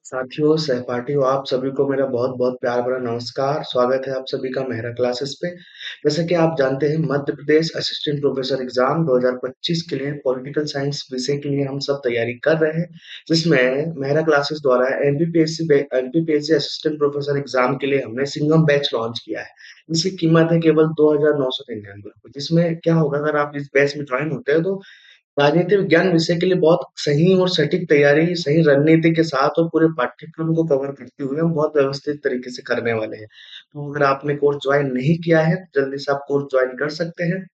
साथियों, सहपाठियों, आप सभी को मेरा बहुत-बहुत प्यार भरा नमस्कार। स्वागत है आप सभी का मेहरा क्लासेस पे। जैसा कि आप जानते हैं, Madhya Pradesh assistant professor exam 2025 के लिए पॉलिटिकल साइंस विषय के लिए हम सब तैयारी कर रहे हैं, जिसमें मेहरा क्लासेस द्वारा एमपीपीएससी असिस्टेंट प्रोफेसर एग्जाम के लिए हमने सिंघम बैच लॉन्च किया है। इसकी कीमत है केवल 2,999, जिसमें क्या होगा अगर आप इस बैच में ज्वाइन होते हैं तो राजनीति विज्ञान विषय के लिए बहुत सही और सटीक तैयारी, सही रणनीति के साथ और पूरे पाठ्यक्रम को कवर करते हुए हम बहुत व्यवस्थित तरीके से करने वाले हैं। तो अगर आपने कोर्स ज्वाइन नहीं किया है, तो जल्दी से आप कोर्स ज्वाइन कर सकते हैं।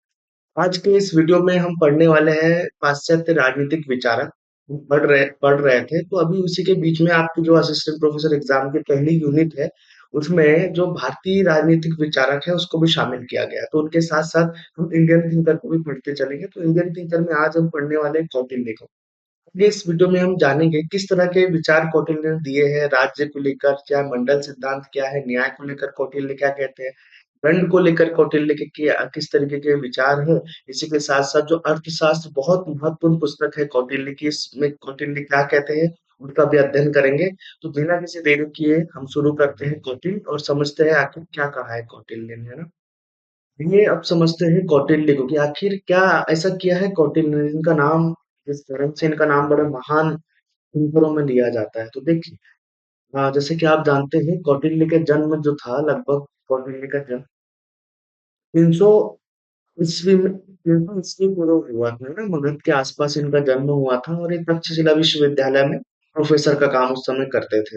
आज के इस वीडियो में हम पढ़ने वाले हैं पाश्चात्य राजनीतिक विचारक। हम पढ़ रहे थे, तो अभी उसी के बीच में आपकी जो असिस्टेंट प्रोफेसर एग्जाम की पहली यूनिट है, उसमें जो भारतीय राजनीतिक विचारक है उसको भी शामिल किया गया है। तो उनके साथ साथ हम इंडियन थिंकर को भी पढ़ते चलेंगे। तो इंडियन थिंकर में आज हम पढ़ने वाले हैं कौटिल्य को। आगे इस वीडियो में हम जानेंगे किस तरह के विचार कौटिल्य ने दिए हैं, राज्य को लेकर क्या मंडल सिद्धांत क्या है, न्याय को लेकर कौटिल्य क्या कहते हैं, दंड को लेकर कौटिल्य के किस तरीके के विचार हैं। इसी के साथ साथ जो अर्थशास्त्र बहुत महत्वपूर्ण पुस्तक है कौटिल्य की, इसमें कौटिल्य क्या कहते हैं उनका भी अध्ययन करेंगे। तो बिना किसी देरी किए हम शुरू करते हैं कौटिल्य और समझते हैं आखिर क्या कहा है कौटिल्य ने, है ना। ये अब समझते हैं कौटिल्य को कि आखिर क्या ऐसा किया है कौटिल्य ने, इनका नाम जिस तरह से इनका नाम बड़ा महान थिंकरों में लिया जाता है। तो देखिए, जैसे कि आप जानते हैं कौटिल्य का जन्म जो था, लगभग कौटिल्य का जन्म 300 ईस्वी में 300 ईस्वी पूर्व हुआ था ना, मगध के आसपास इनका जन्म हुआ था और एक तक्षशिला विश्वविद्यालय में प्रोफेसर का काम उस समय करते थे।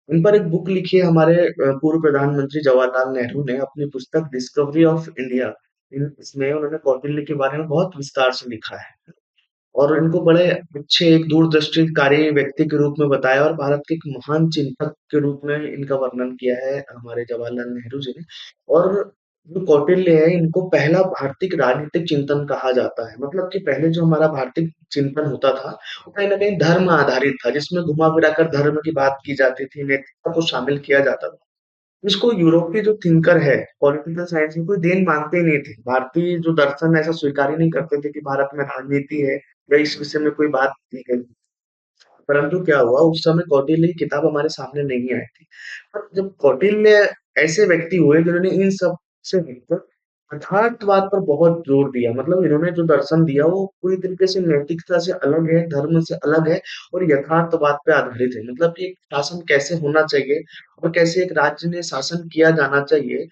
इन पर एक बुक लिखी है हमारे पूर्व प्रधानमंत्री जवाहरलाल नेहरू ने अपनी पुस्तक डिस्कवरी ऑफ इंडिया। इसमें उन्होंने कौटिल्य के बारे में बहुत विस्तार से लिखा है और इनको बड़े अच्छे एक दूरदृष्टिकारी व्यक्ति के रूप में बताया और भारत के एक महान चिंतक के रूप में इनका वर्णन किया है हमारे जवाहरलाल नेहरू जी ने। और जो कौटिल्य है इनको पहला भारतीय राजनीतिक चिंतन कहा जाता है। मतलब कि पहले जो हमारा भारतीय चिंतन होता था वो कहीं ना कहीं धर्म आधारित था, जिसमें घुमा फिरा कर धर्म की बात की जाती थी, नेतृत्व को शामिल किया जाता था। इसको यूरोपीय जो थिंकर है पॉलिटिकल साइंस में कोई देन मानते ही नहीं थे। भारतीय जो दर्शन ऐसा स्वीकार ही नहीं करते थे कि भारत में राजनीति है या इस विषय में कोई बात की गई। परंतु क्या हुआ, उस समय कौटिल्य की किताब हमारे सामने नहीं आई थी। पर जब कौटिल्य ऐसे व्यक्ति हुए जिन्होंने इन सब से हटकर यथार्थवाद पर बहुत जोर दिया। मतलब इन्होंने जो दर्शन दिया वो पूरी तरीके से नैतिकता से अलग है, धर्म से अलग है और यथार्थवाद पे आधारित है। मतलब कि एक शासन कैसे होना चाहिए और कैसे एक राज्य में शासन किया जाना चाहिए,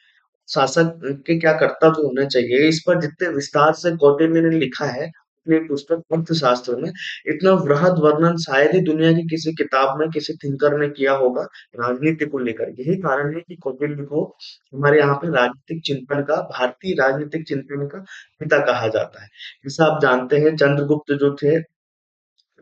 शासक के क्या कर्तव्य होने चाहिए, इस पर जितने विस्तार से कौटिल्य ने लिखा है अपनी पुस्तक अर्थशास्त्र में, इतना वृहद वर्णन शायद ही दुनिया की किसी किताब में किसी थिंकर ने किया होगा राजनीति को लेकर। यही कारण है कि कौटिल्य को हमारे यहाँ पे राजनीतिक चिंतन का, भारतीय राजनीतिक चिंतन का पिता कहा जाता है। जैसा आप जानते हैं चंद्रगुप्त जो थे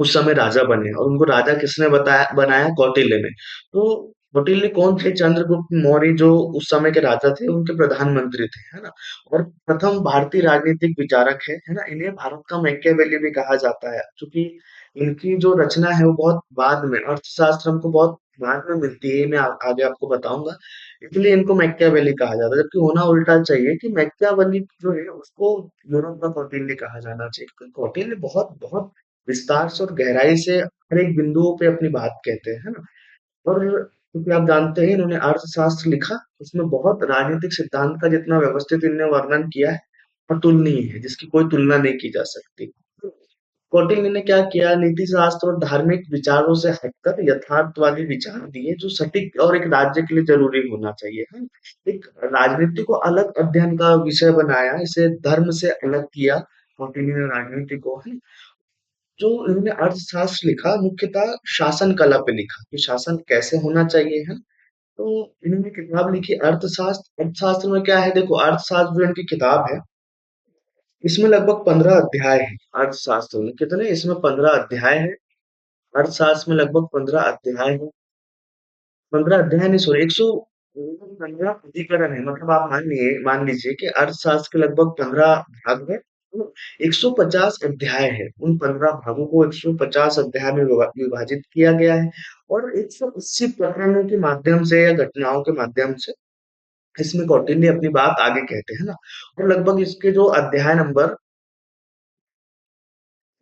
उस समय राजा बने और उनको राजा किसने बताया बनाया, कौटिल्य ने। तो कौटिल्य कौन थे? चंद्रगुप्त मौर्य जो उस समय के राजा थे उनके प्रधानमंत्री थे, है ना। और प्रथम भारतीय राजनीतिक विचारक है ना। इन्हें भारत का मैकियावेली भी कहा जाता है, क्योंकि इनकी जो रचना है वो बहुत बाद में, अर्थशास्त्र हमको बहुत बाद में मिलती है, मैं आगे आपको बताऊंगा। इसलिए इनको मैकियावेली कहा जाता है, जबकि होना उल्टा चाहिए कि मैकियावेली जो है उसको यूरोप का कौटिल्य कहा जाना चाहिए, क्योंकि कौटिल्य बहुत बहुत विस्तार से और गहराई से हर एक बिंदुओं पे अपनी बात कहते हैं, है ना। और क्योंकि आप जानते हैं इन्होंने अर्थशास्त्र लिखा, उसमें बहुत राजनीतिक सिद्धांत का जितना व्यवस्थित इन्होंने वर्णन किया है अतुलनीय है, जिसकी कोई तुलना नहीं की जा सकती। कौटिल्य ने क्या किया, नीति शास्त्र और धार्मिक विचारों से हटकर यथार्थवादी विचार दिए जो सटीक और एक राज्य के लिए जरूरी होना चाहिए, है। एक राजनीति को अलग अध्ययन का विषय बनाया, इसे धर्म से अलग किया कौटिल्य ने राजनीति को, है। जो इन्होंने अर्थशास्त्र लिखा मुख्यतः शासन कला पे लिखा कि शासन कैसे होना चाहिए, है। तो इन्होंने किताब लिखी अर्थशास्त्र। अर्थशास्त्र में क्या है, देखो अर्थशास्त्र जो इनकी किताब है इसमें लगभग 15 अध्याय है। अर्थशास्त्र में कितने, इसमें 15 अध्याय है। अर्थशास्त्र में लगभग 15 अध्याय है। 15 अध्याय नहीं, सॉरी, 115 अधिकरण है। मतलब आप मान लीजिए कि अर्थशास्त्र के लगभग 15 भाग है, तो 150 अध्याय है। उन 15 भागों को 150 अध्याय में विभाजित किया गया है और 180 प्रकरणों के माध्यम से या घटनाओं के माध्यम से इसमें कौटिल्य अपनी बात आगे कहते हैं ना। और लगभग इसके जो अध्याय नंबर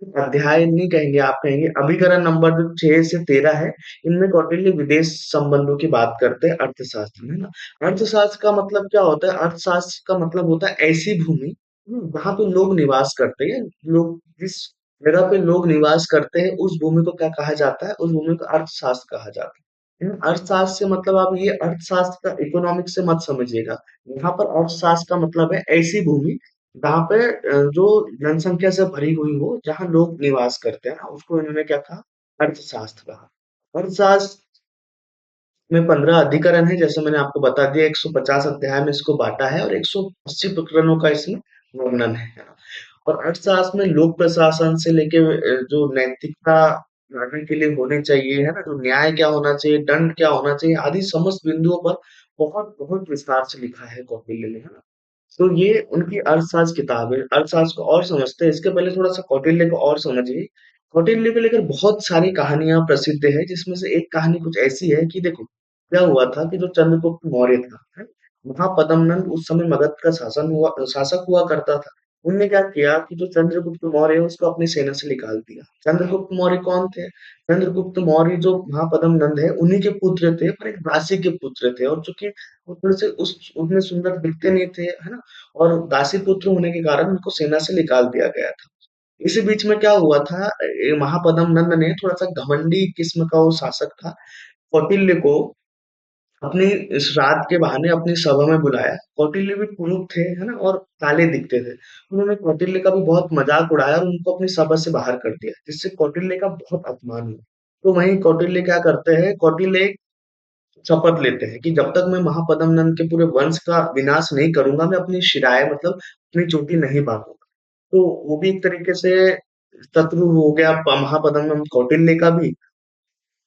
अध्याय नहीं कहेंगे, आप कहेंगे अभिकरण नंबर जो 6 से 13 है, इनमें कौटिल्य विदेश संबंधों की बात करते हैं अर्थशास्त्र में, है ना? अर्थशास्त्र का मतलब क्या होता है? अर्थशास्त्र का मतलब होता है ऐसी भूमि जहाँ पे लोग निवास करते हैं। लोग जिस जगह पे लोग निवास करते हैं, उस भूमि को क्या कहा जाता है? उस भूमि को अर्थशास्त्र कहा जाता है। अर्थशास्त्र से मतलब आप ये अर्थशास्त्र का इकोनॉमिक्स से मत समझिएगा। यहाँ पर अर्थशास्त्र का मतलब है ऐसी भूमि जहाँ पे जो जनसंख्या से भरी हुई हो, जहाँ लोग निवास करते हैं ना, उसको इन्होंने क्या कहा? अर्थशास्त्र कहा। अर्थशास्त्र में 15 अधिकरण है, जैसे मैंने आपको बता दिया। 150 अध्याय में इसको बांटा है और 180 प्रकरणों का इसमें वर्णन है ना? और अर्थशास्त्र में लोक प्रशासन से लेके जो नैतिकता नागरिक के लिए होनी चाहिए, है ना? जो न्याय क्या होना चाहिए, दंड क्या होना चाहिए, आदि समस्त बिंदुओं पर बहुत बहुत विस्तार से लिखा है कौटिल्य ने, है ना? तो ये उनकी अर्थशास्त्र किताब है। अर्थशास्त्र को और समझते हैं, इसके पहले थोड़ा सा कौटिल्य को और समझिए। कौटिल्य को लेकर बहुत सारी कहानियां प्रसिद्ध है, जिसमें से एक कहानी कुछ ऐसी है कि देखो क्या हुआ था कि जो चंद्रगुप्त मौर्य था, है? महापद्मनंद उस समय मगध का शासक हुआ करता था। उनने क्या किया कि जो चंद्रगुप्त मौर्य है उसको अपनी सेना से निकाल दिया। चंद्रगुप्त मौर्य कौन थे? चंद्रगुप्त मौर्य जो महापद्मनंद है उन्हीं के पुत्र थे, पर एक दासी के पुत्र थे। और चूंकि वो थोड़े से उस उतने सुंदर दिखते नहीं थे, है ना? और दासी पुत्र होने के कारण उनको सेना से निकाल दिया गया था। इसी बीच में क्या हुआ था, महापद्म नंद ने थोड़ा सा घमंडी किस्म का वो शासक था, कौटिल्य को अपनी श्राद्ध के बहाने अपनी सभा में बुलाया। कौटिल्य भी कुरूप थे, है ना? और काले दिखते थे। उन्होंने कौटिल्य का भी बहुत मजाक उड़ाया और उनको अपनी सभा से बाहर कर दिया, जिससे कौटिल्य का बहुत अपमान हुआ। तो वहीं कौटिल्य क्या करते हैं? कौटिल्य एक शपथ लेते हैं कि जब तक मैं महापद्म नंद के पूरे वंश का विनाश नहीं करूंगा, मैं अपनी शिराए मतलब अपनी चोटी नहीं बांधूंगा। तो वो भी एक तरीके से शत्रु हो गया महापद्म कौटिल्य का भी,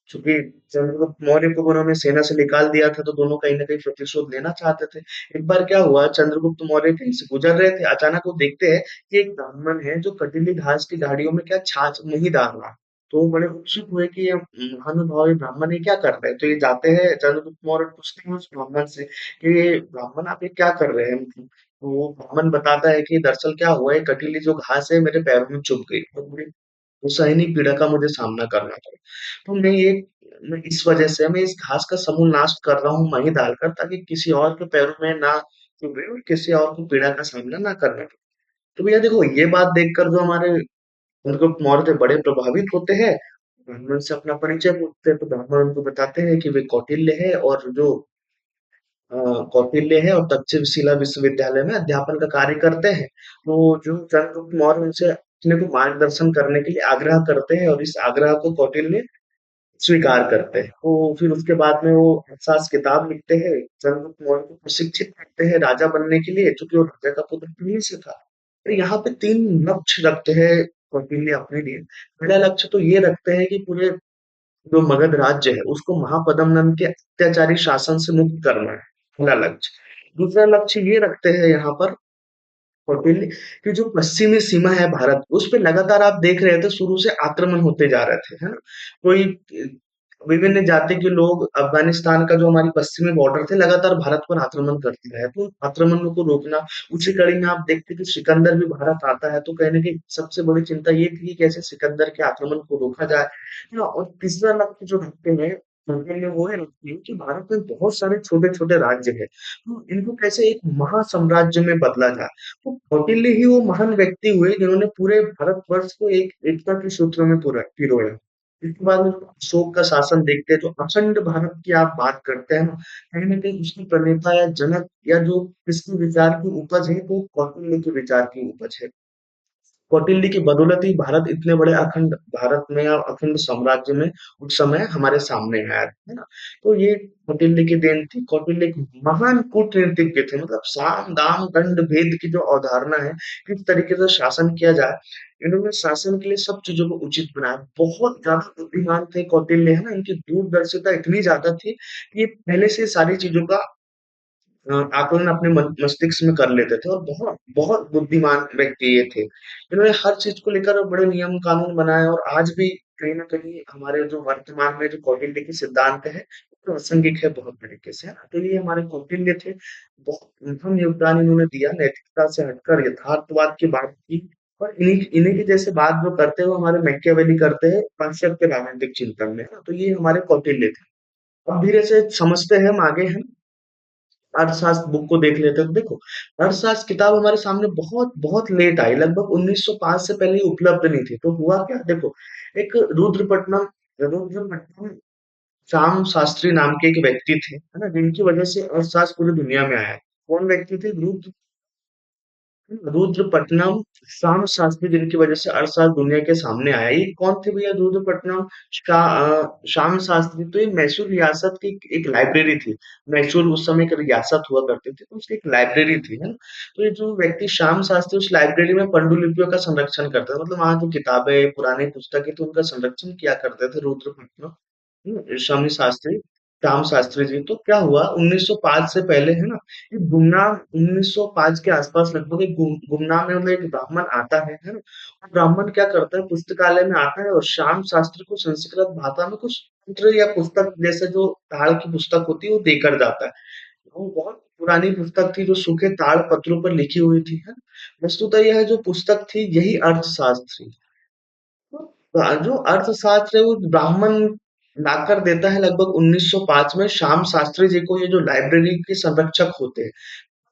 चूंकि चंद्रगुप्त मौर्य को उन्होंने सेना से निकाल दिया था, तो दोनों कहीं ना कहीं प्रतिशोध लेना चाहते थे। एक बार क्या हुआ, चंद्रगुप्त मौर्य कहीं से गुजर रहे थे, अचानक वो देखते हैं कि एक ब्राह्मण है जो कटीली घास की झाड़ियों में क्या छाछ नहीं डाल रहा। तो वो बड़े उत्सुक हुए कि ये महानुभाव ये ब्राह्मण ये क्या कर रहे हैं। तो ये जाते हैं, चंद्रगुप्त मौर्य पूछते हैं उस ब्राह्मण से कि ये ब्राह्मण आप ये क्या कर रहे हैं, मतलब। तो वो ब्राह्मण बताता है कि दरअसल क्या हुआ है, कटीली जो घास है मेरे पैरों में चुभ गई और बड़ी मुसहनी पीड़ा का मुझे सामना करना पड़ा। तो मैं इस वजह से मैं इस घास का समूल नाश कर रहा हूँ मही डालकर, ताकि किसी और के पैरों में ना चुभे और किसी और को पीड़ा का सामना ना करना पड़े। तो भैया देखो, ये बात देखकर जो हमारे चंद्रगुप्त मौर्य थे बड़े प्रभावित होते हैं। ब्राह्मण से अपना परिचय पूछते हैं, तो ब्राह्मण उनको बताते हैं कि वे कौटिल्य है, और जो अ, कौटिल्य है और तक्षशिला विश्वविद्यालय में अध्यापन का कार्य करते हैं। तो जो चंद्रगुप्त मौर्य उनसे अपने को मार्गदर्शन करने के लिए आग्रह करते हैं, और इस आग्रह को कौटिल्य स्वीकार करते हैं। तो फिर उसके बाद में वो अर्थशास्त्र किताब लिखते हैं, चंद्रगुप्त मौर्य को प्रशिक्षित करते हैं राजा बनने के लिए, क्योंकि वो राजा का पुत्र पहले से था। तो यहाँ पे 3 लक्ष्य रखते हैं कौटिल्य अपने लिए। पहला लक्ष्य तो ये रखते हैं कि पूरे जो मगध राज्य है उसको महापद्मनंद के अत्याचारी शासन से मुक्त करना है, पहला लक्ष्य। दूसरा लक्ष्य ये रखते हैं यहाँ पर कौटिल्य कि जो पश्चिमी सीमा है भारत की, उस पे लगातार आप देख रहे थे शुरू से आक्रमण होते जा रहे थे, है ना? कोई विभिन्न जाति के लोग अफगानिस्तान का जो हमारी पश्चिमी बॉर्डर थे लगातार भारत पर आक्रमण करते रहे, तो आक्रमणों को रोकना। उसी कड़ी में आप देखते कि सिकंदर भी भारत आता है, तो कहीं ना कहीं सबसे बड़ी चिंता ये थी कि कैसे सिकंदर के आक्रमण को रोका जाए, है ना? और तीसरा लक्ष्य जो रखते हैं उनके लिए वो है रखती है कि भारत में बहुत सारे छोटे छोटे राज्य है, तो इनको कैसे एक महासाम्राज्य में बदला जाए। तो कौटिल्य ही वो महान व्यक्ति हुए जिन्होंने पूरे भारतवर्ष को एक एकता के सूत्र में पूरा पिरोया। इसके बाद में अशोक का शासन देखते हैं, जो अखंड भारत की आप बात करते हैं ना, कहीं न कहीं उसकी प्रणेता या जनक या जो किसके विचार की उपज है, वो कौटिल्य के विचार की उपज है। कौटिल्य की बदौलत ही भारत इतने बड़े अखंड भारत में या अखंड साम्राज्य में उस समय हमारे सामने आया, है ना? तो ये कौटिल्य की देन थी। कौटिल्य एक महान कूटनीतिज्ञ थे, मतलब साम दाम दंड भेद की जो अवधारणा है, किस तरीके से शासन किया जाए, इन्होंने शासन के लिए सब चीजों को उचित बनाया। बहुत ज्यादा बुद्धिमान थे कौटिल्य, है ना? इनकी दूरदर्शिता इतनी ज्यादा थी कि ये पहले से सारी चीजों का आकलन अपने मस्तिष्क में कर लेते थे, और बहुत बहुत बुद्धिमान व्यक्ति ये थे। इन्होंने हर चीज को लेकर बड़े नियम कानून बनाए, और आज भी कहीं ना कहीं हमारे जो वर्तमान में जो कौटिल्य के सिद्धांत है तो प्रासंगिक है बहुत तरीके से, है ना? तो ये हमारे कौटिल्य थे। बहुत अहम योगदान इन्होंने दिया, नैतिकता से हटकर यथार्थवाद की बात की, और इन्हीं इन्हीं की जैसे बात जो करते हैं वो हमारे मैकियावेली करते हैं पाश्चात्य राजनीतिक चिंतन में, है ना? तो ये हमारे कौटिल्य थे। अब धीरे से समझते हैं हम आगे हम अर्थशास्त्र बुक को देख लेते हैं। तो देखो, अर्थशास्त्र किताब हमारे सामने बहुत बहुत लेट आई, लगभग 1905 से पहले ये उपलब्ध नहीं थी। तो हुआ क्या, देखो, एक रुद्रपट्टनम श्याम शास्त्री नाम के एक व्यक्ति थे, है ना, जिनकी वजह से अर्थशास्त्र पूरी दुनिया में आया। कौन व्यक्ति थे? रुद्रपट्टनम श्याम शास्त्री, जिनकी वजह से अर्थशास्त्र दुनिया के सामने आया। ये कौन थे भैया रुद्रपट्टनम श्याम शास्त्री? तो ये मैसूर रियासत की एक लाइब्रेरी थी। मैसूर उस समय एक रियासत हुआ करती थी, तो उसकी एक लाइब्रेरी थी, है ना? तो ये जो व्यक्ति श्याम शास्त्री उस लाइब्रेरी में पांडुलिपियों का संरक्षण करते थे, मतलब वहां जो किताबें पुरानी पुस्तकें थी उनका संरक्षण किया करते थे रुद्रपट्टनम, स्वामी शास्त्री, श्याम शास्त्री जी। तो क्या हुआ 1905 से पहले, है ना, ये गुमनाम 1905 के आसपास लगभग एक गुमनाम में, मतलब एक ब्राह्मण आता है ना? और ब्राह्मण क्या करता है, पुस्तकालय में आता है और श्याम शास्त्री को संस्कृत भाषा में कुछ सूत्र या पुस्तक, जैसे जो ताड़ की पुस्तक होती है, वो देकर जाता है। वो बहुत पुरानी पुस्तक थी जो सूखे ताड़ पत्रों पर लिखी हुई थी, है ना? वस्तुतः यह जो पुस्तक थी यही अर्थशास्त्र थी। जो अर्थशास्त्र है वो ब्राह्मण लाकर देता है लगभग 1905 में श्याम शास्त्री जी को, ये जो लाइब्रेरी के संरक्षक होते हैं।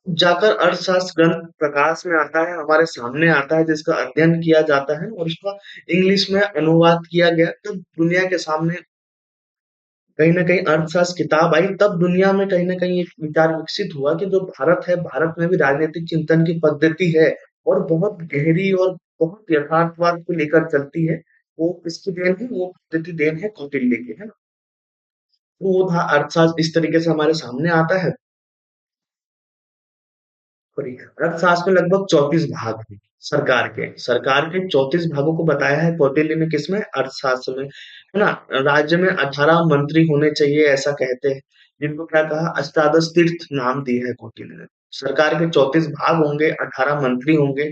जाकर अर्थशास्त्र ग्रंथ प्रकाश में आता है, हमारे सामने आता है, जिसका अध्ययन किया जाता है और उसका इंग्लिश में अनुवाद किया गया। तब दुनिया के सामने कहीं ना कहीं अर्थशास्त्र किताब आई, तब दुनिया में कहीं ना कहीं एक विचार विकसित हुआ कि जो भारत है, भारत में भी राजनीतिक चिंतन की पद्धति है और बहुत गहरी और बहुत यथार्थवाद को लेकर चलती है। वो किसकी देन है? वो पद्धति देन है कौटिल्य की, है ना? तो वो था अर्थशास्त्र, इस तरीके से हमारे सामने आता है। सॉरी, अर्थशास्त्र में लगभग 34 भाग हैं। सरकार के 34 भागों को बताया है कौटिल्य ने, किसमें? अर्थशास्त्र में, है ना? राज्य में 18 मंत्री होने चाहिए, ऐसा कहते हैं, जिनको क्या कहा, अष्टादश तीर्थ नाम दिए है कौटिल्य ने। सरकार के 34 भाग होंगे, 18 मंत्री होंगे।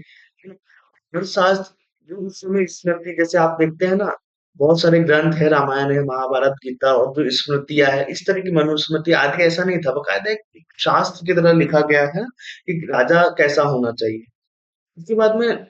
अर्थशास्त्र जो उस समय स्मृति, जैसे आप देखते हैं ना, बहुत सारे ग्रंथ है, रामायण है, महाभारत, गीता, और जो स्मृतियां है, इस तरह की मनुस्मृति आदि, ऐसा नहीं था, बकायदा एक शास्त्र की तरह लिखा गया है कि राजा कैसा होना चाहिए। इसके बाद में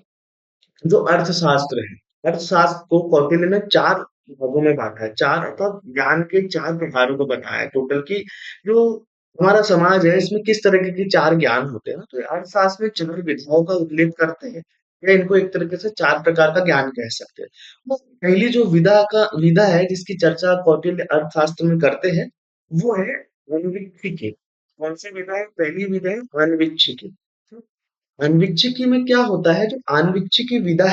जो अर्थशास्त्र है, अर्थशास्त्र को कौटिल्य ने 4 भागों में बांटा है। 4 अर्थात ज्ञान के 4 प्रकारों को बताया है टोटल, की जो हमारा समाज है इसमें किस तरीके के 4 ज्ञान होते हैं ना, तो ये अर्थशास्त्र में 4 विधाओं का उल्लेख करते हैं, या इनको एक तरीके से 4 प्रकार का ज्ञान कह सकते हैं। तो पहली जो विधा है जिसकी चर्चा कौटिल्य अर्थशास्त्र में करते हैं, वो है अनवीक्षिकी। कौन सी विधा है? पहली विधा है अनवीक्षिकी। अनविच्छिकी में क्या होता है, जो अनविच्छिकी विधा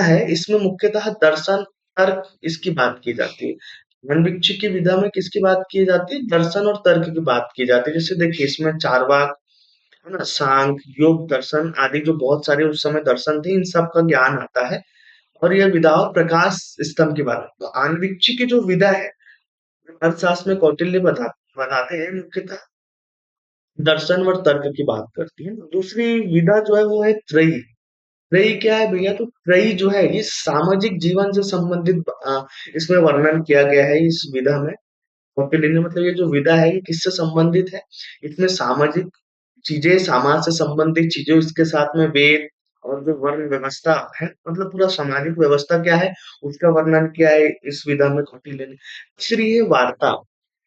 है इसमें मुख्यतः दर्शन, तर्क, इसकी बात की जाती है। अनविच्छिकी विधा में किसकी बात की जाती है? दर्शन और तर्क की बात की जाती है। जैसे देखिए, इसमें चारवाक, है ना, सांख्य, योग दर्शन आदि जो बहुत सारे उस समय दर्शन थे, इन सब का ज्ञान आता है। और यह विधाओं प्रकाश स्तंभ की बात है। तो आन्वीक्षिक की जो विधा है, अर्थशास्त्र में कौटिल्य बताते हैं, मुख्यतः दर्शन और तर्क की बात करती है। दूसरी विधा जो है वो है त्रयी। त्रयी क्या है भैया? तो त्रयी जो है ये सामाजिक जीवन से संबंधित इसमें वर्णन किया गया है इस विधा में। कौटिल्य ने, मतलब ये जो विधा है ये किससे संबंधित है? इसमें सामाजिक चीजें, समाज से संबंधित चीजें, इसके साथ में वेद और जो वर्ण व्यवस्था है, मतलब पूरा सामाजिक व्यवस्था क्या है, उसका वर्णन किया है इस विधा में कौटिल्य ने। तीसरी है वार्ता।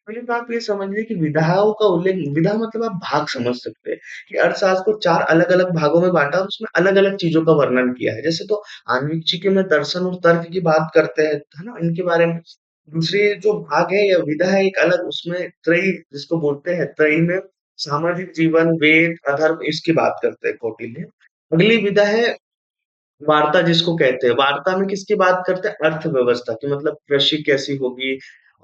पहले तो आप ये समझिए कि विधाओं का उल्लेख, विधा मतलब आप भाग समझ सकते हैं, कि अर्थशास्त्र को 4 अलग-अलग भागों में बाँटा और उसमें अलग-अलग चीज़ों का वर्णन किया है। जैसे तो आन्वीक्षिकी में दर्शन और तर्क की बात करते हैं, है ना? इनके बारे में। दूसरी जो भाग है या विधा है एक अलग, उसमें त्रयी जिसको बोलते हैं, त्रयी में सामाजिक जीवन, वेद, अधर्म, इसकी बात करते हैं कौटिल्य। अगली विधा है वार्ता, जिसको कहते हैं। वार्ता में किसकी बात करते हैं? अर्थव्यवस्था की, मतलब कृषि कैसी होगी,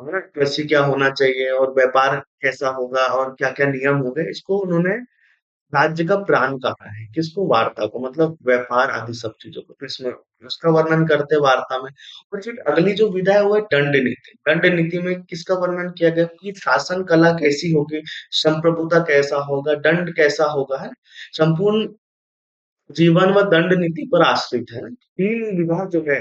है ना? कृषि क्या होना चाहिए और व्यापार कैसा होगा और क्या-क्या नियम होंगे, इसको उन्होंने राज्य का प्राण कहा है। किसको? वार्ता को, मतलब व्यापार आदि सब चीज़ों को। तो इसमें उसका वर्णन करते हैं वार्ता में। और फिर अगली जो विधा है वो है दंड नीति। दंड नीति में किसका वर्णन किया गया कि शासन कला कैसी होगी, संप्रभुता कैसा होगा, दंड कैसा होगा, है? संपूर्ण जीवन व दंड नीति पर आश्रित है। 3 विभाग जो है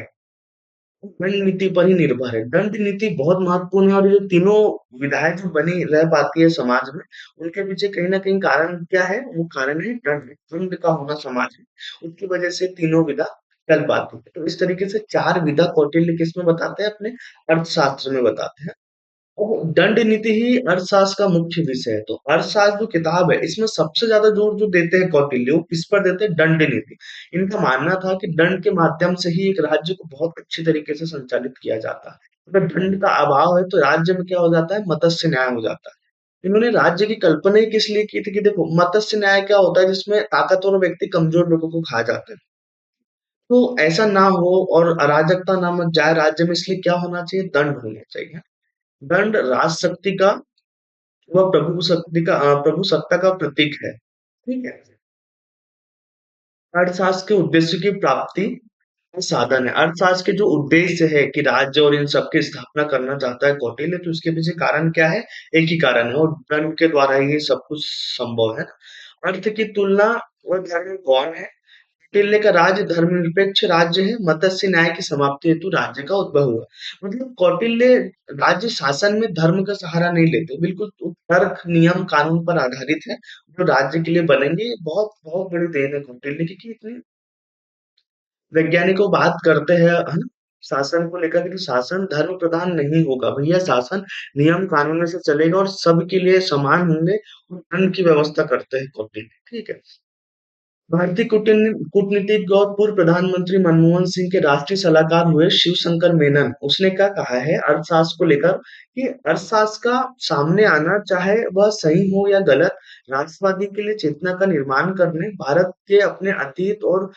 दंड नीति पर ही निर्भर है। दंड नीति बहुत महत्वपूर्ण है और ये तीनों विधाएं जो बनी रह पाती है समाज में, उनके पीछे कहीं ना कहीं कारण क्या है? वो कारण है दंड, दंड का होना समाज में। उसकी वजह से तीनों विधा चल पाती है। तो इस तरीके से चार विधा कौटिल्य किसमें बताते हैं? अपने अर्थशास्त्र में बताते हैं। और दंड नीति ही अर्थशास्त्र का मुख्य विषय है। तो अर्थशास्त्र जो किताब है, इसमें सबसे ज्यादा जोर जो देते हैं कौटिल्य, वो किस पर देते हैं? दंड नीति। इनका मानना था कि दंड के माध्यम से ही एक राज्य को बहुत अच्छी तरीके से संचालित किया जाता है। अगर दंड का अभाव है तो राज्य में क्या हो जाता है? मत्स्य न्याय हो जाता है। इन्होंने राज्य की कल्पना ही किस लिए की थी? कि देखो, मत्स्य न्याय क्या होता है? जिसमें ताकतवर व्यक्ति कमजोर लोगों को खा जाते हैं। तो ऐसा ना हो और अराजकता ना मच जाए राज्य में, इसलिए क्या होना चाहिए? दंड होना चाहिए। दंड राजशक्ति का, वह प्रभु सत्ता का प्रतीक है। ठीक है। अर्थशास्त्र के उद्देश्य की प्राप्ति का साधन है। अर्थशास्त्र के जो उद्देश्य है कि राज्य और इन सबकी स्थापना करना चाहता है कौटिल्य, तो उसके पीछे कारण क्या है? एक ही कारण है, और धर्म के द्वारा ही ये सब कुछ संभव है। अर्थ की तुलना वह धर्म कौन है? कौटिल्य का राज्य धर्मनिरपेक्ष राज्य है। मत्स्य न्याय की समाप्ति हेतु राज्य का उद्भव हुआ। मतलब कौटिल्य राज्य शासन में धर्म का सहारा नहीं लेते, बिल्कुल वो तर्क, नियम, कानून पर आधारित है जो राज्य के लिए बनेंगे। ये बहुत बहुत बड़ी देन है कौटिल्य की कि इतनी वैज्ञानिकों बात करते हैं, है ना, शासन को लेकर के, तो शासन धर्म प्रधान नहीं होगा भैया। शासन नियम कानून से चलेगा और सबके लिए समान होंगे, और धन की व्यवस्था करते हैं कौटिल्य। ठीक है। भारतीय कूटनीतिज्ञ और पूर्व प्रधानमंत्री मनमोहन सिंह के राष्ट्रीय सलाहकार हुए शिव शंकर मेनन, उसने क्या कहा है अर्थशास्त्र को लेकर? कि अर्थशास्त्र का सामने आना, चाहे वह सही हो या गलत, राष्ट्रवादी के लिए चेतना का निर्माण करने, भारत के अपने अतीत और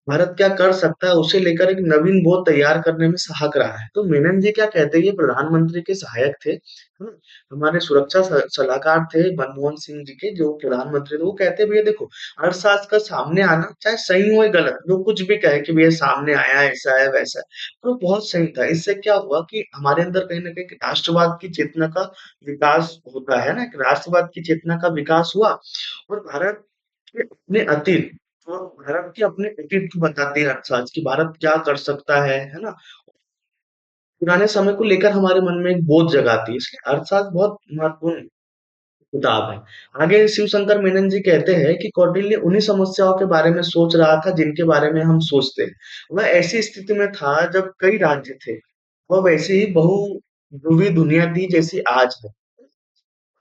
भारत क्या कर सकता है उसे लेकर एक नवीन बोध तैयार करने में सहायक रहा है। तो मेनन जी क्या कहते हैं? ये प्रधानमंत्री के सहायक थे, है ना? हमारे सुरक्षा सलाहकार थे मनमोहन सिंह जी के, जो प्रधानमंत्री थे। वो कहते हैं भैया देखो, अर्थशास्त्र का सामने आना, चाहे सही हो या गलत, जो कुछ भी कहे कि भैया सामने आया, ऐसा है वैसा है, तो बहुत सही था। इससे क्या हुआ कि हमारे अंदर कहीं ना कहीं राष्ट्रवाद की चेतना का विकास होता है ना, कि राष्ट्रवाद की चेतना का विकास हुआ। और भारत के अपने अतीत, और भारत के अपने अतीत को बताती है अर्थशास्त्र की, भारत क्या कर सकता है ना, पुराने समय को लेकर हमारे मन में एक बोध जगाती है। इसलिए अर्थशास्त्र बहुत महत्वपूर्ण किताब है। आगे शिवशंकर मेनन जी कहते हैं कि कौटिल्य उन्हीं समस्याओं के बारे में सोच रहा था जिनके बारे में हम सोचते हैं। वह ऐसी स्थिति में था जब कई राज्य थे। वह वैसे ही बहुध्रुवी दुनिया थी जैसी आज है।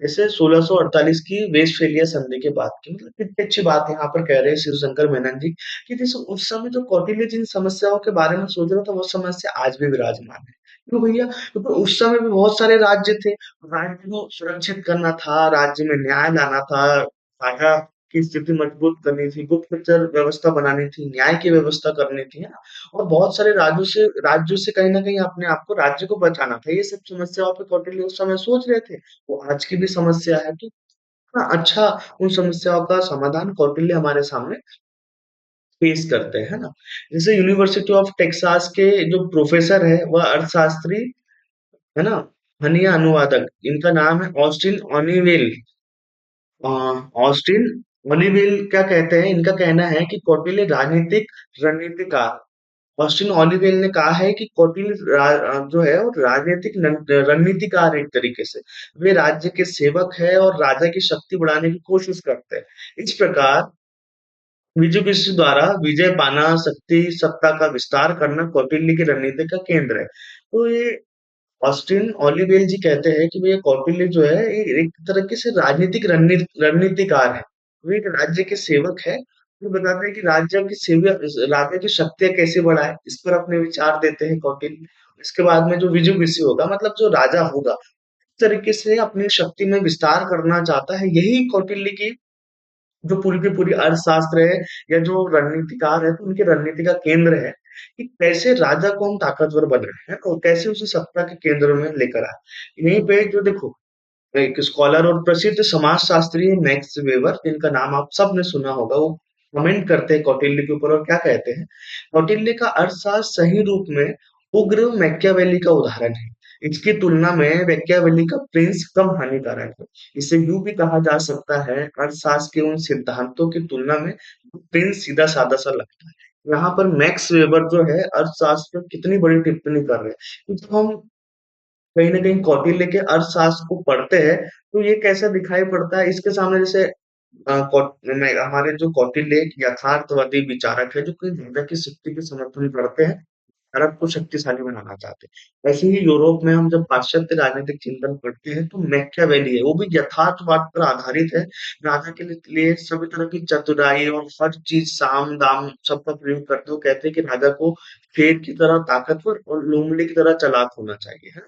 जैसे 1648 की वेस्टफेलिया संधि के बाद की, मतलब कितनी अच्छी बात यहाँ पर कह रहे हैं शिवशंकर मेनन जी, कि जैसे उस समय जो कौटिल्य जिन समस्याओं के बारे में सोच रहा था, वो समस्या आज भी विराजमान है। क्यों भैया? क्योंकि उस समय भी बहुत सारे राज्य थे। राज्य को सुरक्षित करना था, राज्य में न्याय लाना था, राजा की स्थिति मजबूत करनी थी, गुप्तचर व्यवस्था बनानी थी, न्याय की व्यवस्था करनी थी, है ना? और बहुत सारे राज्यों से कहीं ना कहीं अपने आप को, राज्य को बचाना था। ये सब समस्याओं पे कौटिल्य उस समय सोच रहे थे। वो आज की भी समस्या है। तो इतना अच्छा उन समस्याओं का समाधान कौटिल्य हमारे सामने पेश करते हैं, है ना? जैसे यूनिवर्सिटी ऑफ टेक्सास के जो प्रोफेसर है, वह अर्थशास्त्री, है ना, हनिया अनुवादक, इनका नाम है ऑस्टिन ओनिवेल। ऑस्टिन ओनिवेल क्या कहते हैं? इनका कहना है कि कौटिल्य राजनीतिक रणनीतिकार। ऑस्टिन ओलिवेल ने कहा है कि कौटिल्य जो है वो राजनीतिक रणनीतिकार एक तरीके से। वे राज्य के सेवक है और राजा की शक्ति बढ़ाने की कोशिश करते हैं। इस प्रकार विजुगित्सु द्वारा विजय पाना, शक्ति सत्ता का विस्तार करना कौटिल्य की रणनीति का केंद्र है। तो ये ऑस्टिन ओलिवेल जी कहते हैं कि भैया कौटिल्य जो है ये एक तरीके से राजनीतिक रणनीतिकार है। वो एक राज्य के सेवक है। वो बताते हैं कि राज्य की सेवा, राज्य की शक्तियां कैसे बढ़ाए, इस पर अपने विचार देते हैं कौटिल्य। इसके बाद में जो विजुगित्सु होगा, मतलब जो राजा होगा, इस तरीके से अपनी शक्ति में विस्तार करना चाहता है। यही कौटिल्य की जो पूरी की पूरी अर्थशास्त्र है, या जो रणनीतिकार है, तो उनकी रणनीति का केंद्र है कि कैसे राजा को हम ताकतवर बनाए हैं और कैसे उसे सत्ता के केंद्र में लेकर आए। यहीं पे जो देखो, एक स्कॉलर और प्रसिद्ध समाजशास्त्री है मैक्स वेबर, जिनका नाम आप सबने सुना होगा। वो कमेंट करते हैं कौटिल्य के ऊपर और क्या कहते हैं? कौटिल्य का अर्थशास्त्र सही रूप में उग्र मैकियावेली का उदाहरण है। इसकी तुलना में मैकियावेली का प्रिंस कम हानिकारक है। इसे यूं भी कहा जा सकता है, अर्थशास्त्र के उन सिद्धांतों की तुलना में प्रिंस सीधा सादा सा लगता है। यहाँ पर मैक्स वेबर जो है अर्थशास्त्र पर कितनी बड़ी टिप्पणी कर रहे हैं। क्योंकि हम कहीं न कहीं कौटिल्य के अर्थशास्त्र को पढ़ते हैं, तो ये कैसा दिखाई पड़ता है इसके सामने जैसे हमारे जो कौटिल्य एक यथार्थवादी विचारक है जो कि जनता की शक्ति के समर्थन करते हैं, भारत को शक्तिशाली बनाना चाहते हैं। ऐसे ही यूरोप में हम जब पाश्चात्य राजनीतिक चिंतन पढ़ते हैं तो मैकियावेली है, वो भी यथार्थवाद पर आधारित है। राजा के लिए सभी तरह की चतुराई और हर चीज साम-दाम सबका प्रयोग करते हुए कहते हैं कि राजा को शेर की तरह ताकतवर और लोमड़ी की तरह चालाक होना चाहिए, है ना?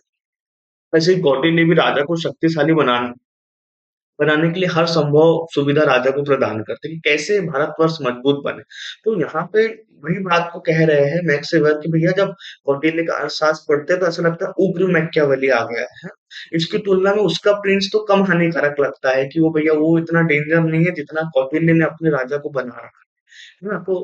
वैसे ही कौटिल्य भी राजा को शक्तिशाली बनाने के लिए हर संभव सुविधा राजा को प्रदान करते हैं कि कैसे भारतवर्ष मजबूत बने। तो यहाँ पे वही बात को कह रहे हैं मैक्स वेबर कि भैया जब कौटिल्य का अर्थशास्त्र पढ़ते हैं तो ऐसा लगता है उग्र मैकियावेली आ गया है। इसकी तुलना में उसका प्रिंस तो कम हानिकारक लगता है कि वो भैया वो इतना डेंजर नहीं है जितना कौटिल्य ने अपने राजा को बना रखा है ना? तो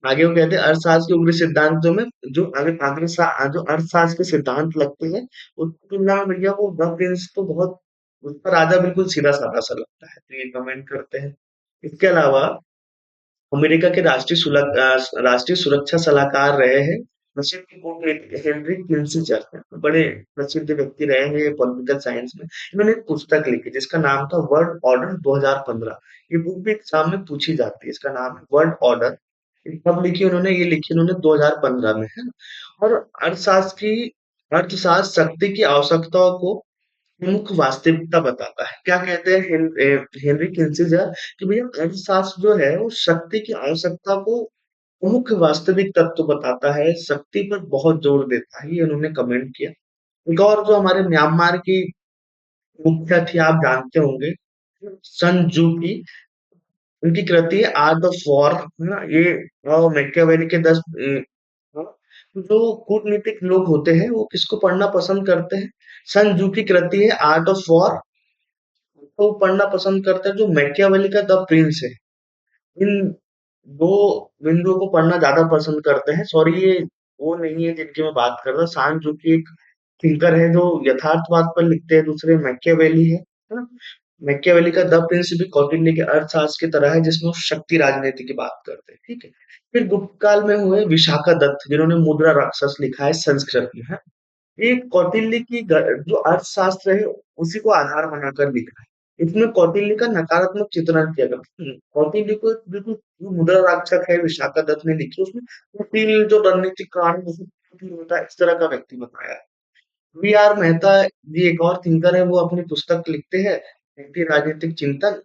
आगे वो कहते हैं अर्थशास्त्र के उग्र सिद्धांतों में जो आगे आगे जो अर्थशास्त्र के सिद्धांत लगते हैं उसकी तुलना में भैया वो द प्रिंस तो बहुत उसका राजा बिल्कुल सीधा-साधा सा लगता है, तो ये कमेंट करते हैं। इसके अलावा अमेरिका के राष्ट्रीय सुरक्षा सलाहकार रहे हैं, प्रसिद्ध कूटनीतिक हेनरी किसिंजर हैं, बड़े प्रसिद्ध व्यक्ति रहे हैं पॉलिटिकल साइंस में। इन्होंने एक पुस्तक लिखी जिसका नाम था वर्ल्ड ऑर्डर 2015। ये बुक भी एग्जाम में पूछी जाती है, इसका नाम है वर्ल्ड ऑर्डर। कब लिखी उन्होंने? ये लिखी उन्होंने 2015 में, है ना? और अर्थशास्त्र शक्ति की आवश्यकताओं को प्रमुख वास्तविकता बताता है। क्या कहते हैं हेनरी किसिंजर कि भैया अर्थशास्त्र जो है वो शक्ति की आवश्यकता को प्रमुख वास्तविक तत्व बताता है, शक्ति पर बहुत जोर देता है, ये उन्होंने कमेंट किया। एक और जो हमारे म्यांमार की मुखिया थी आप जानते होंगे, सन जू की, उनकी कृति है आर्ट ऑफ वॉर, है ना? ये मैकियावेली के 10 हाँ, तो जो कूटनीतिक लोग होते हैं वो किसको पढ़ना पसंद करते हैं? सन तzu की कृति है आर्ट ऑफ वॉर को पढ़ना पसंद करते हैं। जो मैकियावेली का द प्रिंस है, इन दो बिंदुओं को पढ़ना ज्यादा पसंद करते हैं। सॉरी, ये वो नहीं है जिनकी मैं बात कर रहा हूँ। सान तzu की एक थिंकर है जो यथार्थवाद पर लिखते हैं, दूसरे मैकियावेली है ना? मैकियावेली का द प्रिंस भी कौटिल्य के अर्थशास्त्र की तरह है जिसमें वो शक्ति राजनीति की बात करते हैं, ठीक है? फिर गुप्त काल में हुए विशाखा दत्त जिन्होंने मुद्रा राक्षस लिखा है संस्कृत में, है? ये कौटिल्य की जो अर्थशास्त्र है उसी को आधार बनाकर लिखा है। इसमें कौटिल्य का नकारात्मक चित्रण किया गया। कौटिल्य को बिल्कुल जो मुद्रा राक्षस है विशाखा दत्त ने लिखी, उसमें कुटिल जो रणनीतिकार होता है इस तरह का व्यक्ति बताया है। वी आर मेहता जी एक और थिंकर है, वो अपनी पुस्तक लिखते हैं व्यक्ति राजनीतिक चिंतन।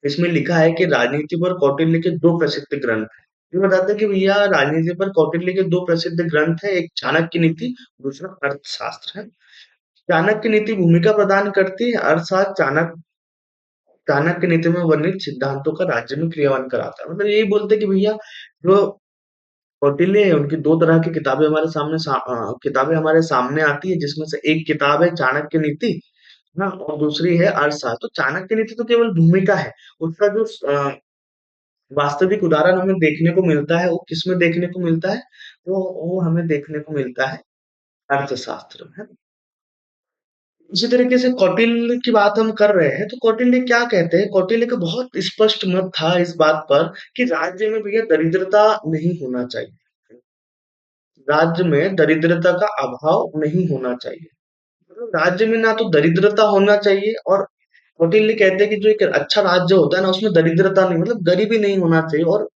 इसमें लिखा है कि राजनीति पर कौटिल्य के दो प्रसिद्ध ग्रंथ हैं। ये बताते हैं कि भैया राजनीति पर कौटिल्य के दो प्रसिद्ध ग्रंथ है, एक चाणक्य नीति, दूसरा अर्थशास्त्र है। चाणक्य नीति भूमिका प्रदान करती है, अर्थशास्त्र चाणक्य नीति में वर्णित सिद्धांतों का राज्य में क्रियान्वयन कराता है। मतलब यही बोलते हैं कि भैया जो कौटिल्य है उनकी दो तरह की किताबें हमारे सामने आती है जिसमें से एक किताब है चाणक्य नीति ना, और दूसरी है अर्थशास्त्र। तो चाणक्य नीति तो केवल भूमिका है, उसका जो वास्तविक उदाहरण हमें देखने को मिलता है वो किसमें देखने को मिलता है? तो वो हमें देखने को मिलता है अर्थशास्त्र में, है ना? इसी तरीके से कौटिल्य की बात हम कर रहे हैं तो कौटिल्य क्या कहते हैं? कौटिल्य का बहुत स्पष्ट मत था इस बात पर कि राज्य में भैया दरिद्रता नहीं होना चाहिए, राज्य में दरिद्रता का अभाव नहीं होना चाहिए। मतलब राज्य में ना तो दरिद्रता होना चाहिए, और कौटिल्य कहते हैं कि जो एक अच्छा राज्य होता है ना उसमें दरिद्रता नहीं, मतलब गरीबी नहीं होना चाहिए, और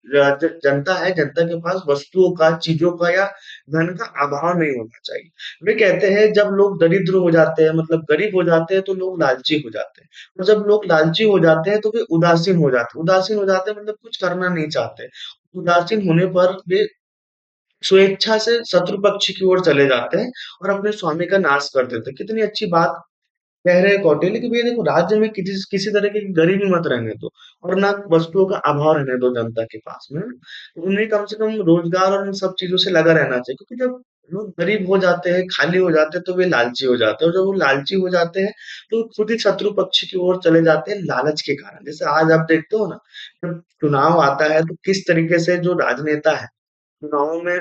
जनता है, जनता के पास वस्तुओं का, चीजों का या धन का अभाव नहीं होना चाहिए। वे कहते हैं जब लोग दरिद्र हो जाते हैं, मतलब गरीब हो जाते हैं, तो लोग लालची हो जाते हैं, और जब लोग लालची हो जाते हैं तो वे उदासीन हो जाते हैं, मतलब कुछ करना नहीं चाहते। उदासीन होने पर वे स्वेच्छा से शत्रु पक्ष की ओर चले जाते हैं और अपने स्वामी का नाश कर देते हैं। कितनी अच्छी बात कह रहे हैं कौटिल्य कि भैया देखो राज्य में किसी किसी तरह की गरीबी मत रहने दो, और ना वस्तुओं का अभाव रहने दो जनता के पास में। उन्हें कम से कम रोजगार और इन सब चीजों से लगा रहना चाहिए, क्योंकि जब लोग गरीब हो जाते हैं, खाली हो जाते हैं, तो वे लालची हो जाते हैं, और जब वो लालची हो जाते हैं तो खुद ही शत्रु पक्ष की ओर चले जाते हैं लालच के कारण। जैसे आज आप देखते हो ना, जब चुनाव आता है तो किस तरीके से जो राजनेता है चुनावों में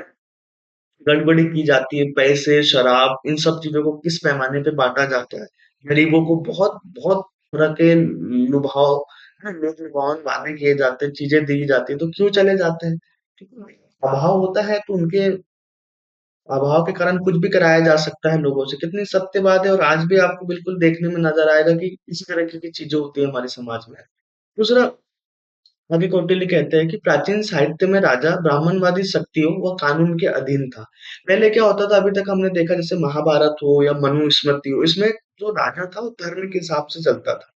गड़बड़ी की जाती है, पैसे, शराब इन सब चीज़ों को किस पैमाने पे बाँटा जाता है। गरीबों को बहुत बहुत तरह के लुभाव, है ना, लुभावन वादे किए जाते हैं, चीज़ें दी जाती हैं, तो क्यों चले जाते हैं? ठीक है ना? अभाव होता है तो उनके अभाव के कारण कुछ भी कराया जा सकता है लोगों से। कितनी सत्य बात है और आज भी आपको बिल्कुल देखने में नज़र आएगा कि इसी तरह की चीज़ें होती है हमारे समाज में। दूसरा, आगे कौटिल्य कहते हैं कि प्राचीन साहित्य में राजा ब्राह्मणवादी शक्तियों व कानून के अधीन था। पहले क्या होता था, अभी तक हमने देखा जैसे महाभारत हो या मनुस्मृति हो, इसमें जो राजा था वो धर्म के हिसाब से चलता था।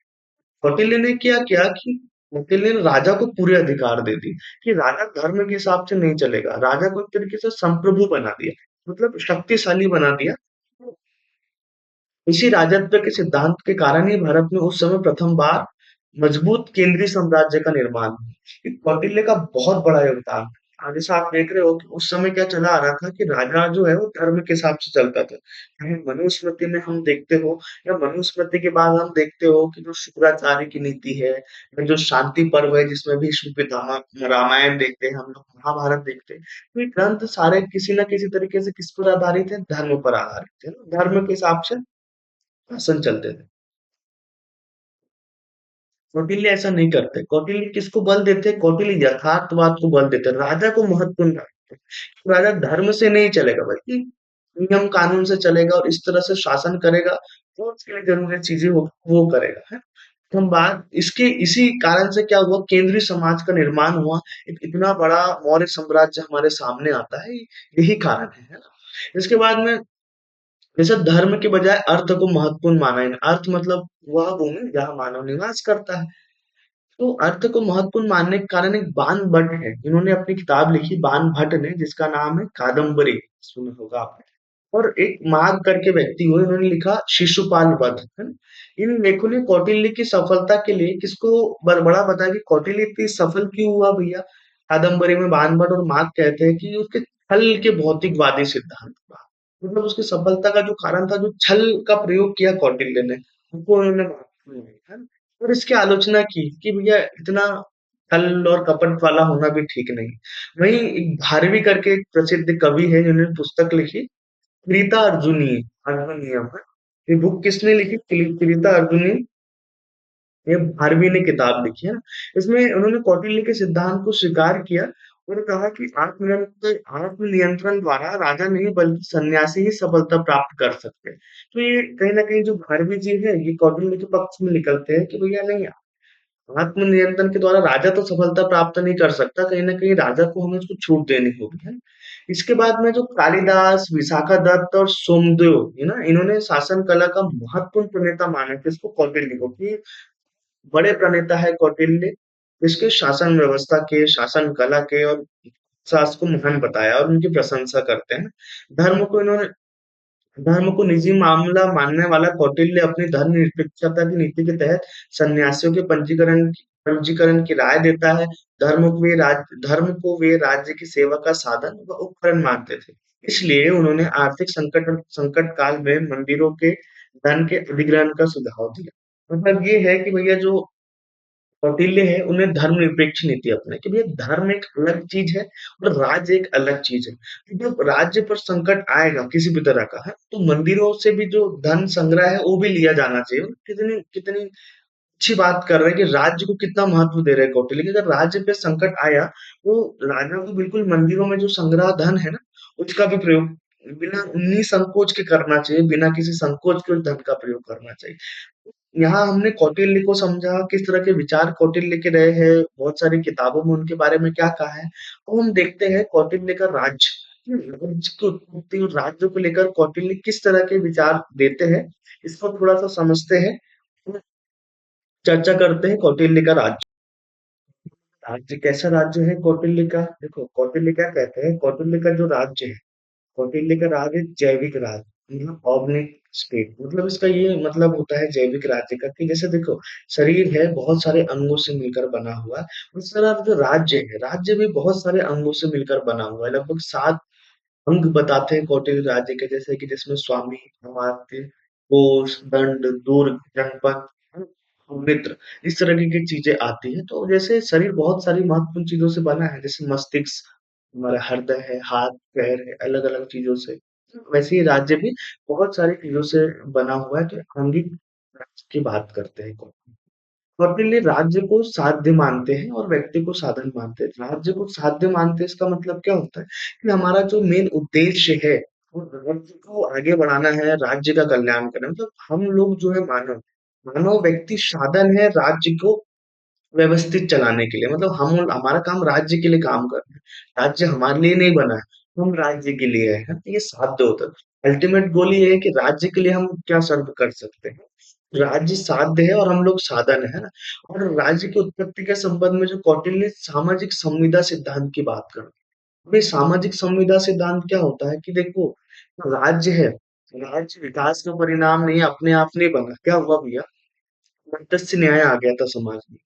कौटिल्य ने क्या किया कि कौटिल्य ने राजा को पूरे अधिकार दे दिए कि राजा धर्म के हिसाब से नहीं चलेगा। राजा को एक तरीके से संप्रभु बना दिया, मतलब शक्तिशाली बना दिया। इसी राजत्व के सिद्धांत के कारण ही भारत में उस समय प्रथम बार मजबूत केंद्रीय साम्राज्य का निर्माण हुआ। ये कौटिल्य का बहुत बड़ा योगदान है। जैसा आप देख रहे हो कि उस समय क्या चला आ रहा था कि राजा जो है वो धर्म के हिसाब से चलता था। चाहे मनुस्मृति में हम देखते हो या मनुस्मृति के बाद हम देखते हो कि जो शुक्राचार्य की नीति है या जो शांति पर्व है जिसमें भी भीष्म पितामह, रामायण देखते हैं हम लोग, महाभारत देखते हैं, तो ये ग्रंथ सारे किसी न किसी तरीके से किस पर आधारित है, धर्म पर आधारित है ना? धर्म के हिसाब से शासन चलते थे। कौटिल्य ऐसा नहीं करते। कौटिल्य किसको बल देते? कौटिल्य यथार्थवाद को बल देते, राजा को महत्वपूर्ण रखते। तो राजा धर्म से नहीं चलेगा बल्कि नियम कानून से चलेगा और इस तरह से शासन करेगा जो उसके लिए जरूरी चीजें हो वो करेगा है। तो हम बात इसके इसी कारण से क्या हुआ, केंद्रीय समाज का निर्माण हुआ। एक इतना बड़ा मौर्य साम्राज्य हमारे सामने आता है, यही कारण है ना। इसके बाद में जैसे धर्म के बजाय अर्थ को महत्वपूर्ण माना है। अर्थ मतलब वह भूमि जहाँ मानव निवास करता है। तो अर्थ को महत्वपूर्ण मानने के कारण एक बाण भट्ट है, इन्होंने अपनी किताब लिखी बाण भट्ट ने, जिसका नाम है कादम्बरी, सुना होगा आपने। और एक माघ करके व्यक्ति हुए, उन्होंने लिखा शिशुपाल वध, है ना? इन लेखों ने कौटिल्य की सफलता के लिए किसको बड़ा बताया कि कौटिल्य इतनी सफल क्यों हुआ भैया। कादम्बरी में बाण भट्ट और माघ कहते हैं कि उसके छल के भौतिकवादी सिद्धांत था। मतलब उसकी सफलता का जो कारण था, जो छल का प्रयोग किया कौटिल्य ने, उनको उन्होंने है ना? और इसकी आलोचना की कि भैया इतना छल और कपट वाला होना भी ठीक नहीं। वहीं एक भारवी करके एक प्रसिद्ध कवि है जिन्होंने पुस्तक लिखी प्रीता अर्जुनीय, अर्जुनीयम है। ये बुक किसने लिखी? प्रीता अर्जुनीय, ये भारवी ने किताब लिखी है ना। इसमें उन्होंने कौटिल्य के सिद्धांत को स्वीकार किया और कहा कि आत्मनियंत्रण द्वारा राजा नहीं बल्कि सन्यासी ही सफलता प्राप्त कर सकते हैं। तो ये कहीं ना कहीं जो भारवी जी है ये कौटिल्य के पक्ष में निकलते हैं कि भैया नहीं, आत्मनियंत्रण के द्वारा राजा तो सफलता प्राप्त नहीं कर सकता, कहीं न कहीं राजा को हमें उसको छूट देनी होगी, है ना? इसके बाद में जो कालिदास, विशाखा दत्त और सोमदेव, है ना? इन्होंने शासन कला का महत्वपूर्ण प्रणेता माना किसको? कौटिल्य को, कि बड़े प्रणेता है कौटिल्य। इसके शासन व्यवस्था के, शासन कला के और शासन को महान बताया और उनकी प्रशंसा करते हैं। धर्म को इन्होंने धर्म को निजी मामला मानने वाला कौटिल्य अपनी धर्मनिरपेक्षता की नीति के तहत सन्यासियों के पंजीकरण की राय देता है। धर्म को वे राज्य की सेवा का साधन व उपकरण मानते थे। इसलिए उन्होंने आर्थिक संकट काल में मंदिरों के धन के अधिग्रहण का सुझाव दिया। मतलब ये है कि भैया जो कौटिल्य है उन्हें धर्मनिरपेक्ष नीति अपनाई कि भैया धर्म एक अलग चीज है और राज्य एक अलग चीज है। तो जब राज्य पर संकट आएगा किसी भी तरह का है तो मंदिरों से भी जो धन संग्रह है वो भी लिया जाना चाहिए। कितनी कितनी अच्छी बात कर रहे हैं कि राज्य को कितना महत्व दे रहे हैं कौटिल्य, कि अगर राज्य पे संकट आया तो राजा को बिल्कुल मंदिरों में जो संग्रह धन है ना उसका भी प्रयोग बिना निसंकोच के करना चाहिए, बिना किसी संकोच के उस धन का प्रयोग करना चाहिए। यहाँ हमने कौटिल्य को समझा, किस तरह के विचार कौटिल्य के रहे हैं, बहुत सारी किताबों में उनके बारे में क्या कहा है। अब हम देखते हैं कौटिल्य का राज्य की उत्पत्ति और राज्य को लेकर कौटिल्य किस तरह के विचार देते हैं, इसको थोड़ा सा समझते हैं, चर्चा करते हैं कौटिल्य का राज्य। राज्य कैसा राज्य है कौटिल्य का? देखो कौटिल्य क्या कहते हैं, कौटिल्य का जो राज्य है, कौटिल्य का राज्य जैविक राज्य, मतलब ऑर्गेनिक स्टेट। मतलब इसका ये मतलब होता है जैविक राज्य का कि जैसे देखो शरीर है बहुत सारे अंगों से मिलकर बना हुआ है, उस तरह जो राज्य है, राज्य भी बहुत सारे अंगों से मिलकर बना हुआ है। लगभग 7 अंग बताते हैं कौटिल्य राज्य के, जैसे कि जिसमें स्वामी, अमात्य, कोष, दंड, दुर्ग, जनपद, मित्र, इस तरह की चीजें आती हैं। तो जैसे शरीर बहुत सारी महत्वपूर्ण चीजों से बना है, जैसे मस्तिष्क, हमारा हृदय है, हाथ पैर है, अलग अलग चीजों से, वैसे ही राज्य भी बहुत सारी चीजों से बना हुआ है। तो आंगिक राज्य की बात करते हैं। कौटिल्य राज्य को साध्य मानते हैं और व्यक्ति को साधन मानते हैं। राज्य को साध्य मानते हैं इसका मतलब क्या होता है कि हमारा जो मेन उद्देश्य है वो राज्य को आगे बढ़ाना है, राज्य का कल्याण करना है। मतलब हम लोग जो है मानव मानव व्यक्ति साधन है राज्य को व्यवस्थित चलाने के लिए। मतलब हम हमारा काम राज्य के लिए काम करना है। राज्य हमारे लिए नहीं बना है, हम राज्य के लिए है। तो ये साध्य होता है। अल्टीमेट गोल ये है कि राज्य के लिए हम क्या सर्व कर सकते हैं। राज्य साध्य है और हम लोग साधन है ना। और राज्य की उत्पत्ति के संबंध में जो कौटिल्य सामाजिक संविदा सिद्धांत की बात कर, अभी सामाजिक संविदा सिद्धांत क्या होता है कि देखो, राज्य है, राज्य विकास का परिणाम नहीं, अपने आप नहीं बना। क्या हुआ भैया, मत्स्य न्याय आ गया था समाज में।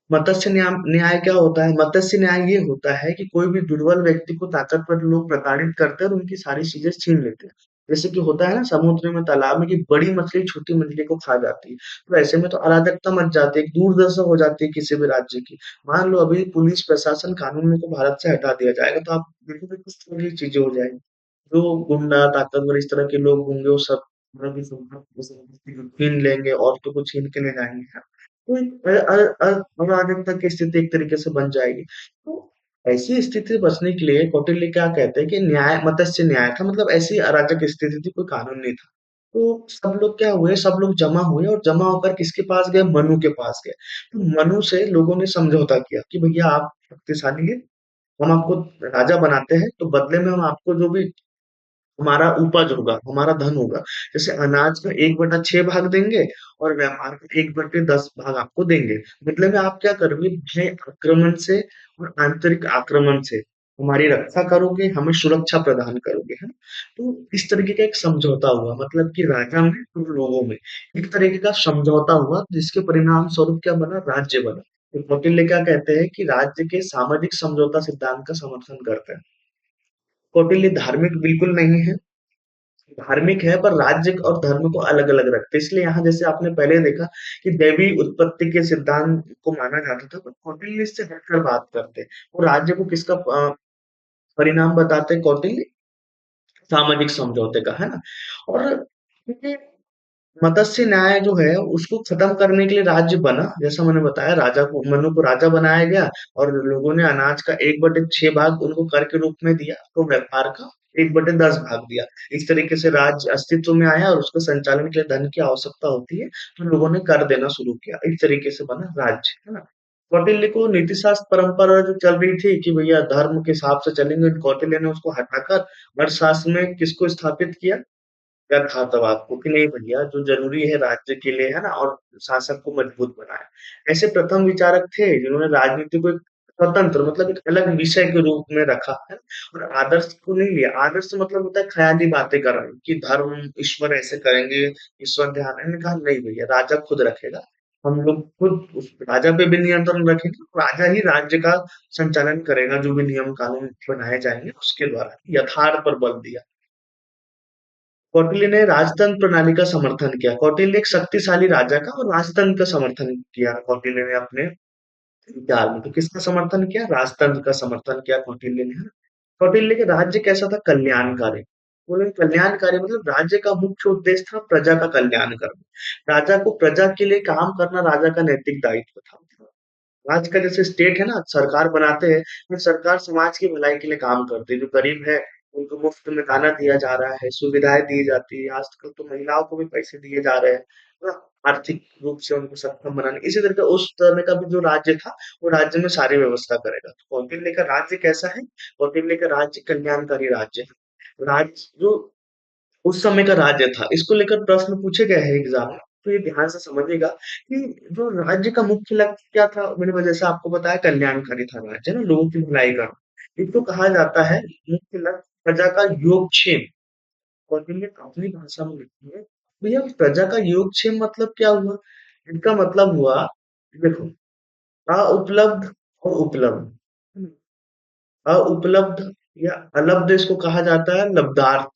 मत्स्य न्याय न्याय क्या होता है? मत्स्य न्याय ये होता है कि कोई भी दुर्बल व्यक्ति को ताकतवर लोग प्रताड़ित करते हैं और उनकी सारी चीजें छीन लेते हैं। जैसे कि होता है ना समुद्र में, तालाब में, कि बड़ी मछली छोटी मछली को खा जाती है। तो ऐसे में तो अराजकता मच जाती है, एक दुर्दशा हो जाती है किसी भी राज्य की। मान लो अभी पुलिस प्रशासन कानून को भारत से हटा दिया जाएगा तो आप देखोगे कुछ तरह की चीजें हो जाएंगी। जो गुंडा ताकतवर इस तरह के लोग होंगे वो सब मतलब कि संपत्ति को छीन लेंगे, औरतों को छीन के ले जाएंगे। तो एक अराजकता की स्थिति एक तरीके से बन जाएगी। तो ऐसी स्थिति से बचने के लिए कौटिल्य क्या कहते हैं कि न्याय मत्स्य न्याय था, मतलब ऐसी अराजक स्थिति थी, कोई कानून नहीं था। तो सब लोग क्या हुए, सब लोग जमा हुए और जमा होकर किसके पास गए? मनु के पास गए। तो मनु से लोगों ने समझौता किया कि भैया आप शक्तिशाली है, हम आपको राजा बनाते हैं, तो बदले में हम आपको जो भी हमारा उपज होगा, हमारा धन होगा, जैसे अनाज का 1/6 भाग देंगे और व्यापार का 1/10 भाग आपको देंगे। बदले में आप क्या करोगे? भय आक्रमण से और आंतरिक आक्रमण से हमारी रक्षा करोगे, हमें सुरक्षा प्रदान करोगे, है ना? तो इस तरीके का एक समझौता हुआ, मतलब कि राजा में और लोगों में एक तरीके का समझौता हुआ, जिसके परिणाम स्वरूप क्या बना? राज्य बना। तो कौटिल्य क्या कहते हैं कि राज्य के सामाजिक समझौता सिद्धांत का समर्थन करते हैं। कौटिल्य धार्मिक बिल्कुल नहीं है, धार्मिक है पर राज्य और धर्म को अलग अलग रखते हैं। इसलिए यहाँ जैसे आपने पहले देखा कि दैवी उत्पत्ति के सिद्धांत को माना जाता था, पर कौटिल्य इससे हटकर बात करते हैं। वो राज्य को किसका परिणाम बताते हैं? कौटिल्य सामाजिक समझौते का, है ना। और क्योंकि मत्स्य न्याय जो है उसको खत्म करने के लिए राज्य बना, जैसा मैंने बताया, राजा को, मनु को राजा बनाया गया और लोगों ने अनाज का 1/6 भाग उनको कर के रूप में दिया, तो व्यापार का 1/10 भाग दिया। इस तरीके से राज्य अस्तित्व में आया और उसके संचालन के लिए धन की आवश्यकता होती है, तो लोगों ने कर देना शुरू किया। इस तरीके से बना राज्य, है ना। कौटिल्य को नीति शास्त्र परंपरा जो चल रही थी कि भैया धर्म के हिसाब से चलेंगे, कौटिल्य ने उसको हटाकर अर्थशास्त्र में किसको स्थापित किया? यथार्थवाद को, कि नहीं भैया जो जरूरी है राज्य के लिए, है ना, और शासक को मजबूत बनाए। ऐसे प्रथम विचारक थे जिन्होंने राजनीति को एक स्वतंत्र, मतलब एक अलग विषय के रूप में रखा है और आदर्श को नहीं लिया। आदर्श मतलब होता है ख्याली बातें कर रहे हैं कि धर्म ईश्वर ऐसे करेंगे, ईश्वर ध्यान, मैंने कहा नहीं भैया, राजा खुद रखेगा। हम लोग खुद उस राजा पे भी नियंत्रण रखेंगे, राजा ही राज्य का संचालन करेगा, जो भी नियम कानून बनाए जाएंगे उसके द्वारा। यथार्थ पर बल दिया। कौटिल्य ने राजतंत्र प्रणाली का समर्थन किया। कौटिल्य एक शक्तिशाली राजा का और राजतंत्र का समर्थन किया कौटिल्य ने अपने विचार में। तो किसका समर्थन किया? राजतंत्र का समर्थन किया कौटिल्य ने। कौटिल्य के राज्य कैसा था? कल्याणकारी। बोले कल्याणकारी मतलब राज्य का मुख्य उद्देश्य था प्रजा का कल्याण करना। राजा को प्रजा के लिए काम करना राजा का नैतिक दायित्व था। आज का जैसे स्टेट है ना, सरकार बनाते हैं, तो सरकार समाज की भलाई के लिए काम करती है। जो गरीब है उनको मुफ्त में खाना दिया जा रहा है, सुविधाएं दी जाती है, आजकल तो महिलाओं को भी पैसे दिए जा रहे हैं ना, आर्थिक रूप से उनको सक्षम बनाने। इसी तरह का उस तरह का भी जो राज्य था, वो राज्य में सारी व्यवस्था करेगा। तो कौटिल्य का राज्य कैसा है? कौटिल्य का राज्य कल्याणकारी राज्य है। राज्य जो उस समय का राज्य था, इसको लेकर प्रश्न पूछे गए हैं एग्जाम में, तो ये ध्यान से समझिएगा कि जो राज्य का मुख्य लक्ष्य क्या था। मैंने वजह से आपको बताया कल्याणकारी था राज्य ना, लोगों की भलाई का। इसको कहा जाता है मुख्य लक्ष्य प्रजा का योगक्षेम। कौटिल्य ने अपनी भाषा में लिखी है। भैया प्रजा का योगक्षेम मतलब क्या हुआ? इनका मतलब हुआ, देखो, अउपलब्ध और उपलब्ध। अउपलब्ध या अलब्ध इसको कहा जाता है लब्धार्थ,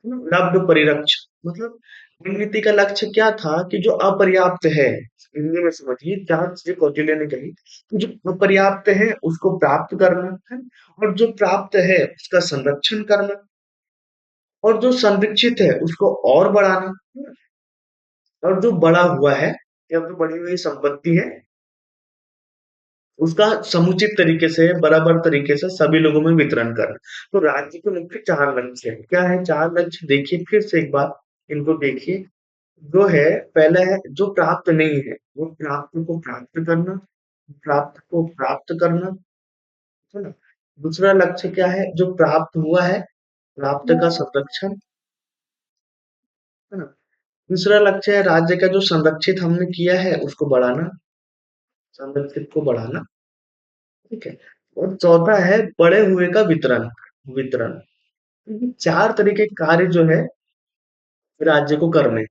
लब्ध परिरक्ष। मतलब नीति का लक्ष्य क्या था कि जो अपर्याप्त है, हिंदी में समझिए, जहां चीजें कौटिल्य ने कही, तो जो अपर्याप्त है उसको प्राप्त करना है, और जो प्राप्त है उसका संरक्षण करना, और जो संरक्षित है उसको और बढ़ाना, और जो बड़ा हुआ है या जो बढ़ी हुई संपत्ति है उसका समुचित तरीके से बराबर तरीके से सभी लोगों में वितरण करना। तो राज्य के मुख्य चार लक्ष्य है। क्या है चार लक्ष्य? देखिए फिर से एक बार इनको देखिए। जो है पहला है जो प्राप्त नहीं है वो प्राप्त को प्राप्त करना, प्राप्त को प्राप्त करना, है ना? दूसरा लक्ष्य क्या है? जो प्राप्त हुआ है प्राप्त का संरक्षण, है ना? तीसरा लक्ष्य है राज्य का जो संरक्षित हमने किया है उसको बढ़ाना, संरक्षित को बढ़ाना, ठीक है। और चौथा है बड़े हुए का वितरण, वितरण। ये चार तरीके के कार्य जो है राज्य को करने।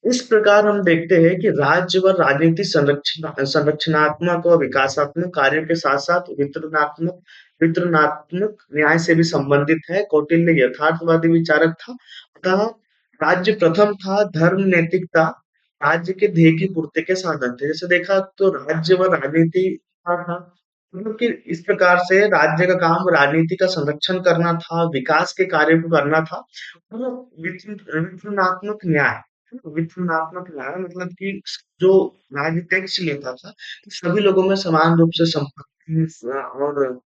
इस प्रकार हम देखते हैं कि राज्य व राजनीति संरचनात्मक व विकासात्मक कार्यों के साथ साथ वितरणात्मक न्याय से भी संबंधित है। कौटिल्य यथार्थवादी विचारक था, अतः राज्य प्रथम था, धर्म नैतिकता राज्य के ध्येय की पूर्ति के साधन थे। जैसे देखा तो राज्य व राजनीति था, मतलब कि इस प्रकार से राज्य का काम राजनीति का संरक्षण करना था, विकास के कार्य को करना था, और वितरणात्मक न्याय, वितरणात्मक न्याय मतलब कि जो राज्य टैक्स लेता था तो सभी लोगों में समान रूप से संपत्ति और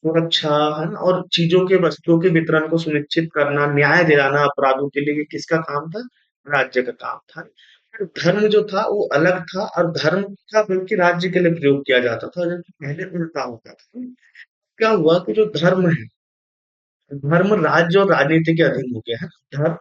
सुरक्षा, है ना, और चीजों के वस्तुओं के वितरण को सुनिश्चित करना, न्याय दिलाना अपराधों के लिए, ये किसका काम था? राज्य का काम था। फिर धर्म जो था वो अलग था, और धर्म का बल्कि राज्य के लिए प्रयोग किया जाता था, जबकि पहले उल्टा होता था। क्या हुआ कि जो धर्म है, धर्म राज्य और राजनीति के अधीन हो गया है। धर्म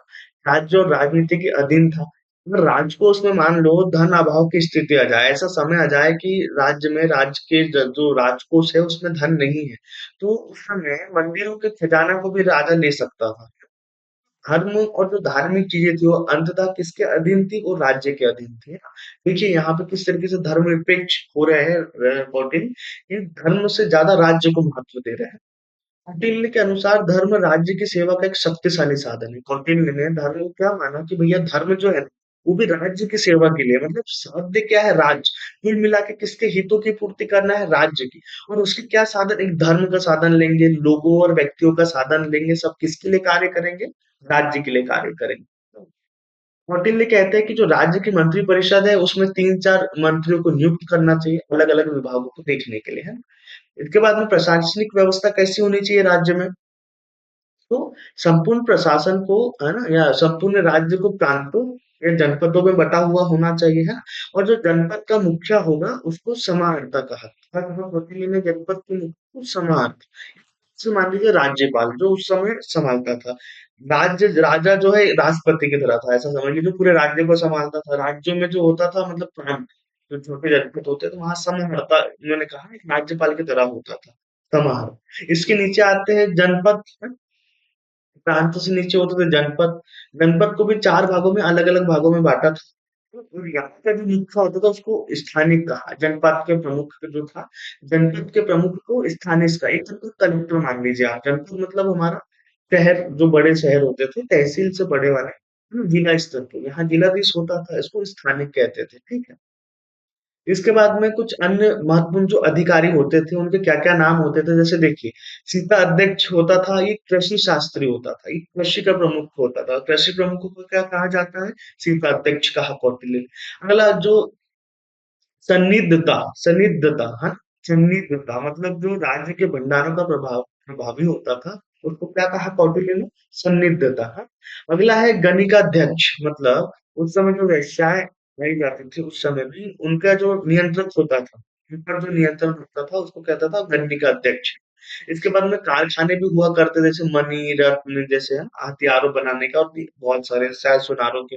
राज्य और राजनीति के अधीन था। अगर राज्य को उसमें मान लो धन अभाव की स्थिति आ जाए, ऐसा समय आ जाए कि राज्य में राज्य के जो राजकोष है उसमें धन नहीं है, तो उस समय मंदिरों के खजाना को भी राजा ले सकता था। धर्म और जो धार्मिक चीजें थी वो अंततः किसके अधीन थी? वो राज्य के अधीन थी, है ना? देखिए यहाँ पे किस तरीके से धर्मनिरपेक्ष हो रहे हैं कौटिल्य, ये धर्म से ज्यादा राज्य को महत्व दे रहे हैं। कौटिल्य के अनुसार धर्म राज्य की सेवा का एक शक्तिशाली साधन है। कौटिल्य ने धर्म को क्या माना कि भैया धर्म जो है ना, वो भी राज्य की सेवा के लिए, मतलब साध्य क्या है? राज्य। कुल मिला के किसके हितों की पूर्ति करना है? राज्य की। और उसके क्या साधन? एक धर्म का साधन लेंगे, लोगों और व्यक्तियों का साधन लेंगे, सब किसके लिए कार्य करेंगे? राज्य के लिए कार्य करेंगे। कौटिल्य कहते हैं कि जो राज्य की मंत्री परिषद है उसमें तीन चार मंत्रियों को नियुक्त करना चाहिए अलग अलग विभागों को देखने के लिए, है। इसके बाद में प्रशासनिक व्यवस्था कैसी होनी चाहिए राज्य में? तो संपूर्ण प्रशासन को, है ना, या संपूर्ण राज्य को प्रांतों या जनपदों में बटा हुआ होना चाहिए, है। और जो जनपद का मुखिया होगा उसको समाहर्ता कहा। कौटिल्य ने जनपद के मुखिया को समाहर्ता से, मान लीजिए राज्यपाल जो उस समय संभालता था। राज्य राजा जो है राष्ट्रपति की तरह था, ऐसा समझ लीजिए, जो पूरे राज्य को संभालता था। राज्यों में जो होता था मतलब प्रांत, जो छोटे जनपद होते थे वहां समाहर्ता, इन्होंने कहा एक राज्यपाल की तरह होता था समाहर्ता। इसके नीचे आते हैं जनपद, प्रांत से नीचे होते थे जनपद। जनपद को भी चार भागों में, अलग अलग भागों में बांटा था। और यहाँ का जो मुखिया होता था उसको स्थानिक कहा। जनपद के प्रमुख जो था, जनपद के प्रमुख को स्थानीय का, एक तरह का कलेक्टर मान लीजिए आप। जनपद मतलब हमारा शहर, जो बड़े शहर होते थे तहसील से बड़े वाले, जिला स्तर के, यहाँ जिलाधीश होता था, इसको स्थानिक कहते थे, ठीक है। इसके बाद में कुछ अन्य महत्वपूर्ण जो अधिकारी होते थे उनके क्या क्या नाम होते थे, जैसे देखिए सीता अध्यक्ष होता था, ये कृषि शास्त्री होता था, ये कृषि का प्रमुख होता था। कृषि प्रमुख को क्या कहा जाता है? सीता अध्यक्ष कहा कौटिल्य ने। अगला जो सन्निधता, सन्निधता, हाँ, सन्निधता मतलब जो राज्य के भंडारों का प्रभावी होता था, उसको क्या कहा कौटिल्य ने? सन्निधता, हाँ। अगला है गणिकाध्यक्ष, मतलब उस समय जो व्यवसाय नहीं जाती थी उस समय भी उनका जो नियंत्रक होता था, उन पर जो नियंत्रण होता था उसको कहता था गणिकाध्यक्ष। इसके बाद में कारखाने भी हुआ करते थे, जैसे मणि रत्न जैसे, है, हथियारों बनाने का, और भी बहुत सारे शायद सुनारों के।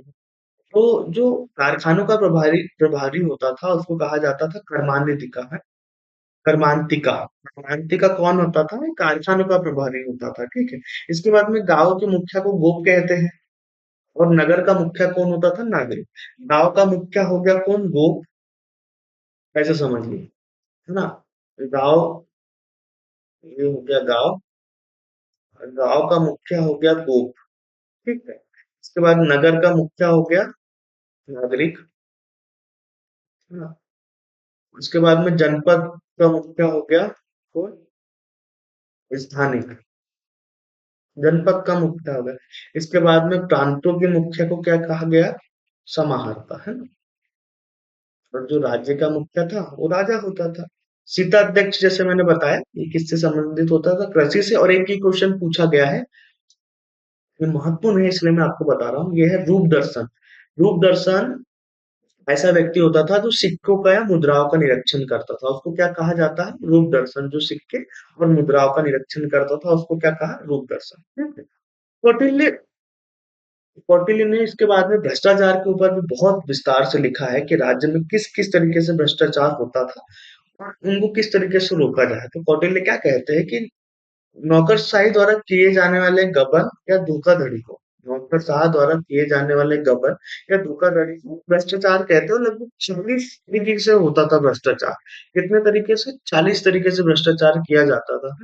तो जो कारखानों का प्रभारी प्रभारी होता था उसको कहा जाता था कर्मान्यतिका, है। कर्मांतिका, कर्मांतिका कौन होता था? ये कारखानों का प्रभारी होता था, ठीक है। इसके बाद में गांव के मुखिया को गोप कहते हैं, और नगर का मुखिया कौन होता था? नागरिक। गांव का मुखिया हो गया कौन? गोप, ऐसे समझ लीजिए, है ना। गांव, ये हो गया गांव, गांव का मुखिया हो गया गोप, ठीक है। इसके बाद नगर का मुखिया हो गया नागरिक, है ना। उसके बाद में जनपद का मुखिया हो गया कौन? स्थानिक, जनपद का मुखिया हो गया। इसके बाद में प्रांतों के मुखिया को क्या कहा गया? समाहर्ता, है ना। और जो राज्य का मुखिया था वो राजा होता था। सीता अध्यक्ष जैसे मैंने बताया ये किससे संबंधित होता था, कृषि से। और एक ही क्वेश्चन पूछा गया है, ये महत्वपूर्ण है इसलिए मैं आपको बता रहा हूँ, ये है रूप दर्शन। रूप दर्शन ऐसा व्यक्ति होता था जो सिक्कों का या मुद्राओं का निरीक्षण करता था, उसको क्या कहा जाता है, रूप दर्शन। जो सिक्के और मुद्राओं का निरीक्षण करता था उसको क्या कहा, रूप दर्शन। ठीक है? कौटिल्य कौटिल्य ने इसके बाद में भ्रष्टाचार के ऊपर भी बहुत विस्तार से लिखा है कि राज्य में किस किस तरीके से भ्रष्टाचार होता था और उनको किस तरीके से रोका जाए। तो कौटिल्य क्या कहते हैं कि नौकरशाही द्वारा किए जाने वाले गबन या धोखाधड़ी को, नौकरशाह द्वारा किए जाने वाले गबन या धोखाधड़ी को भ्रष्टाचार कहते हैं। लगभग 40 तरीके से होता था भ्रष्टाचार। कितने तरीके से, 40 तरीके से भ्रष्टाचार किया जाता था।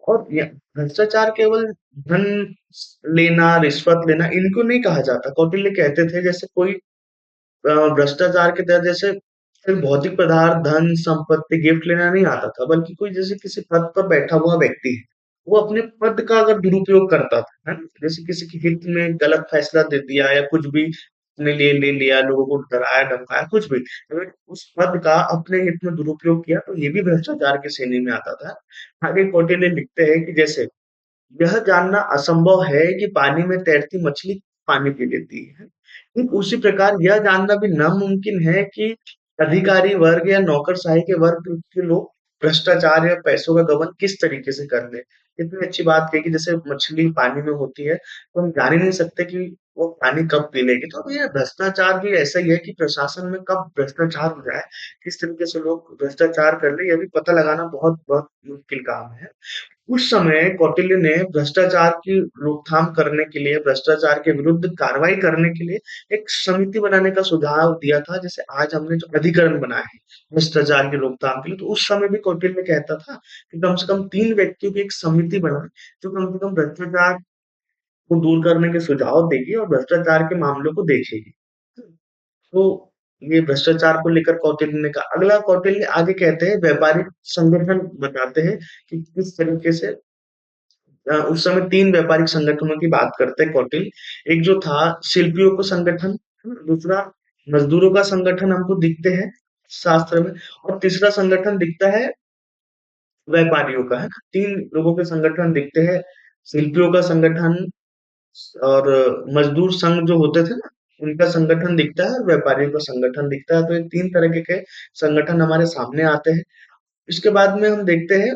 और भ्रष्टाचार केवल धन लेना, रिश्वत लेना, इनको नहीं कहा जाता। कौटिल्य कहते थे जैसे कोई भ्रष्टाचार के तहत जैसे सिर्फ भौतिक पदार्थ, धन, संपत्ति, गिफ्ट लेना नहीं आता था, बल्कि कोई जैसे किसी पद पर बैठा हुआ व्यक्ति है, वो अपने पद का अगर दुरुपयोग करता था, है ना? जैसे किसी के हित में गलत फैसला दे दिया या कुछ भी अपने लिए ले लिया, लोगों को डराया धमकाया, कुछ भी, अगर उस पद का अपने हित में दुरुपयोग किया तो ये भी भ्रष्टाचार की श्रेणी में आता था। आगे कौटिल्य लिखते हैं कि जैसे यह जानना असंभव है कि पानी में तैरती मछली पानी पी लेती है। ठीक उसी प्रकार यह जानना भी नामुमकिन है कि अधिकारी वर्ग या नौकरशाही के वर्ग के लोग भ्रष्टाचार या पैसों का गबन किस तरीके से कर ले। इतनी अच्छी बात कही कि जैसे मछली पानी में होती है तो हम जान ही नहीं सकते कि वो पानी कब पी लेगी। तो अब ये भ्रष्टाचार भी ऐसा ही है कि प्रशासन में कब भ्रष्टाचार हो जाए, किस तरीके से लोग भ्रष्टाचार कर ले, यह भी पता लगाना बहुत बहुत मुश्किल काम है। उस समय कौटिल्य ने भ्रष्टाचार की रोकथाम करने के लिए, भ्रष्टाचार के विरुद्ध कार्रवाई करने के लिए एक समिति बनाने का सुझाव दिया था। जैसे आज हमने जो अधिकरण बनाए हैं भ्रष्टाचार की रोकथाम के लिए, तो उस समय भी कौटिल्य कहता था कि कम से कम 3 व्यक्तियों की एक समिति बनाए जो कम से कम भ्रष्टाचार को दूर करने के सुझाव देगी और भ्रष्टाचार के मामलों को देखेगी। तो ये भ्रष्टाचार को लेकर कौटिल्य ने कहा। अगला कौटिल्य आगे कहते हैं, व्यापारिक संगठन बताते हैं कि किस तरीके से उस समय 3 व्यापारिक संगठनों की बात करते हैं कौटिल्य। एक जो था शिल्पियों का संगठन, दूसरा मजदूरों का संगठन हमको दिखते हैं शास्त्र में, और तीसरा संगठन दिखता है व्यापारियों का, है ना? 3 लोगों के संगठन दिखते हैं, शिल्पियों का संगठन और मजदूर संघ जो होते थे ना, उनका संगठन दिखता है और व्यापारियों का संगठन दिखता है। तो ये 3 तरह के संगठन हमारे सामने आते हैं। इसके बाद में हम देखते हैं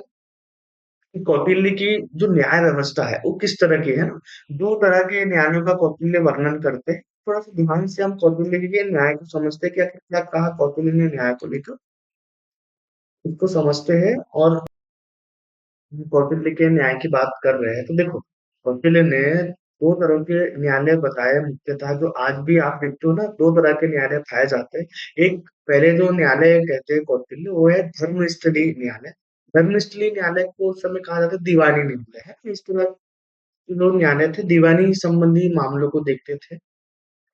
कौटिल्य की जो न्याय व्यवस्था है वो किस तरह की है ना। 2 तरह के न्यायों का कौटिल्य वर्णन करते हैं। थोड़ा सा ध्यान से हम कौटिल्य के न्याय को समझते हैं, क्या क्या कहा कौटिल्य ने न्याय को लेकर, इसको समझते हैं। और हम कौटिल्य के न्याय की बात कर रहे हैं तो देखो, कौटिल्य ने 2 तरह के न्यायालय बताए मुख्यतः, जो आज भी आप देखते हो ना, 2 तरह के न्यायालय पाए जाते हैं। एक पहले जो न्यायालय कहते हैं कौटिल्य, वो है धर्मस्थली न्यायालय। धर्मस्थली न्यायालय को उस समय कहा जाता है दीवानी न्यायालय, है। इस तरह जो न्यायालय थे दीवानी संबंधी मामलों को देखते थे।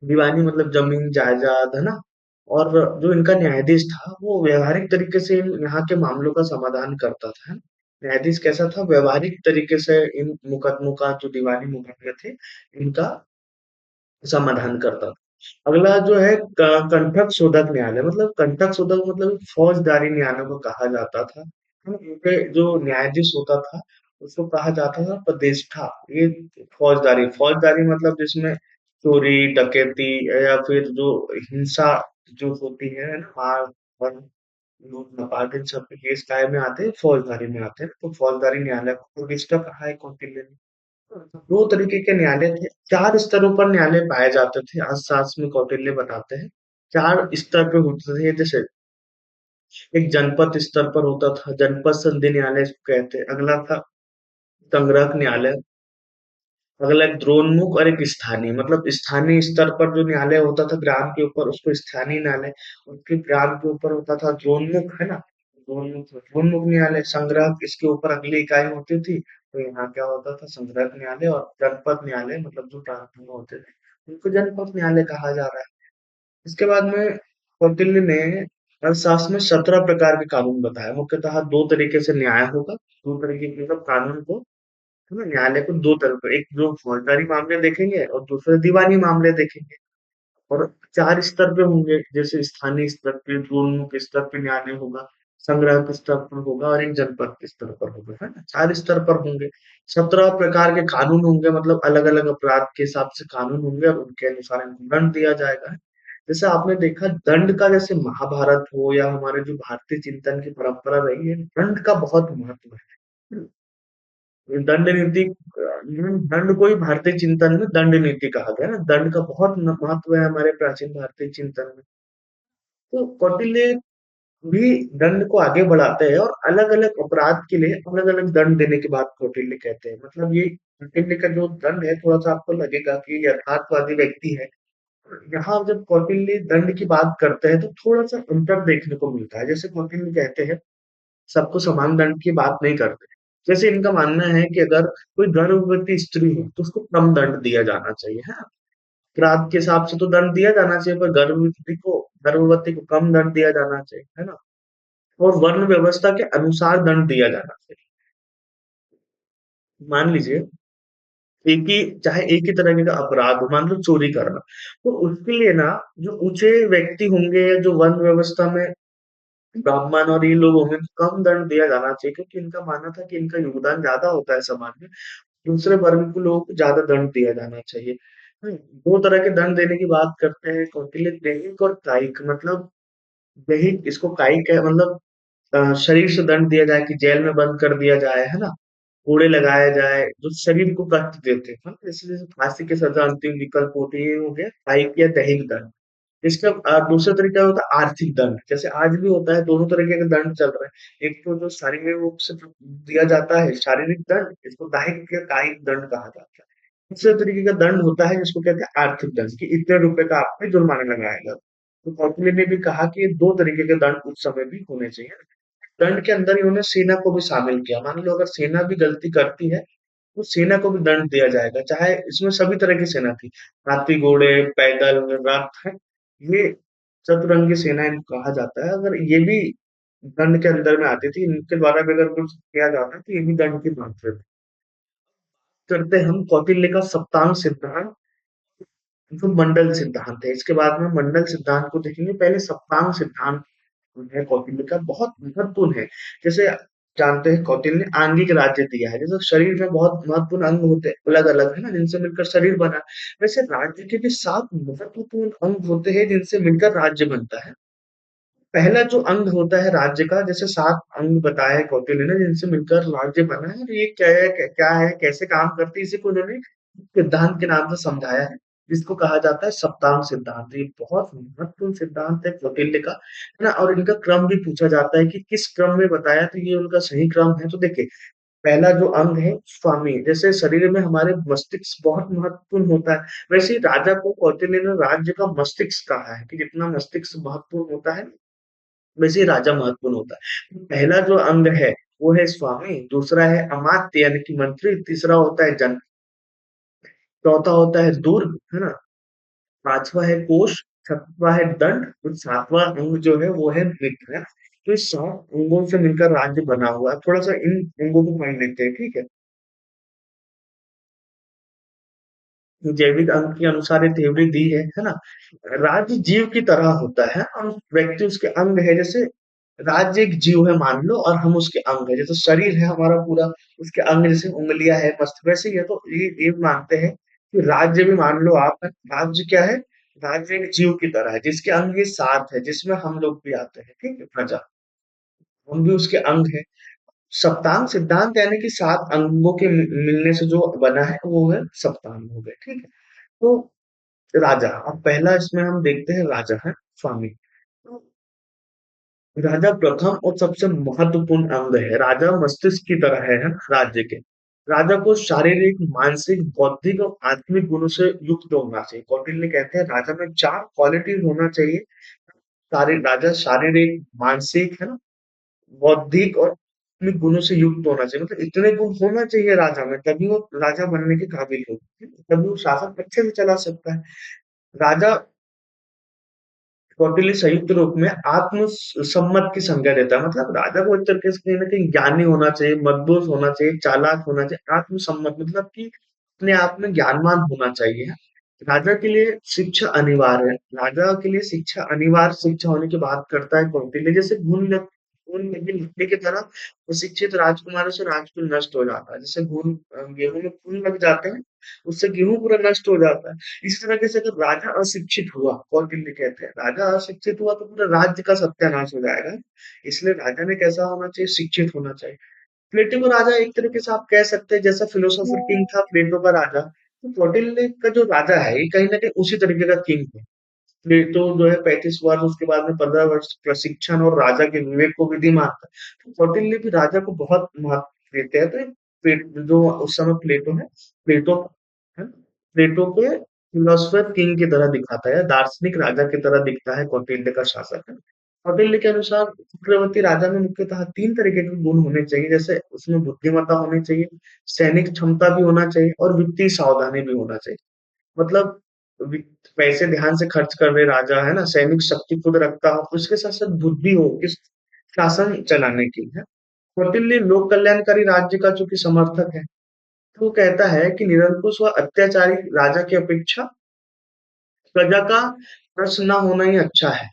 दीवानी मतलब जमीन जायदाद, है ना? और जो इनका न्यायाधीश था वो व्यवहारिक तरीके से यहाँ के मामलों का समाधान करता था, है ना? न्यायाधीश कैसा था, व्यवहारिक तरीके से इन मुकदमों का, जो दीवानी मुकदमे थे, इनका समाधान करता था। अगला जो है कंटक शोधक न्यायालय, मतलब कंटक शोधक मतलब फौजदारी न्यायालयों को कहा जाता था, है ना? इनके जो न्यायाधीश होता था उसको कहा जाता था प्रतिष्ठा। ये फौजदारी, फौजदारी मतलब जिसमें चोरी, डकैती या फिर जो हिंसा जो होती है ना, मार और लूट लपाट, इन सब के केस काय में आते हैं, फौजदारी में आते हैं। तो फौजदारी न्यायालय को प्रतिष्ठा कहा है कौटिल्य ने। 2 तरीके के न्यायालय थे, 4 स्तरों पर न्यायालय पाए जाते थे। अर्थशास्त्र में कौटिल्य बताते हैं 4 स्तर पे होते थे। जैसे एक जनपद स्तर पर होता था, जनपद संधि न्यायालय इसको कहते हैं। अगला था संग्रह न्यायालय, अगला एक द्रोणमुख और एक स्थानीय, मतलब स्थानीय स्तर पर जो न्यायालय होता था ग्राम के ऊपर उसको स्थानीय न्यायालय, उसके ग्राम के ऊपर होता था द्रोणमुख, है ना? द्रोणमुख न्यायालय। संग्रह इसके ऊपर अगली इकाई होती थी, तो यहाँ क्या होता था, संग्रह न्यायालय। और जनपद न्यायालय मतलब जो प्रांत में होते थे उनको जनपद न्यायालय कहा जा रहा है। इसके बाद में कौटिल्य ने अर्थशास्त्र में 17 प्रकार के कानून बताए। मुख्यतः 2 तरीके से न्याय होगा, 2 तरीके के, मतलब कानून को, है ना, न्यायालय को 2 तरह का, एक जो फौजदारी मामले देखेंगे और दूसरे दीवानी मामले देखेंगे। और 4 स्तर पे होंगे, जैसे स्थानीय स्तर पे, जोन के स्तर पे न्यायालय होगा, संग्रह के स्तर पर होगा और एक जनपद के स्तर पर होगा, है ना? 4 स्तर पर होंगे। 17 प्रकार के कानून होंगे, मतलब अलग-अलग अपराध के हिसाब से कानून होंगे और उनके अनुसार इनको दंड दिया जाएगा। जैसे आपने देखा दंड का, जैसे महाभारत हो या हमारे जो भारतीय चिंतन की परंपरा रही है, दंड का बहुत महत्व है। दंड नीति दंड को ही भारतीय चिंतन में दंड नीति कहा गया ना। दंड का बहुत महत्व है हमारे प्राचीन भारतीय चिंतन में। तो कौटिल्य भी दंड को आगे बढ़ाते हैं और अलग अलग अपराध के लिए अलग अलग दंड देने की बात कौटिल्य कहते हैं। मतलब ये कौटिल्य का जो दंड है, थोड़ा सा आपको लगेगा कि ये यथार्थवादी व्यक्ति है। यहाँ जब कौटिल्य दंड की बात करते हैं तो थोड़ा सा अंतर देखने को मिलता है। जैसे कौटिल्य कहते हैं सबको समान दंड की बात नहीं करते। जैसे इनका मानना है कि अगर कोई गर्भवती स्त्री है तो उसको कम दंड दिया जाना चाहिए, है ना? अपराध के हिसाब से तो दंड दिया जाना चाहिए, पर गर्भवती को कम दंड दिया जाना चाहिए, है ना? और वर्ण व्यवस्था के अनुसार दंड दिया जाना चाहिए। मान लीजिए चाहे एक ही तरह का अपराध हो, मान लो चोरी करना, तो उसके लिए ना जो ऊंचे व्यक्ति होंगे या जो वर्ण व्यवस्था में ब्राह्मण और ये लोग होंगे, तो कम दंड दिया जाना चाहिए, क्योंकि इनका मानना था कि इनका योगदान ज्यादा होता है समाज में। दूसरे वर्ग के लोगों को ज्यादा दंड दिया जाना चाहिए। दो तरह के दंड देने की बात करते हैं कौटिल्य, दैहिक और कायिक। मतलब दैहिक, इसको कायिक है, मतलब शरीर से दंड दिया जाए कि जेल में बंद कर दिया जाए, है ना? कोड़े लगाया जाए जो शरीर को कष्ट देते हैं, जैसे जैसे फांसी की सजा अंतिम विकल्प होती है, ये हो गया कायिक या दैहिक दंड। इसका दूसरा तरीका होता है आर्थिक दंड, जैसे आज भी होता है, दोनों तरीके के दंड चल रहे हैं। एक तो जो शारीरिक रूप से जो दिया जाता है शारीरिक दंड, इसको दैहिक या कायिक दंड कहा जाता है। दूसरे तरीके का दंड होता है जिसको कहते हैं आर्थिक दंड, कि इतने रुपए का आप पे जुर्माना लगाएगा। तो कौटिल्य ने भी कहा कि ये दो तरीके के दंड उस समय भी होने चाहिए। दंड के अंदर इन्होंने सेना को भी शामिल किया। मान लो अगर सेना भी गलती करती है तो सेना को भी दंड दिया जाएगा, चाहे इसमें सभी तरह की सेना थी, हाथी घोड़े पैदल रथ है, ये चतुरंगी सेना इनको कहा जाता है। अगर ये भी दंड के अंदर में आती थी, इनके द्वारा भी अगर कुछ किया जाता है तो ये भी दंड की बात करते हैं। हम कौटिल्य का सप्तांग सिद्धांत, जो मंडल सिद्धांत है, इसके बाद में मंडल सिद्धांत को देखेंगे। पहले सप्तांग सिद्धांत है कौटिल्य का, बहुत महत्वपूर्ण है। जैसे जानते हैं कौटिल्य ने आंगिक राज्य दिया है। जैसे शरीर में बहुत महत्वपूर्ण अंग होते हैं अलग अलग, है ना, जिनसे मिलकर शरीर बना। वैसे राज्य के भी 7 महत्वपूर्ण अंग होते हैं जिनसे मिलकर राज्य बनता है। पहला जो अंग होता है राज्य का, जैसे 7 अंग बताए हैं कौटिल्य ने जिनसे मिलकर राज्य बना है, और ये क्या है, कैसे काम करती है, इसी को उन्होंने सिद्धांत के नाम से समझाया है, जिसको कहा जाता है सप्तांग सिद्धांत। ये बहुत महत्वपूर्ण सिद्धांत है कौटिल्य का, है ना? और इनका क्रम भी पूछा जाता है कि किस क्रम में बताया, तो ये उनका सही क्रम है। तो देखिए, पहला जो अंग है स्वामी, जैसे शरीर में हमारे मस्तिष्क बहुत महत्वपूर्ण होता है, वैसे ही राजा को कौटिल्य ने राज्य का मस्तिष्क कहा है, कि जितना मस्तिष्क महत्वपूर्ण होता है वैसे ही राजा महत्वपूर्ण होता है। तो पहला जो अंग है वो है स्वामी, दूसरा है अमात्य यानी कि मंत्री, तीसरा होता है जन, चौथा होता है दुर्ग, है ना? पांचवा है कोष, छठवां है दंड और सातवां अंग जो है वो है मित्र, है। तो इस 7 अंगों से मिलकर राज्य बना हुआ है। थोड़ा सा इन अंगों को पढ़ लेते हैं, ठीक है? जैविक अंग के अनुसार ये थ्योरी दी है ना? राज्य जीव की तरह होता है और व्यक्ति उसके अंग है। जैसे राज्य एक जीव है मान लो, और हम उसके अंग है, जैसे शरीर है हमारा पूरा, उसके अंग जैसे उंगलियां है, मस्त वैसे ही है। तो ये मानते हैं कि राज्य भी, मान लो आप, राज्य क्या है? राज्य एक जीव की तरह है जिसके अंग ये 7 है, जिसमें हम लोग भी आते हैं, ठीक है, प्रजा, हम भी उसके अंग है। सप्तांग सिद्धांत यानी कि 7 अंगों के मिलने से जो बना है वो है सप्तांग हो गए, ठीक है? तो राजा, अब पहला इसमें हम देखते हैं राजा है स्वामी। तो राजा प्रथम और सबसे महत्वपूर्ण अंग है। राजा मस्तिष्क की तरह है ना, राज्य के। राजा को शारीरिक, मानसिक, बौद्धिक और आत्मिक गुणों से युक्त होना चाहिए। कौटिल्य कहते हैं राजा में 4 क्वालिटीज होना चाहिए। सारे राजा शारीरिक, मानसिक, है ना, बौद्धिक और आत्मिक गुणों से युक्त होना चाहिए। मतलब इतने गुण होना चाहिए राजा में, तभी वो राजा बनने के काबिल होगा, तभी वो शासन अच्छे से चला सकता है। राजा कौटिल्य संयुक्त रूप में आत्म सम्मत की संज्ञा देता है। मतलब राजा को एक तरीके से कहीं ना कहीं ज्ञानी होना चाहिए, मजबूत होना चाहिए, चालाक होना चाहिए। आत्मसम्मत मतलब कि अपने आप में ज्ञानवान होना चाहिए, राजा के लिए शिक्षा अनिवार्य है। राजा के लिए शिक्षा अनिवार्य शिक्षा होने की बात करता है कौटिल्य। जैसे घुन लगी लकड़ी की तरह प्रशिक्षित राजकुमारों से राजकुल नष्ट हो जाता है। जैसे गेहूं में घुन लग जाते हैं, उससे गेहूं पूरा नष्ट हो जाता है। इसी तरीके से अगर राजा अशिक्षित हुआ, कौटिल्य कहते हैं, राजा अशिक्षित हुआ तो पूरे राज्य का सत्यानाश हो जाएगा। इसलिए राजा ने कैसा होना चाहिए? शिक्षित होना चाहिए। प्लेटो का राजा एक तरीके से आप कह सकते हैं, जैसा फिलोसोफर किंग था प्लेटो का राजा, तो कौटिल्य का जो राजा है ये कहीं ना कहीं उसी तरीके का किंग है। प्लेटो जो है 35 वर्ष, उसके बाद में 15 वर्ष प्रशिक्षण और राजा के विवेक को विधि मानता है। तो कौटिल्य भी राजा को बहुत महत्व देते हैं। तो जो उस समय प्लेटो है, प्लेटो है, प्लेटो के फिलोसफर किंग की तरह दिखाता है, दार्शनिक राजा की तरह दिखता है कौटिल्य का शासक है। कौटिल्य के अनुसार चक्रवर्ती राजा में मुख्यतः तीन तरीके के गुण होने चाहिए। जैसे उसमें बुद्धिमत्ता होनी चाहिए, सैनिक क्षमता भी होना चाहिए और वित्तीय सावधानी भी होना चाहिए। मतलब पैसे ध्यान से खर्च कर रहे राजा है ना, सैनिक शक्ति खुद रखता हो, उसके साथ साथ बुद्धि हो किस शासन चलाने की है। कौटिल्य लोक कल्याणकारी राज्य का चूंकि समर्थक है, तो वो कहता है कि निरंकुश व अत्याचारी राजा की अपेक्षा प्रजा का प्रश्न न होना ही अच्छा है।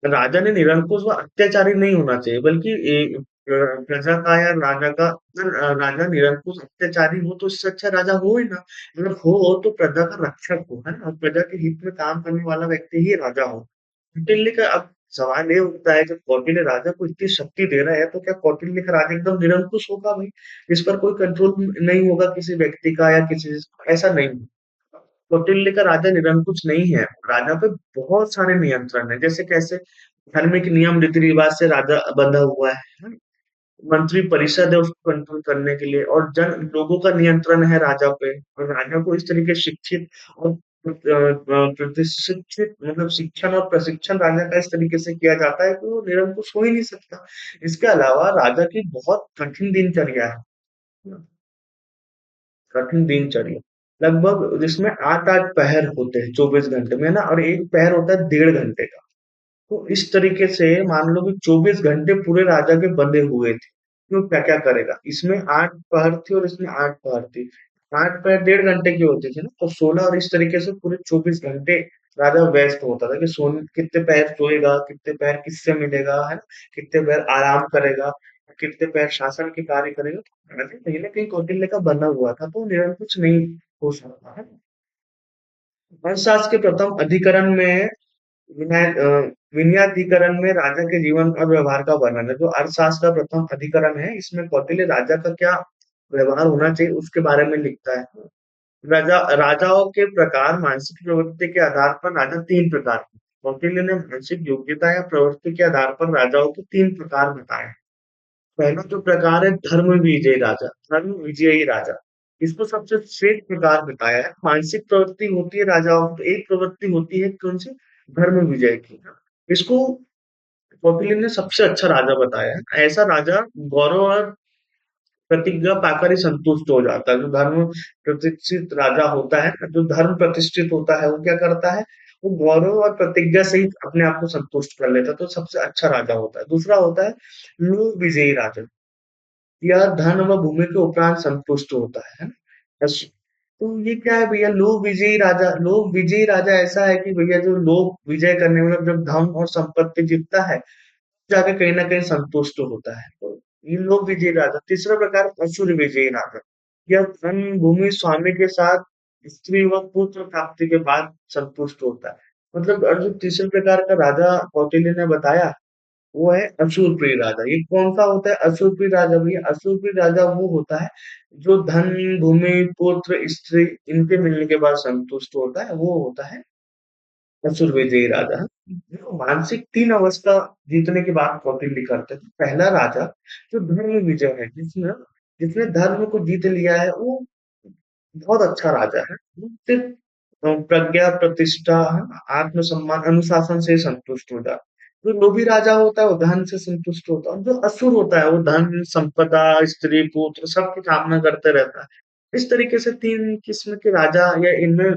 राजा ने निरंकुश व अत्याचारी नहीं होना चाहिए, बल्कि प्रजा का या राजा का, अगर राजा निरंकुश अत्याचारी हो तो इससे अच्छा राजा हो ही ना। अगर हो तो प्रजा का रक्षक हो, है ना, और प्रजा के हित में काम करने वाला व्यक्ति ही राजा हो। कौटिल्य का अब सवाल ये उठता है, जब कौटिल्य राजा को इतनी शक्ति दे रहा है तो क्या कौटिल्य का राजा एकदम निरंकुश होगा भाई? इस पर कोई कंट्रोल नहीं होगा किसी व्यक्ति का या किसी, ऐसा नहीं। कौटिल्य का राजा निरंकुश नहीं है, राजा पे बहुत सारे नियंत्रण है। जैसे कैसे? धार्मिक नियम रीति रिवाज से राजा बंधा हुआ है। मंत्री परिषद है उसको कंट्रोल करने के लिए, और जन लोगों का नियंत्रण है राजा पे। और राजा को इस तरीके शिक्षित और प्रतिशिक्षित, मतलब शिक्षण और प्रशिक्षण राजा का इस तरीके से किया जाता है कि वो निरंकुश हो ही नहीं सकता। इसके अलावा राजा की बहुत कठिन दिनचर्या है, कठिन दिनचर्या, लगभग जिसमें 8-8 पहर होते हैं 24 घंटे में ना, और एक पहर होता है 1.5 घंटे का। तो इस तरीके से मान लो कि 24 घंटे पूरे राजा के बंधे हुए थे। तो क्या क्या करेगा? इसमें 8 पहर थी और इसमें 8 पहर थी। 8 पहर 1.5 घंटे की होती थी ना, तो 16, और इस तरीके से पूरे 24 घंटे राजा व्यस्त होता था कि सोन कितने पहर सोएगा, कितने पहर किससे मिलेगा, है ना, कितने पहर आराम करेगा, कितने पहर शासन के कार्य करेगा। तो राजा कहीं ना कहीं कौटिल्य का बना हुआ था, तो निरंकुश नहीं हो सकता है। अर्थशास्त्र के प्रथम अधिकरण में विनयाधिकरण में राजा के जीवन और व्यवहार का वर्णन है। जो अर्थशास्त्र का प्रथम अधिकरण है, इसमें कौटिल्य राजा का क्या व्यवहार होना चाहिए उसके बारे में लिखता है। राजाओं के प्रकार, मानसिक प्रवृत्ति के आधार पर राजा तीन प्रकार के। कौटिल्य ने मानसिक योग्यता या प्रवृत्ति के आधार पर राजाओं के तीन प्रकार बताए। पहला जो प्रकार है धर्म विजयी राजा, धर्म विजयी राजा, इसको सबसे श्रेष्ठ प्रकार बताया है। मानसिक प्रवृत्ति होती है राजाओं की, तो एक प्रवृत्ति होती है कौन सी? धर्म विजय की। इसको कौटिल्य ने सबसे अच्छा राजा बताया है। ऐसा राजा गौरव और प्रतिज्ञा पाकर ही संतुष्ट हो जाता है। जो धर्म प्रतिष्ठित राजा होता है, जो धर्म प्रतिष्ठित होता है, वो क्या करता है? वो गौरव और प्रतिज्ञा से ही अपने आप को संतुष्ट कर लेता है, तो सबसे अच्छा राजा होता है। दूसरा होता है लोक विजयी राजा, या धन व भूमि के उपरांत संतुष्ट होता है ना? तो ये क्या है भैया? लोक विजयी राजा, लोक विजयी राजा ऐसा है कि भैया जो लोक विजय करने, मतलब जब धन और संपत्ति जीतता है, जाके कहीं ना कहीं संतुष्ट होता है। तो ये लोक विजयी राजा। तीसरा प्रकार असुर विजयी राजा, यह धन भूमि स्वामी के साथ स्त्री व पुत्र प्राप्ति के बाद संतुष्ट होता है। मतलब और जो तीसरे प्रकार का राजा कौटिल्य ने बताया, वो है अशूरप्रिय राजा। ये कौन सा होता है अशूरप्रिय राजा? भैया अशूरप्रिय राजा वो होता है जो धन भूमि पुत्र स्त्री इनके मिलने के बाद संतुष्ट होता है, वो होता है अशुरविजयी राजा। देखो, मानसिक तीन अवस्था जीतने की बात कौटिल्य करते हैं। पहला राजा जो धर्म विजय है, जिसने जिसने धर्म को जीत लिया है, वो बहुत अच्छा राजा है। वो सिर्फ प्रज्ञा प्रतिष्ठा, आत्मसम्मान अनुशासन से संतुष्ट हो जाता है। जो लोभी राजा होता है वो धन से संतुष्ट होता है, और जो असुर होता है वो धन संपदा स्त्री पुत्र सबकी कामना करते रहता है। इस तरीके से तीन किस्म के राजा, या इनमें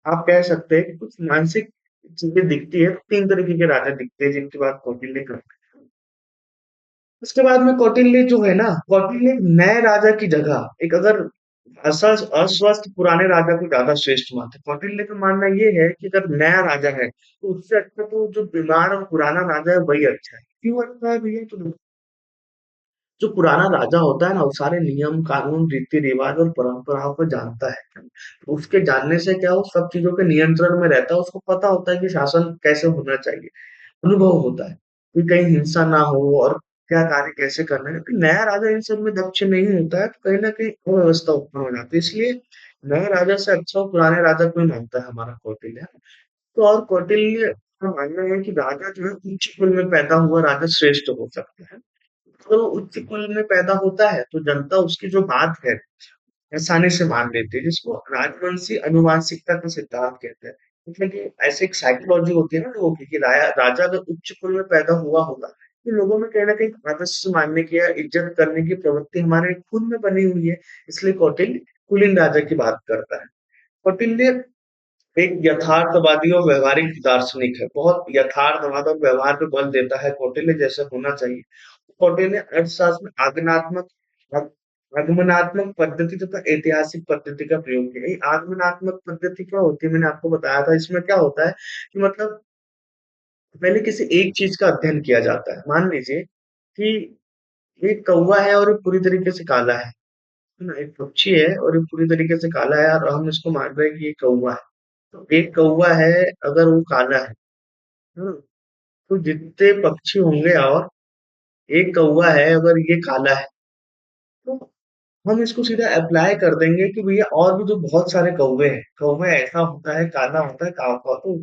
आप कह सकते हैं कि कुछ मानसिक चीजें दिखती है। तीन तरीके के राजा दिखते हैं जिनकी बात कौटिल्य करते हैं। उसके बाद में कौटिल्य जो है ना, कौटिल्य एक नए राजा की जगह, एक अगर अस्वस्थ पुराने राजा को ज्यादा श्रेष्ठ मानते हैं। कौटिल्य का मानना ये है कि अगर नया राजा है तो उससे अच्छा तो जो बीमार और पुराना राजा है वही अच्छा है। क्यों अच्छा है भैया? तो जो पुराना राजा होता है ना, वो सारे नियम कानून रीति रिवाज और परंपराओं को जानता है। उसके जानने से क्या, वो सब चीजों के नियंत्रण में रहता है, उसको पता होता है कि शासन कैसे होना चाहिए। अनुभव होता है कि कहीं हिंसा ना हो और क्या कार्य कैसे करना है। क्योंकि नया राजा इन सब में दक्ष नहीं होता है तो कहीं ना कहीं अव्यवस्था उत्पन्न हो जाती है। इसलिए नए राजा से अच्छा वो पुराने राजा को ही मानता है हमारा कौटिल्य। तो और कौटिल्य का मानना है कि राजा जो है उच्च कुल में पैदा हुआ राजा श्रेष्ठ हो सकता है। तो उच्च कुल में पैदा होता है तो जनता उसकी जो बात है आसानी से मान लेते हैं, जिसको राजवंशी अनुवांशिकता का सिद्धांत कहते हैं। मतलब कि ऐसे एक साइकोलॉजी होती है ना लोगों की कि राजा अगर उच्च कुल में पैदा हुआ होगा तो लोगों में कहीं ना कहीं आदर्श मानने की या इज्जत करने की प्रवृत्ति हमारे खून में बनी हुई है। इसलिए कौटिल्य कुलीन राजा की बात करता है। कौटिल्य एक यथार्थवादी और व्यवहारिक दार्शनिक है। बहुत यथार्थवाद और व्यवहार पे बल देता है, कौटिल्य जैसा होना चाहिए। कौटिल्य ने अर्थशास्त्र में आगमनात्मक पद्धति तथा ऐतिहासिक पद्धति का प्रयोग किया। ये आगमनात्मक पद्धति क्या होती है मैंने आपको बताया था। इसमें क्या होता है कि मतलब पहले किसी एक चीज का अध्ययन किया जाता है। मान लीजिए कि एक कौवा है और ये पूरी तरीके से काला है ना? एक पक्षी है और ये पूरी तरीके से काला है और हम इसको मान रहे हैं कि ये कौवा है। तो एक कौवा है, अगर वो काला है, हाँ, तो जितने पक्षी होंगे और एक कौवा है अगर ये काला है, तो हम इसको सीधा अप्लाई कर देंगे कि भैया और भी तो बहुत सारे कौवे हैं। कौवे ऐसा होता है, काला होता है, काला, तो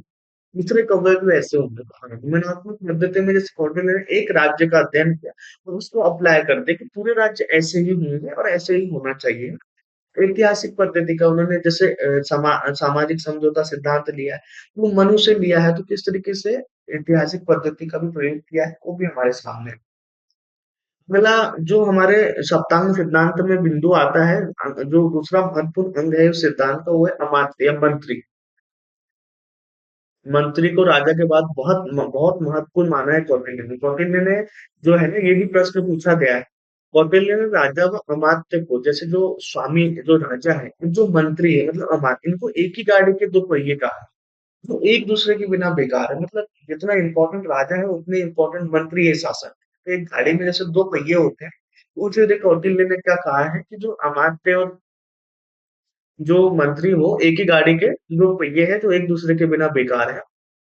दूसरे कौवे भी ऐसे होंगे। तो अनुमानात्मक पद्धति में जैसे कौटिल्य ने एक राज्य का अध्ययन किया और उसको अप्लाई कर दिया कि पूरे राज्य ऐसे ही होंगे और ऐसे ही होना चाहिए। ऐतिहासिक पद्धति का उन्होंने जैसे सामाजिक समझौता सिद्धांत लिया है, वो मनु से लिया है, तो किस तरीके से ऐतिहासिक पद्धति का भी प्रयोग किया है वो भी हमारे सामने है। अगला जो हमारे सप्तांग सिद्धांत में बिंदु आता है, जो दूसरा महत्वपूर्ण अंग है उस सिद्धांत का, वो है अमात्य या मंत्री। मंत्री को राजा के बाद बहुत महत्वपूर्ण माना है कौटिल्य ने। कौटिल्य ने जो है ना, ये भी प्रश्न पूछा गया है। कौटिल्य ने राजा व अमात्य को, जैसे जो स्वामी जो राजा है, जो मंत्री है मतलब अमात्य, इनको एक ही गाड़ी के दो पहिए कहा है। जो एक दूसरे के बिना बेकार है। मतलब जितना इंपॉर्टेंट राजा है उतने इंपॉर्टेंट मंत्री है शासन। तो एक गाड़ी में जैसे दो पहिए होते हैं, उसे देख कौटिल्य ने क्या कहा है कि जो अमात्य और जो मंत्री हो एक ही गाड़ी के दो पहिए हैं जो एक दूसरे के बिना बेकार है।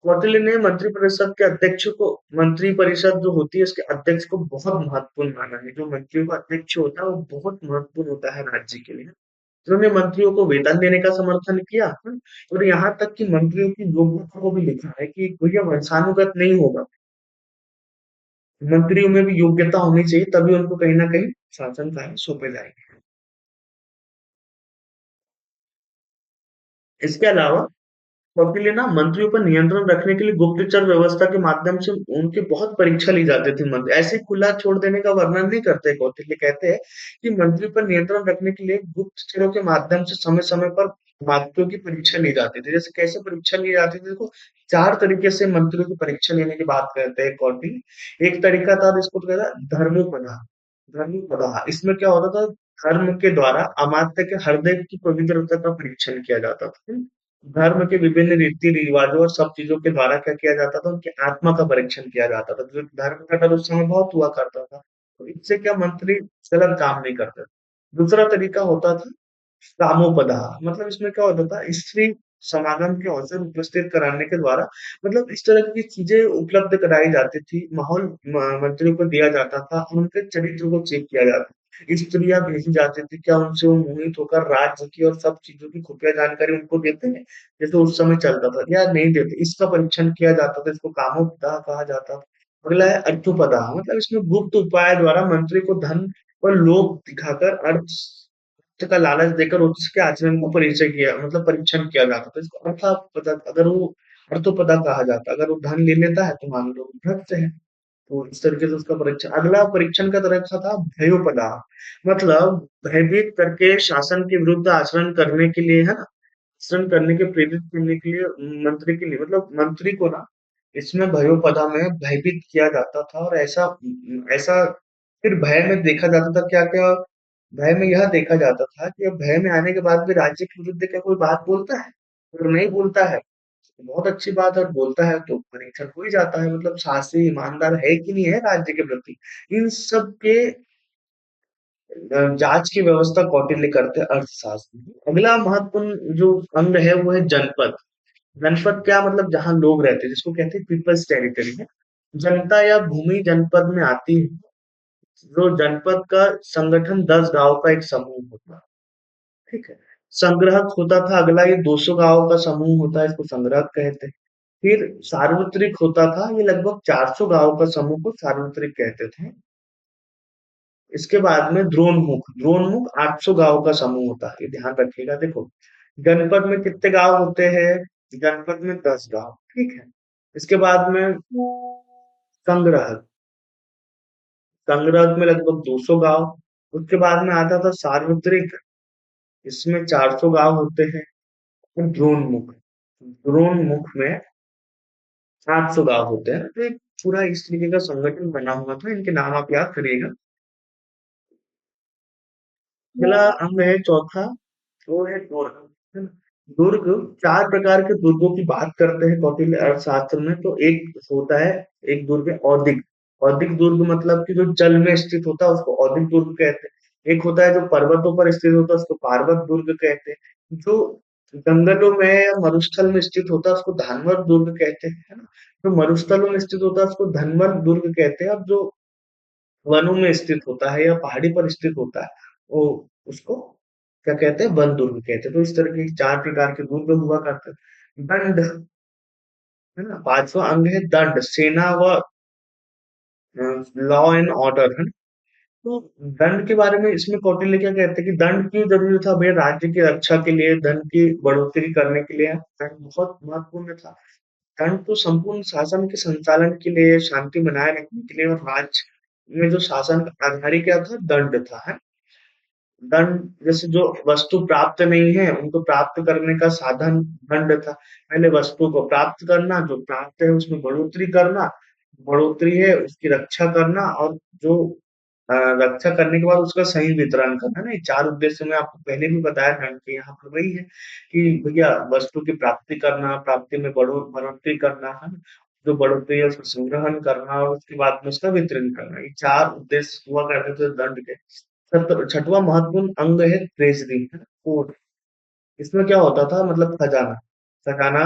कौटिल्य ने मंत्रिपरिषद के अध्यक्ष को, मंत्रिपरिषद जो होती है उसके अध्यक्ष को बहुत महत्वपूर्ण माना है। जो मंत्रियों का अध्यक्ष होता है वो बहुत महत्वपूर्ण होता है राज्य के लिए। उन्होंने मंत्रियों को वेतन देने का समर्थन किया, और यहाँ तक कि मंत्रियों की योग्यता को भी लिखा है कि कोई ये वंशानुगत नहीं होगा। मंत्रियों में भी योग्यता होनी चाहिए, तभी उनको कहीं ना कहीं शासन कार्य सौंपे जाएंगे। इसके अलावा कौटिल्य ना मंत्रियों पर नियंत्रण रखने के लिए गुप्तचर व्यवस्था के माध्यम से उनकी बहुत परीक्षा ली जाती थी। मंत्री ऐसे खुला छोड़ देने का वर्णन नहीं करते। कौटिल्य कहते हैं कि मंत्री पर नियंत्रण रखने के लिए गुप्तचरों के माध्यम से समय समय पर मंत्रियों की परीक्षा ली जाती थी। जैसे कैसे परीक्षा ली जाती थी, देखो चार तरीके से मंत्रियों की परीक्षा लेने की बात करते हैं कौटिल्य। एक तरीका था जिसको कहता था धर्मोपदा। धर्मोपदा, इसमें क्या होता था, धर्म के द्वारा अमात्य के हृदय की पवित्रता का परीक्षण किया जाता था। धर्म के विभिन्न रीति रिवाजों और सब चीजों के द्वारा क्या किया जाता था, उनकी आत्मा का परीक्षण किया जाता था। जो धर्म का डर उस समय बहुत हुआ करता था, तो इससे क्या मंत्री गलत काम नहीं करते। दूसरा तरीका होता था कामोपदा। मतलब इसमें क्या होता था, स्त्री समागम के अवसर उपस्थित कराने के द्वारा, मतलब इस तरह की चीजें उपलब्ध कराई जाती थी, माहौल मंत्रियों को दिया जाता था और उनके चरित्र को चेक किया जाता था। स्त्रियां भेजी जाती थी, क्या उनसे वो मोहित होकर राज्य की और सब चीजों की खुफिया जानकारी उनको देते हैं जैसे उस समय चलता था, या नहीं देते, इसका परीक्षण किया जाता था। इसको कामोपदा कहा जाता था। अगला है अर्थोपदा। मतलब इसमें गुप्त उपाय द्वारा मंत्री को धन और लोभ दिखाकर का लालच देकर उसके आचरण को परिचय किया, मतलब परीक्षण किया जाता था। इसको अर्थापदा, अगर वो अर्थोपदा कहा जाता, अगर वो धन ले लेता है तो मान लो भ्रष्ट है। तो इस तरीके से उसका परीक्षण। अगला परीक्षण का तरीका था भयोपदा। मतलब भयभीत करके शासन के विरुद्ध आचरण करने के लिए, है ना, आचरण करने के प्रेरित करने के लिए मंत्री के लिए, मतलब मंत्री को ना इसमें भयोपदा में भयभीत किया जाता था। और ऐसा ऐसा फिर भय में देखा जाता था क्या क्या भय में यह देखा जाता था कि अब भय में आने के बाद भी राज्य के विरुद्ध क्या कोई बात बोलता है? अगर नहीं बोलता है तो बहुत अच्छी बात है, और बोलता है तो परीक्षण हो ही जाता है, मतलब शासी ईमानदार है कि नहीं है राज्य के प्रति। इन सब के जांच की व्यवस्था कौटिल्य करते हैं अर्थशास्त्र में। अगला महत्वपूर्ण जो अंग है वो है जनपद। जनपद क्या मतलब? जहां लोग रहते हैं, जिसको कहते हैं पीपल्स टेरिटरी है। जनता या भूमि जनपद में आती है। जो जनपद का संगठन 10 गांव का एक समूह होता है। ठीक है। संग्रहक होता था अगला, ये 200 गांव का समूह होता है, इसको संग्रहक कहते हैं। फिर सार्वत्रिक होता था, ये लगभग 400 गांव का समूह को सार्वत्रिक कहते थे। इसके बाद में द्रोणमुख। द्रोणमुख 800 गांव का समूह होता है, ये ध्यान रखिएगा। देखो, जनपद में कितने गांव होते हैं? जनपद में 10 गांव। ठीक है। इसके बाद में संग्रहक। संग्रहक में लगभग 200 गांव। उसके बाद में आता था सार्वत्रिक, इसमें 400 गांव होते हैं। और द्रोणमुख। द्रोणमुख में 800 गांव होते हैं। तो एक पूरा इस तरीके का संगठन बना हुआ था, इनके नाम आप याद करिएगा। अगला अंग है चौथा, वो है दुर्ग। है ना? दुर्ग, 4 प्रकार के दुर्गों की बात करते हैं कौटिल्य अर्थशास्त्र में। तो एक होता है, एक दुर्ग है औदिक। औदिक दुर्ग मतलब कि जो जल में स्थित होता है उसको औदिक दुर्ग कहते हैं। एक होता है जो पर्वतों पर स्थित होता है उसको पार्वत दुर्ग कहते हैं। जो जंगलों में या मरुस्थल में स्थित होता है उसको धानवद दुर्ग कहते हैं। है ना? जो मरुस्थलों में स्थित होता है उसको धनवद दुर्ग कहते हैं। और जो वनों में स्थित होता है या पहाड़ी पर स्थित होता है वो, उसको क्या कहते हैं? वन दुर्ग कहते हैं। तो इस तरह के 4 प्रकार के दुर्ग हुआ करते हैं। दंड, है ना? 5वां अंग है दंड, सेना व लॉ एंड ऑर्डर। है ना? तो दंड के बारे में इसमें कौटिल्य क्या कहते हैं कि दंड क्यों जरूरी था? भैया राज्य की रक्षा के लिए, धन की बढ़ोतरी करने के लिए दंड बहुत महत्वपूर्ण था। दंड तो संपूर्ण शासन के संचालन के लिए, शांति बनाए रखने के लिए, और राज्य में जो शासन का आधार ही क्या था? दंड था। है? दंड, जैसे जो वस्तु प्राप्त नहीं है उनको प्राप्त करने का साधन दंड था। पहले वस्तु को प्राप्त करना, जो प्राप्त है उसमें बढ़ोतरी करना, बढ़ोतरी है उसकी रक्षा करना, और जो रक्षा करने के बाद उसका सही वितरण करना। ना, ये 4 उद्देश्य मैं आपको पहले भी बताया दंड के। यहाँ पर वही है कि भैया वस्तु की प्राप्ति करना, प्राप्ति में बढ़ोतरी करना, है ना? जो बढ़ोतरी है उसका संग्रहण करना, और उसके बाद में उसका वितरण करना, ये 4 उद्देश्य हुआ करते थे दंड के। छठवां महत्वपूर्ण अंग है ट्रेजरी, है ना? कोर्ट। इसमें क्या होता था? मतलब खजाना। खजाना,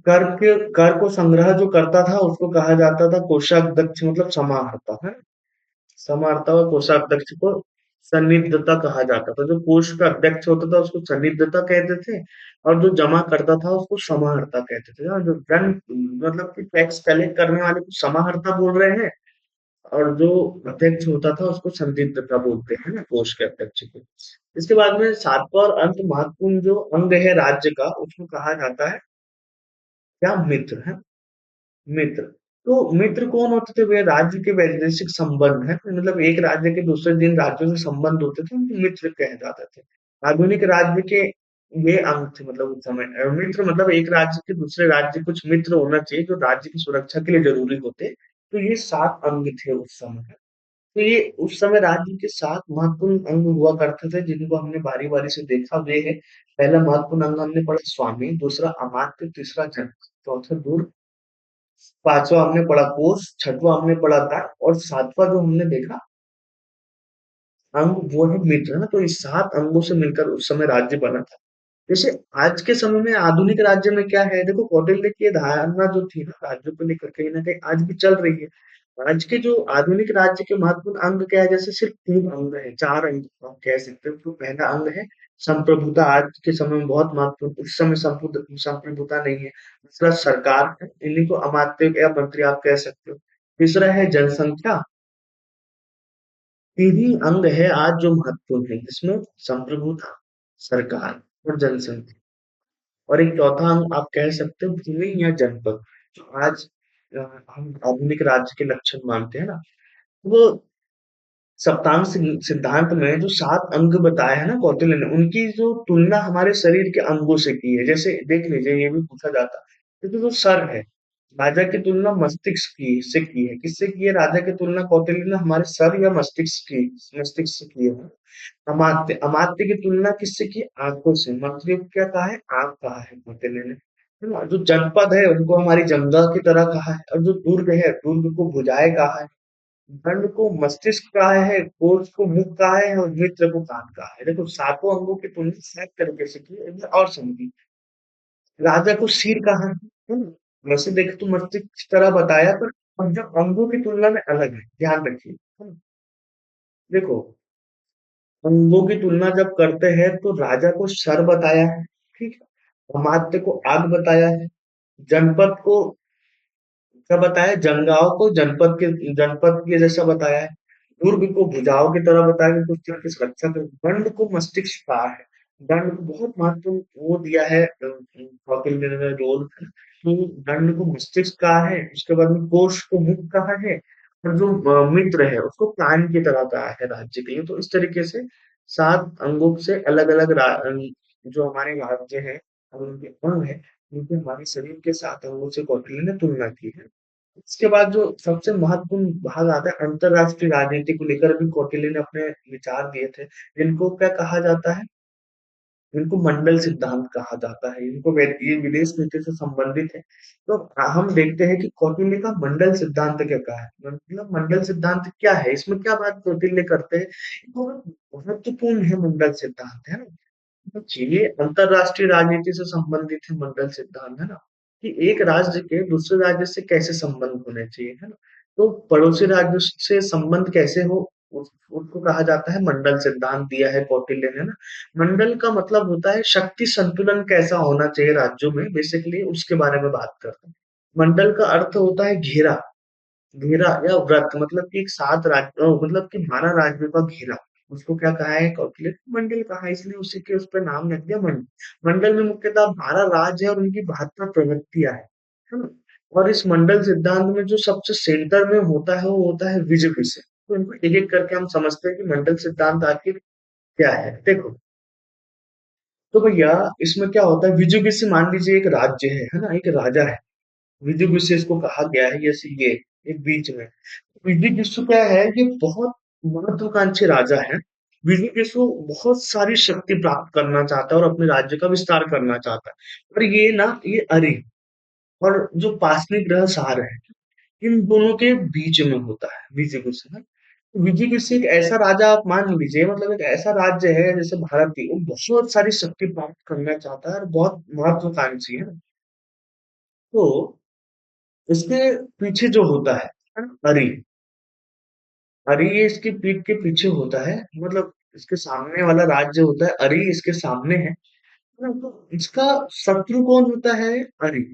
कर को संग्रह जो करता था उसको कहा जाता था कोषाध्यक्ष, मतलब समाहर्ता। है? समाहर्ता और कोषाध्यक्ष को सन्निधत्ता कहा जाता था। जो कोष का अध्यक्ष होता था उसको सन्निधत्ता कहते थे, और जो जमा करता था उसको समाहर्ता कहते थे। और जो धन, मतलब कि टैक्स कलेक्ट करने वाले को समाहर्ता बोल रहे हैं, और जो अध्यक्ष होता था उसको संदिग्धता बोलते हैं ना, कोष के अध्यक्ष को। इसके बाद में 7वां और अंत महत्वपूर्ण जो अंग है राज्य का, उसको कहा जाता है क्या? मित्र। है? मित्र। तो मित्र कौन होते थे? वे राज्य के वैदेशिक संबंध है, मतलब एक राज्य के दूसरे जिन राज्यों से संबंध होते थे उनको मित्र कहे जाते थे। आधुनिक राज्य के ये अंग थे, मतलब उस समय मित्र मतलब एक राज्य के दूसरे राज्य कुछ मित्र होना चाहिए जो राज्य की सुरक्षा के लिए जरूरी होते। तो ये 7 अंग थे उस समय। तो ये उस समय राज्य के 7 महत्वपूर्ण अंग हुआ करते थे, जिनको हमने बारी बारी से देखा। वे है, पहला महत्वपूर्ण अंग हमने पढ़ा स्वामी, दूसरा अमात्य, तीसरा जन, चौथा दूर, 5वां हमने पढ़ा कोष, 6वां हमने पढ़ा दान, और 7वां जो हमने देखा अंग वो है मित्र। है ना? तो इस 7 अंगों से मिलकर उस समय राज्य बना था। जैसे आज के समय में आधुनिक राज्य में क्या है? देखो, कौटिल्य की धारणा जो थी ना राज्यों को लेकर, कहीं ना कहीं आज भी चल रही है। आज के जो आधुनिक राज्य के महत्वपूर्ण अंग क्या है? जैसे सिर्फ 3 अंग है, 4 अंग आप कह सकते हो। तो पहला अंग है संप्रभुता, आज के समय में बहुत महत्वपूर्ण, उस समय संप्रभुता नहीं है। दूसरा सरकार है, इन्हीं को अमात्य या मंत्री आप कह सकते हो। तीसरा है जनसंख्या। 3 ही अंग है आज जो महत्वपूर्ण है, जिसमें संप्रभुता, सरकार और जनसंख्या। और एक चौथा अंग आप कह सकते हो भूमि या जनपद, जो आज हम आधुनिक राज्य के लक्षण मानते हैं ना। वो सप्तांग सिद्धांत में जो 7 अंग बताए हैं ना कौटिल्य ने, उनकी जो तुलना हमारे शरीर के अंगों से की है। जैसे देख लीजिए, ये भी पूछा जाता है, तो जो सर है, राजा की तुलना मस्तिष्क की से की है। किससे की है राजा की तुलना कौटिल्य ने? हमारे सर या मस्तिष्क से की है। अमात्य अमात्य की तुलना किससे की? आंखों से। मंत्री को क्या कहा है? आंख कहा है कौटिल्य ने, है ना? जो जनपद है उनको हमारी जंगा की तरह कहा है, और जो दुर्ग है दुर्ग को भुजाएं कहा है, दंड को मस्तिष्क कहा है, कोष को मुख कहा है, और मित्र को कान कहा है। देखो सातों अंगों की तुलना 7 तरीके से की है। एक बार और समझिए। राजा को सिर कहा है ना? वैसे देखे तो मस्तिष्क की तरह बताया, पर अब जो अंगों की तुलना में अलग है, ध्यान रखिए, है ना? देखो अंगों की तुलना जब करते हैं तो राजा को सर बताया है, ठीक है, अमात्य को आग बताया है, जनपद को क्या बताया? जंगाओं को जनपद के जैसा बताया है, दुर्ग को भुजाओं की तरह बताया कि कुछ तरह की सुरक्षा कर, दंड को मस्तिष्क कहा है। दंड को बहुत महत्वपूर्ण वो दिया है कौटिल्य ने रोल, कि दंड को मस्तिष्क कहा है, उसके बाद में कोष को मुख कहा है, और जो मित्र है उसको कान की तरह कहा है राज्य के लिए। तो इस तरीके से 7 अंगों से अलग अलग जो हमारे राज्य है और उनके अंग है, उनके हमारे शरीर के 7 अंगों से कौटिल्य ने तुलना की है। इसके बाद जो सबसे महत्वपूर्ण भाग आता है, अंतरराष्ट्रीय राजनीति को लेकर भी कौटिल्य ने अपने विचार दिए थे। इनको क्या कहा जाता है? इनको मंडल सिद्धांत कहा जाता है। ये विदेश नीति से संबंधित है। तो हम देखते हैं कि कौटिल्य का मंडल सिद्धांत क्या कहा है? मतलब मंडल सिद्धांत क्या है? इसमें क्या बात कौटिल्य करते हैं? ये बहुत महत्वपूर्ण है मंडल सिद्धांत, है ना? तो चलिए अंतरराष्ट्रीय राजनीति से संबंधित है मंडल सिद्धांत, है ना? कि एक राज्य के दूसरे राज्य से कैसे संबंध होने चाहिए, है ना? तो पड़ोसी राज्यों से संबंध कैसे हो, उसको कहा जाता है मंडल सिद्धांत, दिया है कौटिल्य ने ना। मंडल का मतलब होता है शक्ति संतुलन कैसा होना चाहिए राज्यों में, बेसिकली उसके बारे में बात करते हैं। मंडल का अर्थ होता है घेरा, घेरा या व्रत, मतलब कि एक सात राज्य मतलब कि 12 राज्यों का घेरा। उसको क्या कहा है कौटिल्य? मंडल कहा है, इसलिए उसी के उस पर नाम रख दिया मंडल। मंडल में मुख्यतः 12 राज्य है और उनकी 72 प्रवृत्तियां है ना? और इस मंडल सिद्धांत में जो सबसे सेंटर में होता है वो होता है विजय विषय। तो इनको एक एक करके हम समझते हैं कि मंडल सिद्धांत आखिर क्या है। देखो तो भैया इसमें क्या होता है, विजय विषय मान लीजिए एक राज्य है ना, एक राजा है, विजय विषय इसको कहा गया है, जैसे ये एक बीच में विजय विश्व क्या है, ये बहुत महत्वाकांक्षी राजा है। विजय विश्व बहुत सारी शक्ति प्राप्त करना चाहता है और अपने राज्य का विस्तार करना चाहता है। और ये ना ये अरि और जो पार्षद ग्रह सार है, इन दोनों के बीच में होता है विजय विश्व ना। विजय विश्व एक ऐसा राजा आप मान लीजिए, मतलब एक ऐसा राज्य है जैसे भारत की, वो बहुत सारी शक्ति प्राप्त करना चाहता है और बहुत महत्वाकांक्षी है। तो इसके पीछे जो होता है ना, अरि, अरे ये इसकी पीठ के पीछे होता है, मतलब इसके सामने वाला राज्य होता है, अरे इसके सामने है ना? तो इसका शत्रु कौन होता है? अरे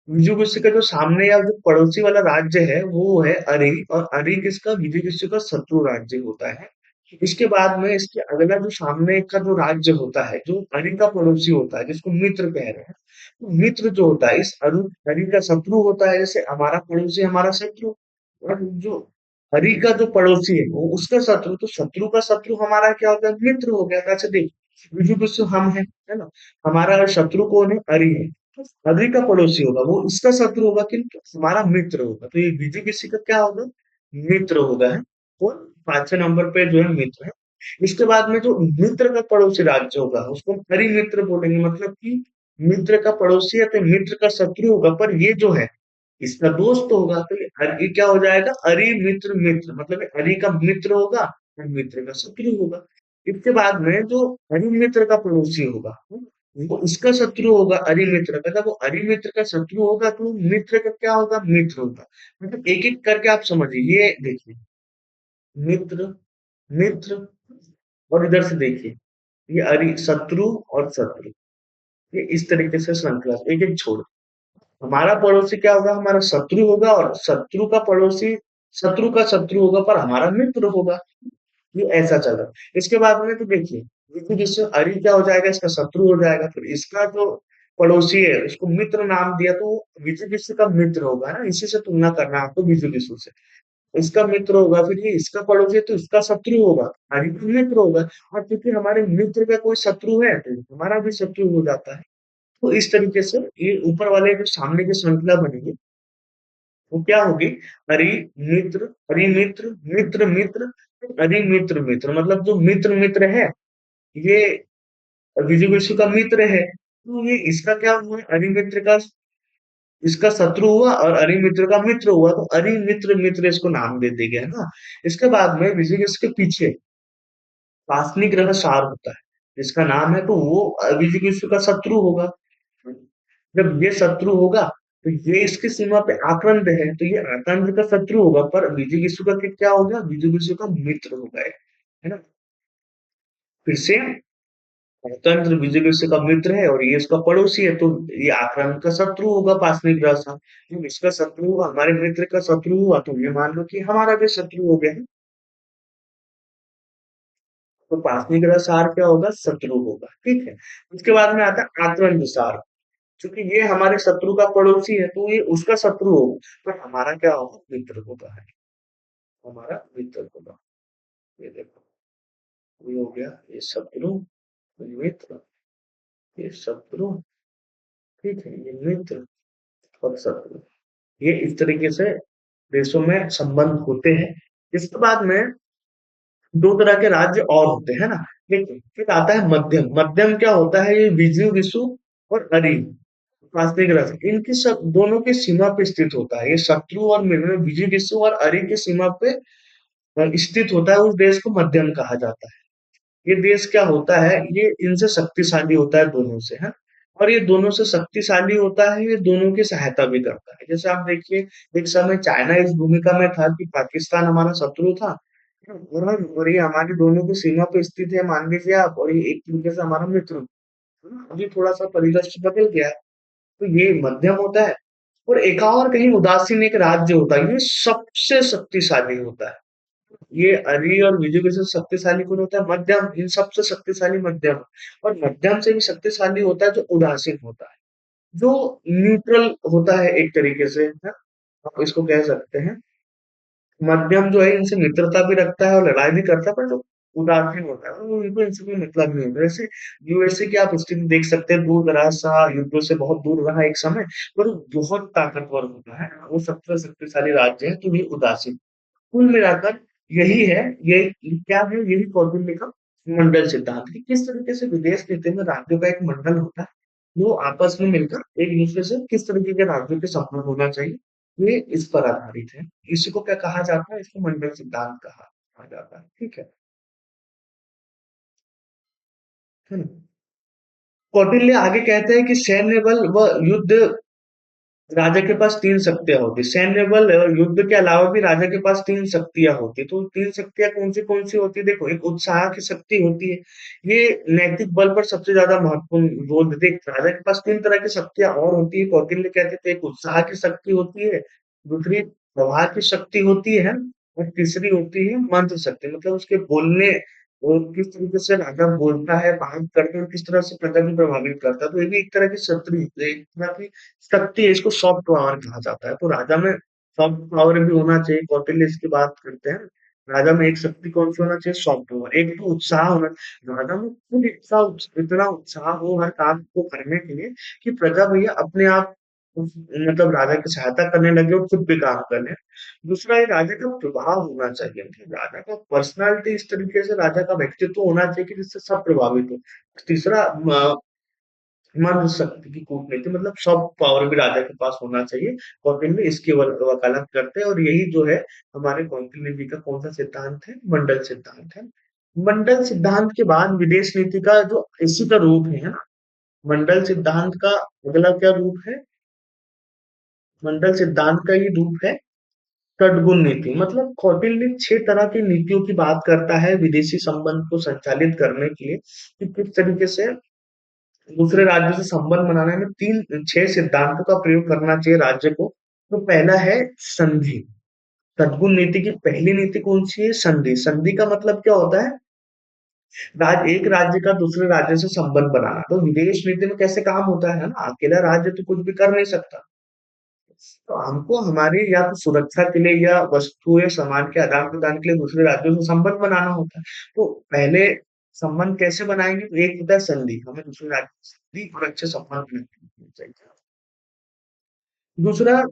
विजय गुस्से का जो सामने या जो पड़ोसी वाला राज्य है वो है अरे, और अरे किसका? विजय गुस्से का शत्रु राज्य होता है। इसके बाद में इसके अगला जो सामने का जो राज्य होता है, जो अरि का पड़ोसी होता है, जिसको मित्र कह रहे हैं, तो मित्र जो होता है इस अरि का शत्रु होता है, जैसे हमारा पड़ोसी हमारा शत्रु, और जो हरि का जो पड़ोसी है वो उसका शत्रु, तो शत्रु का शत्रु हमारा क्या होता है? मित्र हो गया। कैसे? देख, विजय विश्व हम है ना, हमारा शत्रु कौन है? हरि है। तो हरि का पड़ोसी होगा वो इसका शत्रु होगा, किंतु हमारा मित्र होगा, तो ये विजय विश्व का क्या होगा? मित्र होगा, है। और 5वें नंबर पे जो है मित्र है। इसके बाद में जो मित्र का पड़ोसी राज्य होगा उसको हम हरि मित्र बोलेंगे, मतलब कि मित्र का पड़ोसी है तो मित्र का शत्रु होगा, पर ये जो है इसका दोस्त होगा, तो ये क्या हो जाएगा? अरि मित्र मित्र, मतलब ये अरि का मित्र होगा और मित्र का शत्रु होगा। इसके बाद में जो अरि मित्र का पड़ोसी होगा, वो इसका शत्रु होगा अरि मित्र का। जब वो अरि मित्र का शत्रु होगा तो मित्र का क्या होगा? मित्र होगा। मतलब एक एक करके आप समझिए, ये देखिए, मित्र मित्र, और इधर से देखिए ये अरि शत्रु और शत्रु, ये इस तरीके से श्रृंखला एक एक छोड़। हमारा पड़ोसी क्या होगा? हमारा शत्रु होगा, और शत्रु का पड़ोसी शत्रु का शत्रु होगा पर हमारा मित्र होगा। ये ऐसा चल रहा है। इसके बाद में तो देखिए विजय विश्व अरि क्या हो जाएगा? इसका शत्रु हो जाएगा। फिर इसका जो पड़ोसी है उसको मित्र नाम दिया, तो विजय विश्व का मित्र होगा ना, इसी से तुलना करना है आपको विजय विश्व से। इसका मित्र होगा, फिर ये इसका पड़ोसी है तो इसका शत्रु होगा, अरि का मित्र होगा। और क्योंकि हमारे मित्र का कोई शत्रु है तो हमारा भी शत्रु हो जाता है। तो इस तरीके से ये ऊपर वाले जो सामने की श्रृंखला बनेगी, वो क्या होगी? अरि मित्र, अरि मित्र, मित्र मित्र, अरि मित्र मित्र, मतलब जो मित्र मित्र है, ये विजय विश्व का मित्र है, तो ये इसका क्या हुआ? अरि मित्र का, इसका शत्रु हुआ और अरि मित्र का मित्र हुआ, तो अरि मित्र मित्र इसको नाम दे दिया गया है ना। इसके बाद में विजय विश्व के पीछे पासनी ग्रह सार होता है, जिसका नाम है, तो वो विजय विश्व का शत्रु होगा। जब ये शत्रु होगा, तो ये इसकी सीमा पे आक्रांत है, तो ये आक्रांत का शत्रु होगा, पर विजय विश्व का क्या हो गया? विजय विश्व का मित्र हो गए, है ना। फिर से स्वतंत्र विजय विश्व का मित्र है और ये इसका पड़ोसी है, तो ये आक्रांत का शत्रु होगा पासनिक ग्रह से। जब इसका शत्रु हुआ, हमारे मित्र का शत्रु हुआ, तो ये मान लो कि हमारा भी शत्रु हो गया है। तो पासनिक ग्रह सार क्या होगा? शत्रु होगा, ठीक है। उसके बाद में आता है आक्रांत सार। चूंकि ये हमारे शत्रु का पड़ोसी है, तो ये उसका शत्रु होगा, तो हमारा क्या होगा? मित्र होगा, है हमारा मित्र होगा। ये देखो, ये हो गया, ये शत्रु, ये मित्र, ये शत्रु, ठीक है, ये मित्र और शत्रु। ये इस तरीके से देशों में संबंध होते हैं। इसके बाद में दो तरह के राज्य और होते हैं ना। देखिए, फिर आता है मध्यम। मध्यम क्या होता है? ये विजु विषु और अरि, वास्तविक रथ, इनकी सब दोनों की सीमा पे स्थित होता है। ये शत्रु और मित्र, विजु विषु और अरि की सीमा पे स्थित होता है, उस देश को मध्यम कहा जाता है। ये देश क्या होता है? ये इनसे शक्तिशाली होता है, दोनों से, है। और ये दोनों से शक्तिशाली होता है, ये दोनों की सहायता भी करता है। जैसे आप देखिए, एक समय चाइना इस भूमिका में था कि पाकिस्तान हमारा शत्रु था, और ये हमारी दोनों की सीमा पे स्थित है, मान लीजिए आप, और ये एक तरीके से हमारा मित्र, है ना। अभी थोड़ा सा परिदृश्य बदल गया है, तो ये मध्यम होता है। और एक और कहीं उदासीन एक राज्य होता है, ये सबसे शक्तिशाली होता है। ये अरि और विजु के से शक्तिशाली कौन होता है? मध्यम। इन सबसे शक्तिशाली मध्यम। और मध्यम से भी शक्तिशाली होता है जो उदासीन होता है, जो न्यूट्रल होता है एक तरीके से, है। आप इसको कह सकते हैं। मध्यम जो है इनसे मित्रता भी रखता है और लड़ाई भी करता है, पर जो उदासीन होता है, उनको इनसे कोई मतलब नहीं होता। जैसे यूएसए की आप स्थिति देख सकते हैं, दूर दराज सा, युद्धों से बहुत दूर रहा एक समय, पर वो बहुत ताकतवर होता है, वो सबसे शक्तिशाली राज्य है, तो ये उदासीन। कुल मिलाकर यही है, ये क्या है? यही कौटिल्य का मंडल सिद्धांत है। किस तरीके से विदेश नीति में राज्यों का एक मंडल होता है, वो आपस में मिलकर एक दूसरे से किस तरीके के राज्यों के संपर्क होना चाहिए, ये इस पर आधारित है। इसी को क्या कहा जाता है? इसको मंडल सिद्धांत कहा जाता है, ठीक है ना। कौटिल्य आगे कहते हैं कि सैन्य बल व युद्ध, राजा के पास तीन शक्तियां होती, सैन्य बल और युद्ध के अलावा भी राजा के पास तीन शक्तियां होती। तो तीन शक्तियां कौन सी होती है? देखो, एक उत्साह की शक्ति होती है, ये नैतिक बल पर सबसे ज्यादा महत्वपूर्ण रोल देती है। राजा के पास तीन तरह की शक्तियां और होती है, कौटिल्य कहते थे। एक उत्साह की शक्ति होती है, दूसरी प्रवाह की शक्ति होती है, और तीसरी होती है मंत्र शक्ति, मतलब उसके बोलने और किस तरीके से राजा बोलता है, बात करके, और किस तरह से प्रजा को प्रभावित करता है। तो ये भी एक तरह की शक्ति, एक तरह की शक्ति है, इसको सॉफ्ट पावर कहा जाता है। तो राजा में सॉफ्ट पावर भी होना चाहिए, कौटिल्य इसकी बात करते हैं। राजा में एक शक्ति कौन सी होना चाहिए? Soft power. एक तो उत्साह होना, राजा में खुद इतना उत्साह हो हर काम को करने के लिए, कि प्रजा भैया अपने आप मतलब राजा की सहायता करने लगे और खुद भी काम कर ले। दूसरा, ये राजा का प्रभाव होना चाहिए, कि राजा का पर्सनालिटी इस तरीके से, राजा का व्यक्तित्व होना चाहिए कि जिससे सब प्रभावित हो। तीसरा, मन शक्ति की कूटनीति, मतलब सॉफ्ट पावर भी राजा के पास होना चाहिए। कौटिल्य इसकी वकालत करते हैं, और यही जो है हमारे कौटिल्य जी का कौन सा सिद्धांत है? मंडल सिद्धांत है। मंडल सिद्धांत के बाद विदेश नीति का जो इसी का रूप है ना, मंडल सिद्धांत का अगला क्या रूप है? मंडल सिद्धांत का ये रूप है षटगुण नीति। मतलब कौटिल्य छह तरह की नीतियों की बात करता है विदेशी संबंध को संचालित करने के लिए, कि किस तरीके से दूसरे राज्यों से संबंध बनाने में तीन छह सिद्धांतों का प्रयोग करना चाहिए राज्य को। तो पहला है संधि। सद्गुण नीति की पहली नीति कौन सी है? संधि। संधि का मतलब क्या होता है? एक राज्य का दूसरे राज्य से संबंध बनाना। तो विदेश नीति में कैसे काम होता है ना, अकेला राज्य तो कुछ भी कर नहीं सकता। तो हमको हमारी या तो सुरक्षा के लिए या वस्तु या सामान के आदान प्रदान के लिए दूसरे राज्यों से संबंध बनाना होता है। तो पहले संबंध कैसे बनाएंगे? तो एक होता है संधि, हमें दूसरे राज्य से संधि और अच्छे संबंध बनाने चाहिए। दूसरा,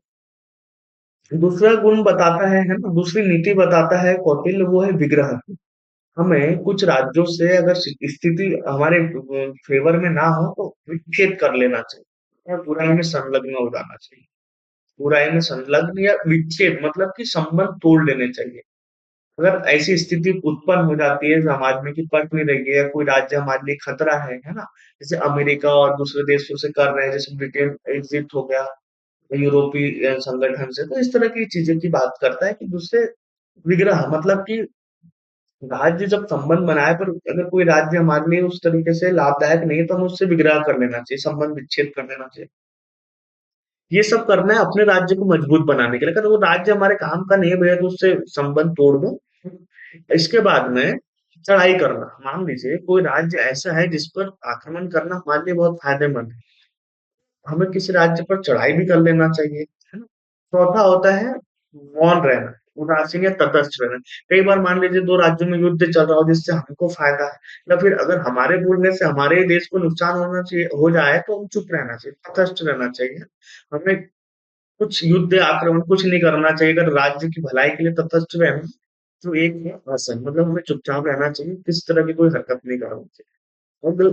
दूसरा गुण बताता है ना, दूसरी नीति बताता है कौटिल्य, वो है विग्रह की। हमें कुछ राज्यों से अगर स्थिति हमारे फेवर में ना हो तो विच्छेद कर लेना चाहिए और बुराई में संलग्न हो जाना चाहिए। बुराई में संलग्न या विच्छेद मतलब कि संबंध तोड़ लेने चाहिए। अगर ऐसी स्थिति उत्पन्न हो जाती है समाज में कि पट नहीं रही है, कोई राज्य हमारे लिए खतरा है ना? जैसे अमेरिका और दूसरे देशों से कर रहे हैं, जैसे ब्रिटेन एग्जिट हो गया यूरोपीय संगठन से, तो इस तरह की चीजें की बात करता है कि दूसरे विग्रह मतलब कि राज्य जब संबंध बनाए पर अगर कोई राज्य हमारे लिए उस तरीके से लाभदायक नहीं है तो हमें उससे विग्रह कर लेना चाहिए, संबंध विच्छेद कर देना चाहिए। ये सब करना है अपने राज्य को मजबूत बनाने के लिए। अगर वो राज्य हमारे काम का नहीं है भैया तो उससे संबंध तोड़ दो। इसके बाद में चढ़ाई करना, मान लीजिए कोई राज्य ऐसा है जिस पर आक्रमण करना हमारे लिए बहुत फायदेमंद है, हमें किसी राज्य पर चढ़ाई भी कर लेना चाहिए, है ना? चौथा होता है मौन रहना, उदासीन या तटस्थ रहना। कई बार मान लीजिए दो राज्यों में युद्ध चल रहा हो जिससे हमको फायदा है, या फिर अगर हमारे बोलने से हमारे देश को नुकसान होना चाहिए हो जाए तो हम चुप रहना चाहिए, तटस्थ रहना चाहिए। हमें कुछ युद्ध आक्रमण कुछ नहीं करना चाहिए। अगर राज्य की भलाई के लिए तटस्थ रहना, तो एक है आसन, मतलब हमें चुपचाप रहना चाहिए, किस तरह की कोई हरकत नहीं करनी चाहिए। और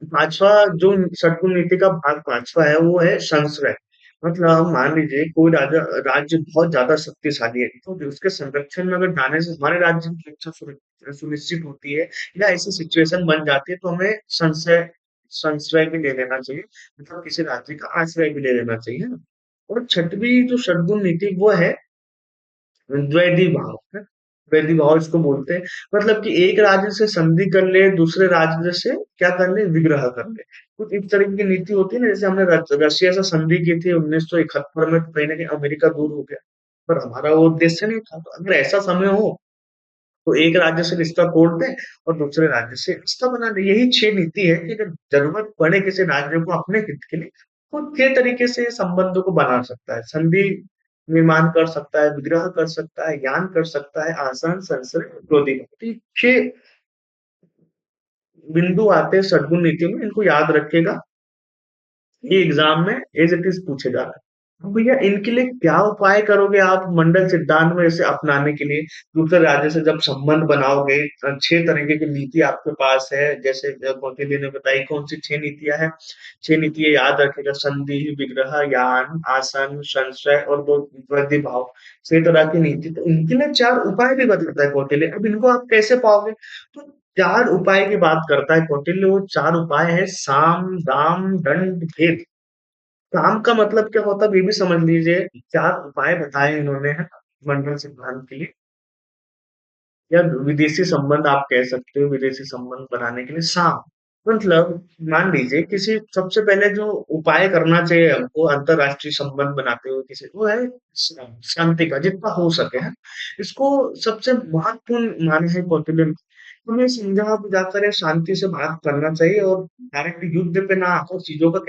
पांचवा जो षटकुल नीति का भाग पांचवा है वो है संशय। मतलब मान लीजिए कोई राजा राज्य बहुत ज्यादा शक्तिशाली है तो उसके संरक्षण में अगर जाने से हमारे राज्य की रक्षा सुनिश्चित होती है या ऐसी सिचुएशन बन जाती है तो हमें संशय संश्रय भी ले लेना चाहिए, मतलब किसी राज्य का आश्रय भी ले लेना चाहिए ना। और छठवीं जो षटगुण नीति वो है द्वैधी भाव है। द्वैधी भाव इसको बोलते हैं, मतलब कि एक राज्य से संधि कर ले, दूसरे राज्य से क्या कर ले, विग्रह कर ले। कुछ इस तरह की नीति होती है ना, जैसे हमने रशिया से संधि की थी 1971 में, तो कहीं ना कहीं अमेरिका दूर हो गया, पर हमारा वो उद्देश्य नहीं था। तो अगर ऐसा समय हो तो एक राज्य से रिश्ता तोड़ दे और दूसरे राज्य से रिश्ता बना दे। यही छह नीति है कि अगर जरूरत पड़े किसी राज्य को अपने हित के लिए तो छह तरीके से संबंधों को बना सकता है, संधि निर्माण कर सकता है, विग्रह कर सकता है, ज्ञान कर सकता है, आसन संसर्ग क्रोधी। तो छह बिंदु आते हैं सद्गुण नीति में, इनको याद रखिएगा। ये एग्जाम में एज इट इज पूछे जा रहा है। तो भैया इनके लिए क्या उपाय करोगे आप मंडल सिद्धांत में इसे अपनाने के लिए? दूसरे राज्य से जब संबंध बनाओगे, छह तरीके की नीति आपके पास है, जैसे कौटिल्य ने बताई कौन सी छह नीतियां हैं। छह नीतियां याद रखेगा, संधि, विग्रह, यान, आसन, संशय और दो द्वंद्वी भाव। छह तरह की नीति, तो इनके लिए चार उपाय भी बताता है कौटिल्य। अब इनको आप कैसे पाओगे? तो चार उपाय की बात करता है कौटिल्य। वो चार उपाय है साम, दाम, दंड, भेद। काम का मतलब क्या होता है ये भी समझ लीजिए। चार उपाय बताए इन्होंने है मंडल सिद्धांत के लिए, या विदेशी संबंध आप कह सकते हो, विदेशी संबंध बनाने के लिए साम मतलब मान लीजिए किसी, सबसे पहले जो उपाय करना चाहिए हमको अंतरराष्ट्रीय संबंध बनाते हुए किसी, वो है शांति का, जितना हो सके है। इसको सबसे महत्वपूर्ण माने है कौटिल्य ने। हमें समझा बुझाकर या शांति से बात करना चाहिए और डायरेक्ट युद्ध पे ना आकर चीजों का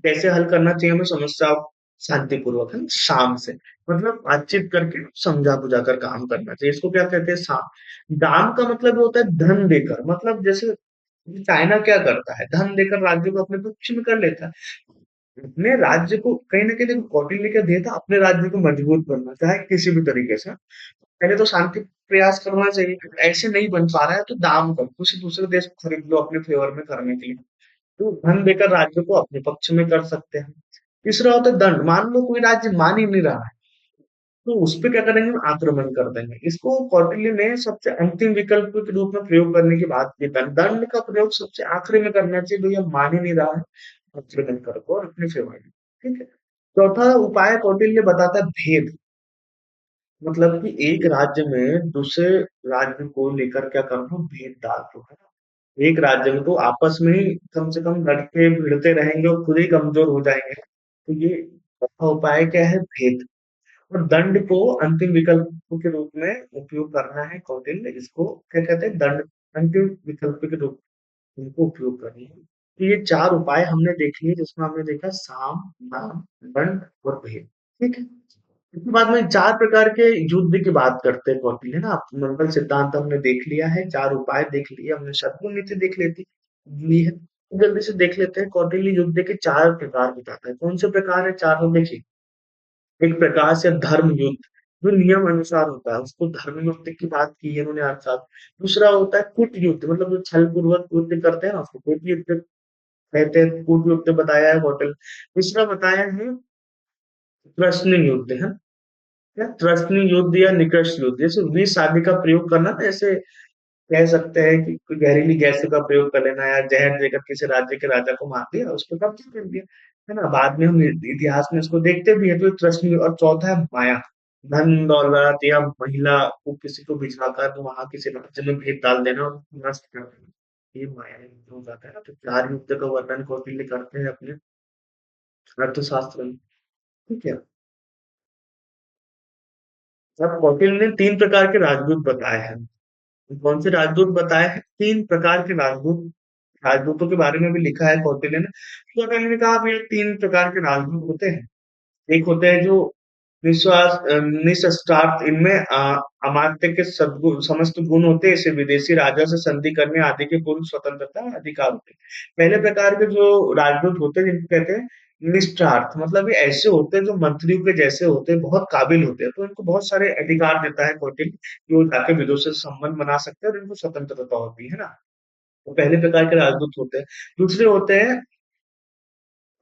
कैसे हल करना चाहिए हमें समस्या शांतिपूर्वक, है ना? शाम से मतलब बातचीत करके समझा बुझा कर काम करना चाहिए। इसको क्या कहते हैं, शाम। दाम का मतलब होता है धन देकर, मतलब जैसे चाइना क्या करता है, धन देकर राज्य को अपने पक्ष में कर लेता है। अपने राज्य को कहीं ना कहीं, देखो कौटिल्य क्या दिया था, अपने राज्य को मजबूत करना चाहे किसी भी तरीके से, पहले तो शांति प्रयास करना चाहिए। ऐसे नहीं बन पा रहा है तो दाम कर किसी दूसरे देश को खरीद लो अपने फेवर में करने के लिए, तो धन देकर राज्य को अपने पक्ष में कर सकते हैं। तीसरा होता है दंड, मान लो कोई राज्य मान ही नहीं रहा है तो उस पे क्या करेंगे, हम आक्रमण कर देंगे। इसको कौटिल्य ने सबसे अंतिम विकल्प के रूप में प्रयोग करने की बात की। दंड दंड का प्रयोग सबसे आखिरी में करना चाहिए, भैया मान ही नहीं रहा है, आक्रमण करो और अपने फेवर में। ठीक है। चौथा उपाय कौटिल्य बताता है भेद, मतलब कि एक राज्य में दूसरे राज्य को लेकर क्या करना, भेद डाल दो, है ना? एक राज्य में तो आपस में ही कम से कम लड़ते भिड़ते रहेंगे और खुद ही कमजोर हो जाएंगे। तो ये चौथा उपाय क्या है, भेद। और दंड को अंतिम विकल्प के रूप में उपयोग करना है कौटिल्य, इसको क्या कहते हैं, दंड अंतिम विकल्प के रूप में इनको उपयोग करना है। तो ये चार उपाय हमने देख लिए जिसमें हमने देखा साम, दाम, दंड और भेद। ठीक है। इसके बाद में चार प्रकार के युद्ध की बात करते हैं कौटिल्य ना। मंगल सिद्धांत हमने देख लिया है, चार उपाय देख लिए हमने, शत्रुघ्न नीति देख लेती ली है। जल्दी से देख लेते हैं, कौटिल्य युद्ध के चार प्रकार बताता है। कौन से प्रकार है चार, देखिए। एक प्रकार से धर्म युद्ध, जो नियम अनुसार होता है, उसको धर्म युद्ध की बात की है इन्होंने अर्थात। दूसरा होता है कूट युद्ध, मतलब जो छल पूर्वक युद्ध करते हैं ना, उसको कूट युद्ध कहते हैं, कूट युद्ध बताया है होटल। तीसरा बताया है प्रश्न युद्ध है, या प्रश्न युद्ध या निष्कर्ष युद्ध, जैसे विष आदि का प्रयोग करना ना, ऐसे कह सकते हैं कि कोई जहरीली गैसों का प्रयोग कर लेना या जहर देकर किसी राज्य के राजा को मार दिया, उसको कब्जा कर दिया, है ना। बाद में हम इतिहास में इसको देखते भी है। तो प्रश्न, और चौथा है माया, धन दौलत या महिला को किसी को भिजवाकर वहां किसी राज्य में भेद डाल देना और नष्ट कर देना, ये माया युद्ध हो जाता है ना। तो चार युद्ध का वर्णन कौटिल्य करते हैं अपने अर्थशास्त्र में। ठीक है। अब कौटिल्य ने तीन प्रकार के राजदूत बताए हैं। कौन से राजदूत बताए हैं? तीन प्रकार के राजदूत, राजदूतों के बारे में भी लिखा है कौटिल्य ने। कौटिल्य ने कहा भी तीन प्रकार के राजदूत होते हैं। एक होते हैं जो निःशस्त्रार्थ, इनमें अमात्य के सद्गुण समस्त गुण होते हैं, इसे विदेशी राजा से संधि करने आदि के पूर्ण स्वतंत्रता और अधिकार होते हैं। पहले प्रकार के जो राजदूत होते हैं जिनको कहते हैं निष्ठार्थ, मतलब ये ऐसे होते हैं जो मंत्रियों के जैसे होते हैं, बहुत काबिल होते हैं, तो इनको बहुत सारे अधिकार देता है कौटिल्य कि वो जाके विदेशों से संबंध बना सकते हैं और इनको स्वतंत्रता होती है ना। तो पहले प्रकार के राजदूत होते हैं। दूसरे होते हैं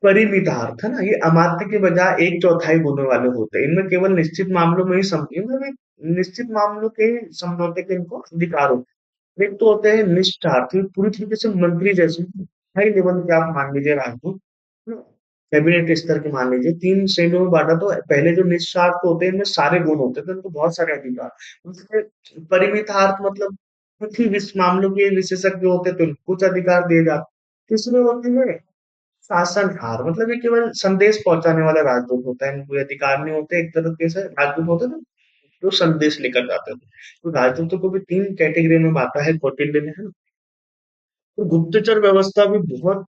परिमितार्थ, है ना, ये अमात्य के बजाय एक चौथाई बोलने वाले होते हैं। इनमें केवल निश्चित मामलों में ही इनमें भी निश्चित मामलों के समझौते के इनको अधिकार होते हैं। एक तो होते हैं निष्ठार्थ, ये पूरी तरीके से मंत्री जैसे हाई लेवल के, आप मान लीजिए राजदूत, कैबिनेट स्तर के मान लीजिए। तीन श्रेणियों में बांटा, तो पहले जो निस्वार्थ होते हैं इनमें सारे गुण होते हैं, तो इनको बहुत सारे अधिकार। दूसरे परिमितार्थ, मतलब कुछ ही मामलों के विशेषज्ञ होते हैं, तो इनको कुछ अधिकार दिए जाते हैं। तीसरे होते हैं शासनहार, मतलब ये केवल संदेश पहुंचाने वाला राजदूत होता है, कोई अधिकार नहीं होते। एक तरीके से राजदूत होते हैं जो संदेश लेकर जाते थे। तो राजदूतों को भी तीन कैटेगरी में बांटा है कौटिल्य ने, है ना। तो गुप्तचर व्यवस्था भी बहुत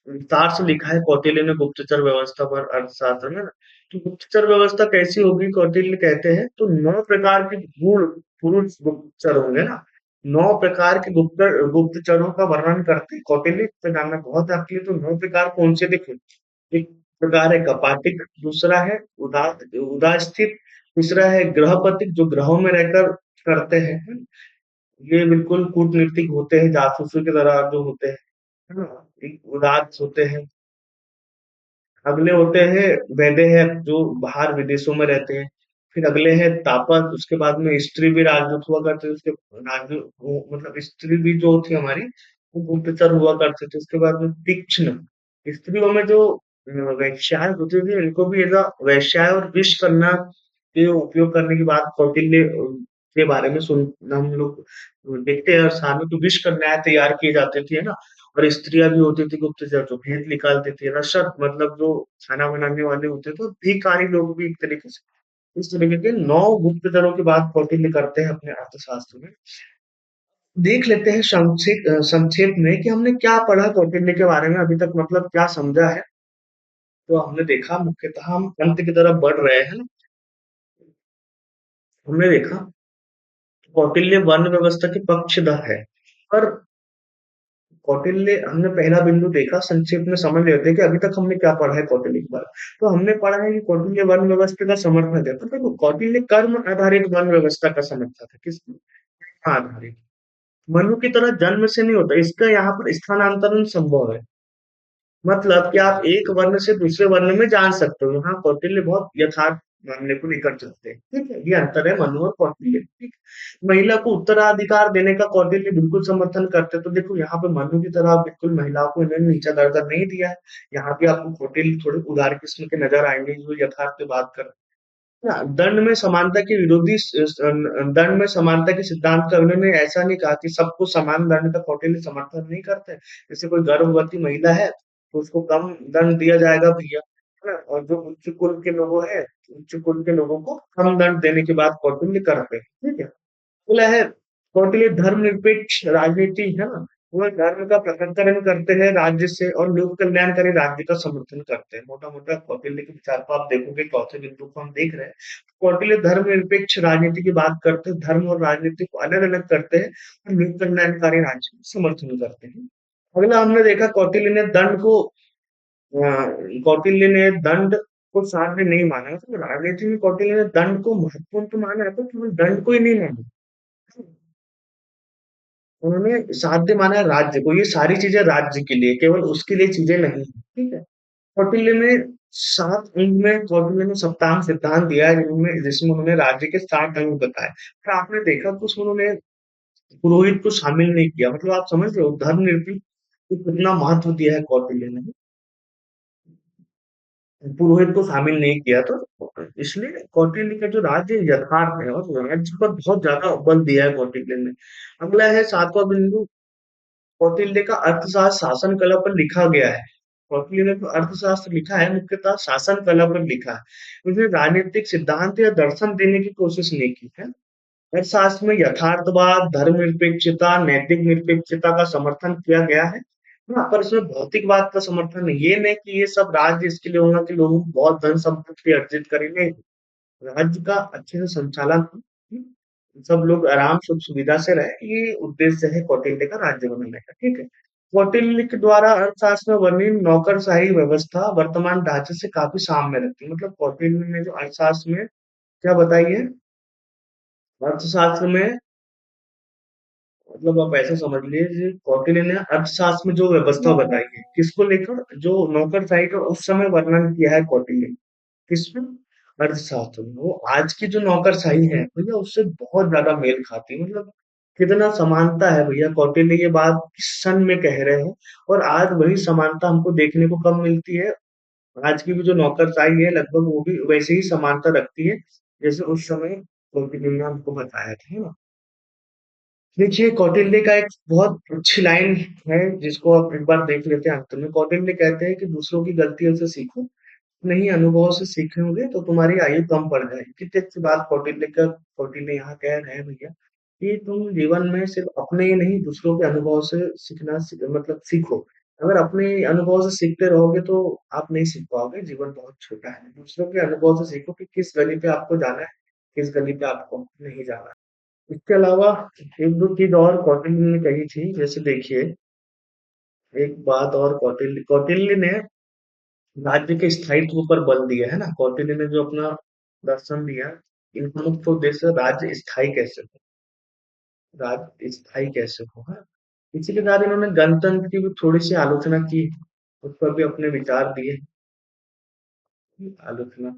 विस्तार से लिखा है कौटिल्य ने गुप्तचर व्यवस्था पर अर्थशास्त्र में ना। तो गुप्तचर व्यवस्था कैसी होगी, कौटिल्य कहते हैं, तो 9 प्रकार के गूढ़ पुरुष गुप्तचर होंगे ना। 9 प्रकार के गुप्तचरों का वर्णन करते हैं कौटिल्य, तो जानना बहुत आपके लिए। तो 9 प्रकार कौन से देखे? एक प्रकार है कपाटिक, दूसरा है उदास्थित, तीसरा है गृहपतिक, जो ग्रहों में रहकर करते हैं, ये बिल्कुल कूटनीतिक होते हैं, जासूसों की तरह जो होते हैं, है ना। एक उदात होते हैं। अगले होते हैं वैदे हैं, जो बाहर विदेशों में रहते हैं। फिर अगले हैं तापस, उसके बाद में स्त्री भी राजदूत हुआ करते थे। उसके राजदूत मतलब स्त्री भी जो थी हमारी, वो गुप्तचर हुआ करते थे। उसके बाद में तीक्ष्ण, स्त्रियों में जो वैश्याएं होती थी, इनको भी ऐसा वैश्याएं और विष करना के उपयोग करने की बात कौटिल्य के बारे में सुन हम लोग देखते हैं। और सामने तो विष कन्याएं तैयार की जाती थी, है ना। और स्त्रियाँ भी होती थी गुप्तचर, जो भेद निकालती थी। रसद, मतलब जो खाना बनाने वाले होते थे, भिखारी लोग भी एक तरीके से। इस तरीके के 9 गुप्तचरों की बात कौटिल्य करते हैं अपने अर्थशास्त्र में। देख लेते हैं संक्षेप में कि हमने क्या पढ़ा कौटिल्य के बारे में अभी तक, मतलब क्या समझा है। तो हमने देखा, मुख्यतः हम अंत की तरफ बढ़ रहे हैं ना। हमने देखा कौटिल्य वर्ण व्यवस्था के पक्षधर है। पर कौटिल्य, हमने पहला बिंदु देखा, संक्षेप में समझ लेते हैं कि अभी तक हमने क्या पढ़ा है कौटिल्य के बारे में। तो हमने पढ़ा है कि कौटिल्य वर्ण व्यवस्था का समर्थक है। तो देखो, कौटिल्य कर्म आधारित वर्ण व्यवस्था का समर्थक है। किस आधारित? मनु की तरह जन्म से नहीं होता, इसका यहाँ पर स्थानांतरण संभव है। मतलब कि आप एक वर्ण से दूसरे वर्ण में जान सकते हो। यहाँ कौटिल्य बहुत यथार्थ मामले को लेकर चलते हैं। ठीक है, ये अंतर है मनु और कौटिल्य। ठीक। महिला को उत्तराधिकार देने का कौटिल्य बिल्कुल समर्थन करते हैं। तो देखो, यहाँ पे मनु की तरह बिल्कुल महिलाओं को इन्होंने नीचा दर्जा नहीं दिया है। यहाँ पे आपको कौटिल्य थोड़े उदार किस्म के नजर आएंगे, जो यथार्थ पे बात कर। हाँ, दंड में समानता के विरोधी दंड में समानता के सिद्धांत का उन्होंने ऐसा नहीं कहा कि सबको समान दंड का कौटिल्य समर्थन नहीं करते। जैसे कोई गर्भवती महिला है, तो उसको कम दंड दिया जाएगा भैया, है ना। और जो उच्च कुल के लोगों है, उच्च कुल के लोगों को कम दंड देने की बात कौटिल्य करते हैं। ठीक है। बोला है कौटिल्य धर्मनिरपेक्ष राजनीति, है ना। वह धर्म का पृथक्करण करते हैं राज्य से, और लोक कल्याणकारी राज्य का समर्थन करते हैं। मोटा मोटा कौटिल्य के विचार को आप देखोगे, चौथे बिंदु को हम देख रहे हैं। कौटिल्य धर्मनिरपेक्ष राजनीति की बात करते हैं, धर्म और राजनीति को अलग अलग करते हैं, और लोक कल्याणकारी राज्य का समर्थन करते हैं। अगला हमने देखा कौटिल्य ने दंड को, कौटिल्य ने दंड को साध्य नहीं माना। तो राजनीति में कौटिल्य ने दंड को महत्वपूर्ण तो माना है, तो केवल दंड को ही नहीं माना। उन्होंने साध्य माना है राज्य को, ये सारी चीजें राज्य के लिए, केवल उसके लिए चीजें नहीं है, ठीक है। कौटिल्य ने 7 अंक में कौटिल्य ने सप्तांग सिद्धांत दिया है, जिनमें जिसमें उन्होंने राज्य के 7 अंग बताए। फिर आपने देखा कि उसमें उन्होंने पुरोहित को शामिल नहीं किया। मतलब आप समझ रहे हो धर्मनिरपेक्ष को कितना महत्व दिया है कौटिल्य ने। पुरोहित को शामिल नहीं किया, तो इसलिए कौटिल्य का जो राज्य यथार्थ है और राज्य पर बहुत ज्यादा बल दिया है कौटिल्य ने। अगला है 7वां बिंदु, कौटिल्य का अर्थशास्त्र शासन कला पर लिखा गया है। कौटिल्य ने जो अर्थशास्त्र लिखा है मुख्यतः शासन कला पर लिखा है। उसने राजनीतिक सिद्धांत या दर्शन देने की कोशिश नहीं की है। अर्थशास्त्र में यथार्थवाद, धर्मनिरपेक्षता, नैतिक निरपेक्षता का समर्थन किया गया है। हाँ, पर इसमें भौतिकवाद का समर्थन नहीं। ये नहीं कि ये सब राज्य इसके लिए होगा कि लोग बहुत धन संपत्ति अर्जित करेंगे। राज्य का अच्छे से संचालन हो, सब लोग आराम सुख सुविधा से रहे, ये उद्देश्य है कौटिल्य का राज्य बनाने का, ठीक है। कौटिल्य के द्वारा अर्थशास्त्र में वर्णित नौकरशाही व्यवस्था वर्तमान ढांचे से काफी साम्य रखती है। मतलब कौटिल्य ने जो अर्थशास्त्र में क्या बताई है, अर्थशास्त्र में, मतलब आप ऐसा समझ लीजिए कौटिल्य ने अर्थशास्त्र में जो व्यवस्था बताई है किसको लेकर, जो नौकरशाही का उस समय वर्णन किया है कौटिल्य ने, किसमें, अर्थशास्त्र में। वो आज की जो नौकरशाही है भैया उससे बहुत ज्यादा मेल खाती है। मतलब कितना समानता है भैया, कौटिल्य ये बात किस सन में कह रहे हैं। और आज वही समानता हमको देखने को कम मिलती है। आज की भी जो नौकरशाही है लगभग वो भी वैसे ही समानता रखती है जैसे उस समय कौटिल्य ने हमको बताया था, है ना। देखिए कौटिल्य का एक बहुत अच्छी लाइन है जिसको आप एक बार देख लेते हैं अंत में। कौटिल्य कहते हैं कि दूसरों की गलतियों से सीखो, नहीं अनुभव से सीखोगे तो तुम्हारी आयु कम पड़ जाएगी। कितनी अच्छी बात कौटिल्य यहाँ कह रहे हैं भैया कि तुम जीवन में सिर्फ अपने ही नहीं दूसरों के अनुभव से मतलब सीखो। अगर अपने अनुभव से सीखते रहोगे तो आप नहीं सीख पाओगे, जीवन बहुत छोटा है। दूसरों के अनुभव से सीखो कि किस गली पे आपको जाना है, किस गली पे आपको नहीं जाना। इसके अलावा एक दो चीज और कौटिल्य ने कही थी, जैसे देखिए एक बात और, कौटिल्य ने राज्य के स्थायित्व पर बल दिया है ना। कौटिल्य ने जो अपना दर्शन दिया, इनका मुख्य उद्देश्य राज्य स्थायी कैसे हो, राज्य स्थायी कैसे हो, है। इसी के साथ इन्होंने गणतंत्र की भी थोड़ी सी आलोचना की, उस पर भी अपने विचार दिए, आलोचना,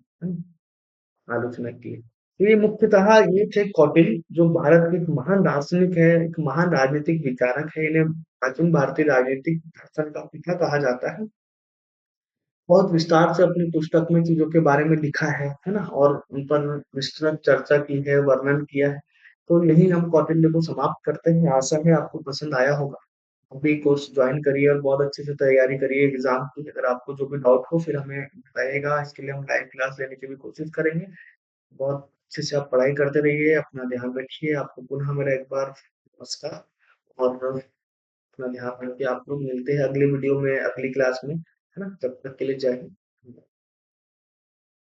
आलोचना की। तो ये मुख्यतः ये थे कौटिल्य, जो भारत के एक महान दार्शनिक है, एक महान राजनीतिक विचारक है। इन्हें प्राचीन भारतीय राजनीतिक दर्शन का पिता कहा जाता है। बहुत विस्तार से अपनी पुस्तक में चीजों के बारे में लिखा है ना, और उन पर विस्तृत चर्चा की है, वर्णन किया है। तो यही हम कौटिल्य को समाप्त करते हैं। आशा है आपको पसंद आया होगा। अभी कोर्स ज्वाइन करिए और बहुत अच्छे से तैयारी करिए एग्जाम की। अगर आपको जो भी डाउट हो फिर हमें बताइएगा, इसके लिए हम लाइव क्लास लेने की भी कोशिश करेंगे। बहुत अच्छे से आप पढ़ाई करते रहिए, अपना ध्यान रखिए। आपको पुनः मेरा एक बार नमस्कार, और अपना ध्यान रखिए। आप लोग मिलते हैं अगली वीडियो में, अगली क्लास में, है ना। तब तक के लिए जय हिंद।